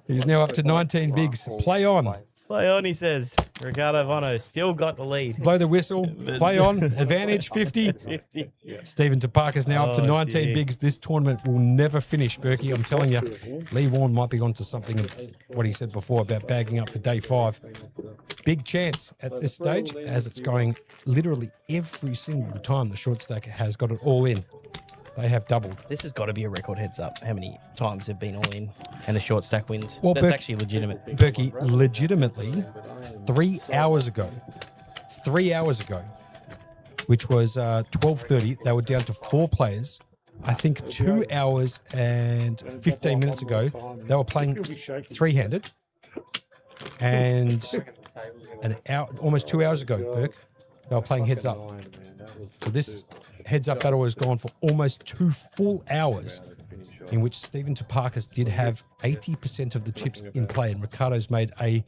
He's now up to 19 bigs. Play on. Play on, he says. Ricardo Bono still got the lead. Blow the whistle. Play on. Advantage 50. Stephen Topakis now up to 19 dear. bigs. This tournament will never finish, Berkey. I'm telling you. Lee Warren might be onto something, what he said before about bagging up for day 5. Big chance at this stage, as it's going literally every single time the short stack has got it all in. They have doubled. This has got to be a record heads up. How many times they've been all in and the short stack wins? Well, That's Berkey- actually legitimate. Berkey, legitimately, 3 hours ago, which was 12:30, they were down to 4 players. I think 2 hours and 15 minutes ago, they were playing 3-handed. And an hour, almost 2 hours ago, Burke, they were playing heads up. So this heads up battle has gone for almost 2 full hours, in which Stephen Topakis did have 80% of the chips in play, and Ricardo's made a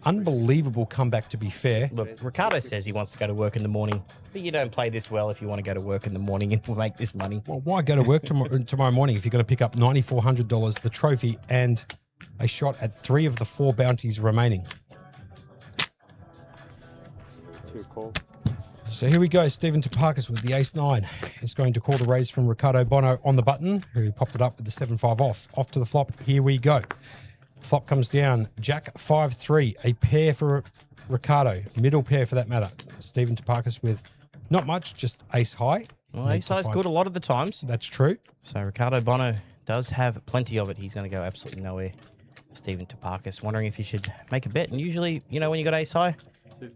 unbelievable comeback, to be fair. Look, Ricardo says he wants to go to work in the morning, but you don't play this well if you want to go to work in the morning and make this money. Well, why go to work tomorrow morning if you're going to pick up $9,400, the trophy, and a shot at 3 of the 4 bounties remaining? 2 call. So here we go. Stephen Topakis with the ace-9 is going to call the raise from Ricardo Bono on the button, who popped it up with the 7-5 off. Off to the flop. Here we go. Flop comes down. Jack 5-3, a pair for Ricardo. Middle pair for that matter. Stephen Topakis with not much, just ace high. Well, ace high's good a lot of the times. That's true. So Ricardo Bono does have plenty of it. He's going to go absolutely nowhere. Stephen Topakis wondering if you should make a bet. And usually, you know, when you got ace high,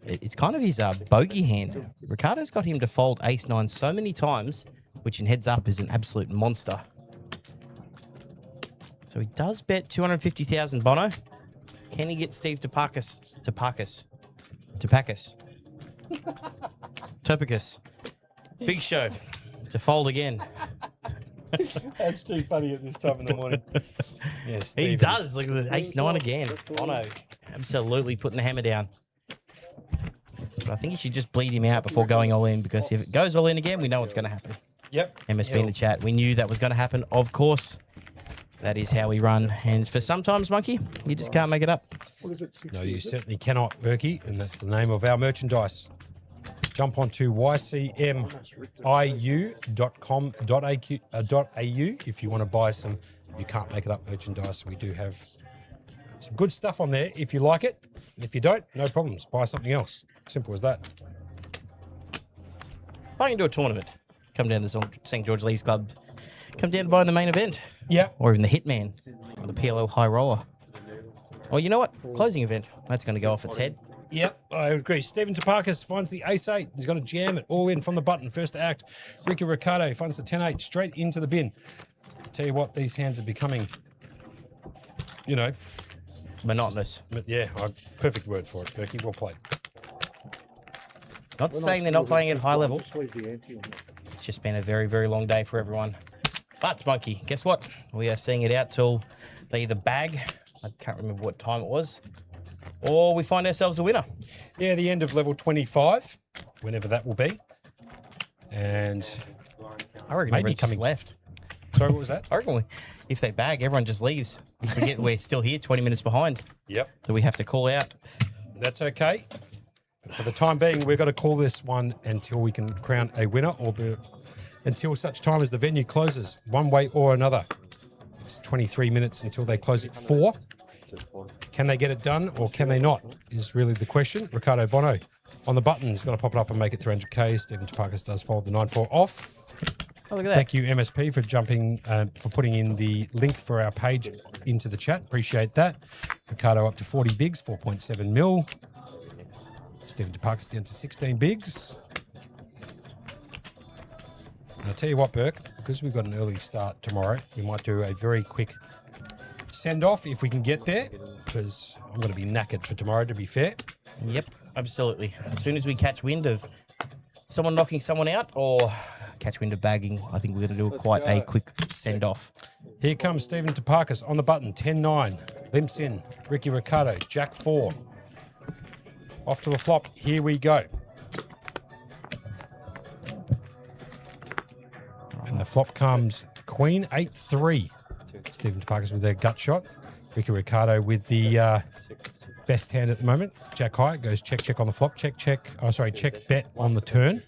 it's kind of his bogey hand. Ricardo's got him to fold ace-9 so many times, which in heads up is an absolute monster. So he does bet 250,000 Bono. Can he get Steve Topakis? Big show to fold again. That's too funny at this time in the morning. Yeah, He does. Look at the ace-9 again. Bono absolutely putting the hammer down. But I think you should just bleed him out before going all in, because if it goes all in again, we know what's going to happen. Yep. MSB in the chat. We knew that was going to happen, of course. That is how we run. And for sometimes, Monkey, you just can't make it up. No, you certainly cannot, Berkey, and that's the name of our merchandise. Jump onto ycmiu.com.au if you want to buy some You Can't Make It Up merchandise. We do have some good stuff on there if you like it. If you don't, no problems. Buy something else. Simple as that. Buying into a tournament. Come down to St. George Leagues Club. Come down to buy the main event. Yeah. Or even the Hitman. Or the PLO High Roller. Or you know what? Closing event. That's going to go off its head. Yep, I agree. Stephen Topakis finds the ace-8. He's going to jam it all in from the button. First act. Ricky Ricardo finds the 10-8 straight into the bin. Tell you what, these hands are becoming, you know, Monotonous. But yeah, perfect word for it, Berkey. Well played. Not saying they're not playing at high level. Just leave the ante on that. It's just been a very, very long day for everyone. But, Monkey, guess what? We are seeing it out till they either bag, I can't remember what time it was, or we find ourselves a winner. Yeah, the end of level 25, whenever that will be. And I reckon Maybe everyone's just coming- left. sorry, what was that? I reckon if they bag, everyone just leaves. We're still here, 20 minutes behind, Yep. that we have to call out. That's okay. But for the time being, we're going to call this one until we can crown a winner, or until such time as the venue closes, one way or another. It's 23 minutes until they close at 4. Can they get it done, or can they not, is really the question. Ricardo Bono on the button is going to pop it up and make it 300k. Stephen Topakis does fold the 9-4 off. Oh, look at that. Thank you, MSP, for for putting in the link for our page into the chat. Appreciate that. Ricardo up to 40 bigs, 4.7 mil. Stephen Topakis down to 16 bigs. And I'll tell you what, Burke, because we've got an early start tomorrow, we might do a very quick send-off if we can get there, because I'm going to be knackered for tomorrow, to be fair. Yep, absolutely. As soon as we catch wind of someone knocking someone out or catch wind of bagging, I think we're going to do quite a quick send-off. Here comes Stephen Topakis on the button, 10-9. Limps in, Ricky Ricardo, Jack 4. Off to the flop, here we go. And the flop comes Queen 8-3. Stephen Topakis with their gut shot. Ricky Ricardo with the best hand at the moment. Jack high goes check on the flop. Check bet on the turn.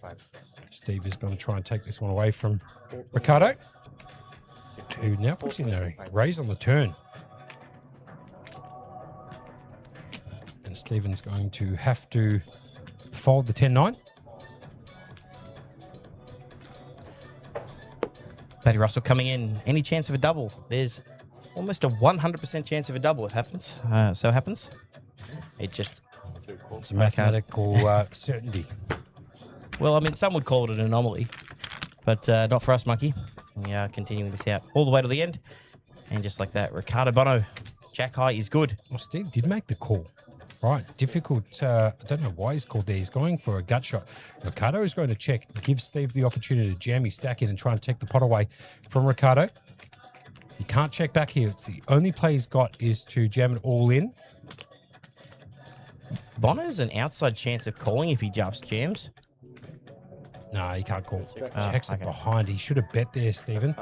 Steve is going to try and take this one away from Ricardo, who now puts in a raise on the turn. And Stephen's going to have to fold the 10-9. Paddy Russell coming in. Any chance of a double? There's almost a 100% chance of a double. It happens. So it happens. It's a mathematical certainty. Well, I mean, some would call it an anomaly, but not for us, Monkey. We are continuing this out all the way to the end. And just like that, Ricardo Bono, Jack high is good. Well, Steve did make the call. Right, difficult. I don't know why he's called there. He's going for a gut shot. Ricardo is going to check, give Steve the opportunity to jam his stack in and try and take the pot away from Ricardo. He can't check back here. It's the only play he's got is to jam it all in. Bono's an outside chance of calling if he just jams. No, he can't call. Oh, Checks it okay. behind. He should have bet there, Stephen.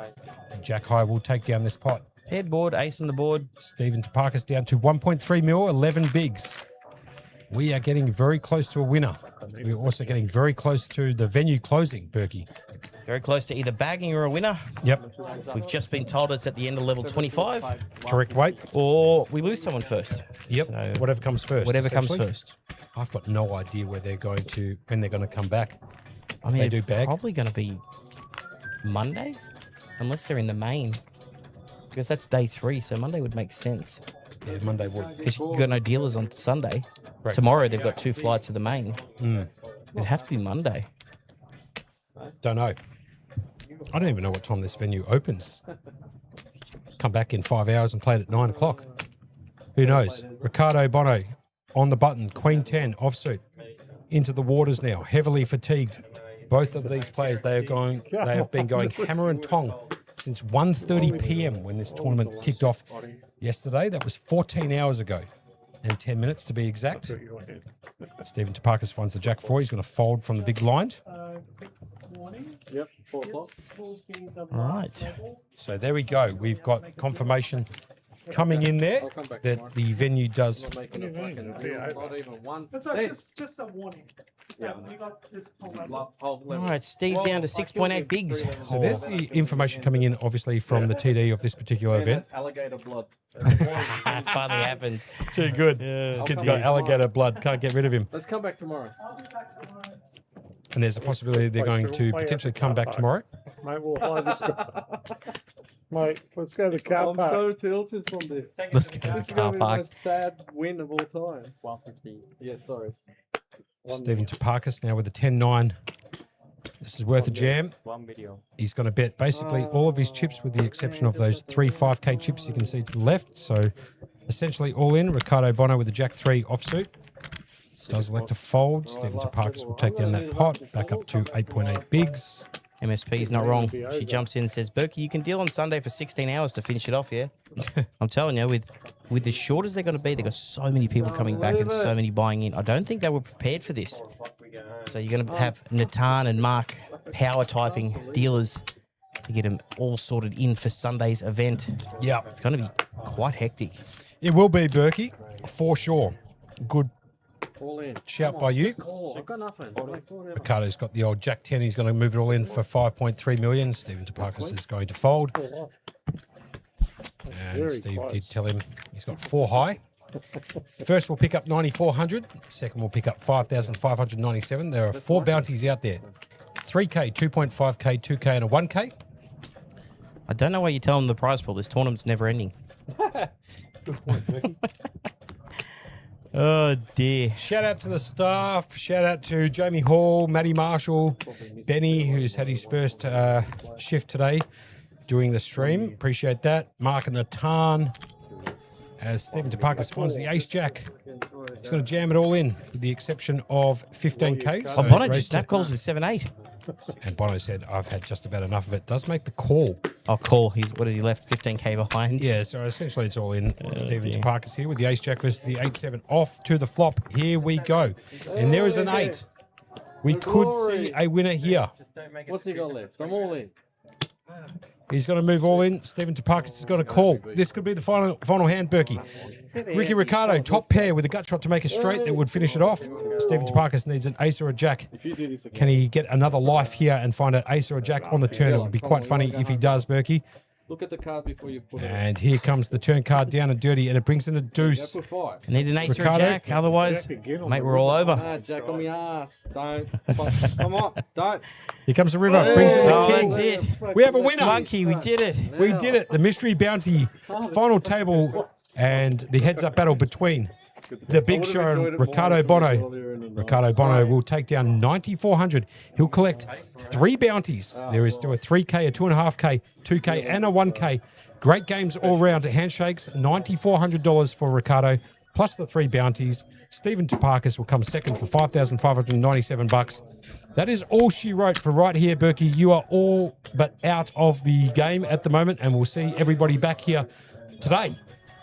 Jack high will take down this pot. Paired board, ace on the board. Stephen Topakis down to 1.3 mil, 11 bigs. We are getting very close to a winner. We're also getting very close to the venue closing, Berkey. Very close to either bagging or a winner. Yep, We've just been told it's at the end of level 25, correct weight. or we lose someone first. Yep, So whatever comes first. whatever comes essentially. first. I've got no idea when they're going to come back. I mean, They do bag. probably going to be Monday, unless they're in the main, because that's day 3. So Monday would make sense Yeah, Monday would. because you've got no dealers on Sunday. Correct. Tomorrow they've got 2 flights to the main. Mm, It'd have to be Monday. don't know. I don't even know what time this venue opens. Come back in 5 hours and play it at 9 o'clock. Who knows? Ricardo Bono on the button, Queen 10 offsuit into the waters now, heavily fatigued. Both of these players, they have been going hammer and tong since 1:30 p.m. when this tournament kicked off yesterday. That was 14 hours ago and 10 minutes to be exact. Stephen Topakis finds the Jack 4. He's going to fold from the big blind. Yep, 4 o'clock. All right. So there we go. We've got confirmation coming in there I'll come back that tomorrow. the venue does. I'm not making a fucking deal, not even 1 That's cent. just a warning. Yeah. We got this whole level. Whole All level. right, Steve down to 6.8 bigs. So there's the information coming in, obviously, from the TD of this particular Man, event. that's alligator blood. Finally happened. Too good. This kid's got alligator blood. Can't get rid of him. Let's come back tomorrow. And there's a possibility they're going to potentially come back tomorrow. Mate, we'll find this guy. Mate, let's go to the car I'm park. so tilted from this. Let's go to This the is car going to be the park. most sad win of all time. 150. Yeah, sorry. Stephen Topakis now with a 10-9. This is worth a jam. One video. He's going to bet basically all of his chips with the exception of those 3 5K chips you can see to the left. So essentially all in. Ricardo Bono with the Jack 3 offsuit. Does elect to fold. Stephen Topakis will take down that pot. Back up to 8.8 bigs. MSP's not wrong. She jumps in and says, Berkey, you can deal on Sunday for 16 hours to finish it off, yeah? I'm telling you, with as short as they're going to be, they've got so many people coming back and so many buying in. I don't think they were prepared for this. So you're going to have Natan and Mark power typing dealers to get them all sorted in for Sunday's event. Yeah. It's going to be quite hectic. It will be, Berkey, for sure. Good All in. shout by you. I've got nothing. Ricardo's got the old Jack 10. He's going to move it all in for 5.3 million. Stephen Topakis is going to fold. And Steve did tell him he's got 4 high. First we'll pick up 9,400. Second we'll pick up 5,597. There are 4 bounties out there. 3K, 2.5K, 2K and a 1K. I don't know why you tell them the prize pool. This tournament's never ending. Good point, Berkey. Oh, dear. Shout out to the staff. Shout out to Jamie Hall, Matty Marshall, Benny, who's had his first shift today doing the stream. Appreciate that. Mark and Natan. As Stephen Topakis finds the ace jack. He's going to jam it all in, with the exception of 15K. Oh, Bono just snap calls with 7-8. And Bono said, I've had just about enough of it. Does make the call. Oh, call. What has he left? 15K behind? Yeah, so essentially it's all in. Stephen Topakis here with the ace jack versus the 8-7 off to the flop. Here we go. And there is an 8. We could see a winner here. What's he got left? I'm all in. He's going to move all in. Stephen Topakis is going to call. This could be the final hand, Berkey. Ricky Ricardo, top pair with a gut shot to make a straight that would finish it off. Stephen Topakis needs an ace or a jack. Can he get another life here and find an ace or a jack on the turn? It would be quite funny if he does, Berkey. Look at the card before you put it. And here comes the turn card down and dirty, and it brings in a deuce. Put 5. Need an ace or a Ricardo? jack, otherwise, mate, we're all over. Ah, jack on my ass. Don't. Come on. Don't. Here comes the river, brings in the Oh, king. that's it. We have a winner. Monkey, we did it. We did it. The mystery bounty final table and the heads-up battle between the big show and Ricardo Bono. Ricardo Bono will take down 9,400. He'll collect 3 bounties. There is still a 3K, a 2.5K, 2K, and a 1K. Great games all round. Handshakes, $9,400 for Ricardo, plus the 3 bounties. Stephen Topakis will come second for $5,597. That is all she wrote for right here, Berkey. You are all but out of the game at the moment, and we'll see everybody back here today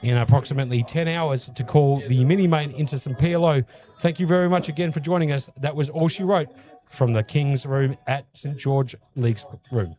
in approximately 10 hours to call the mini-main into some PLO. Thank you very much again for joining us. That was all she wrote from the King's Room at St. George League's Room.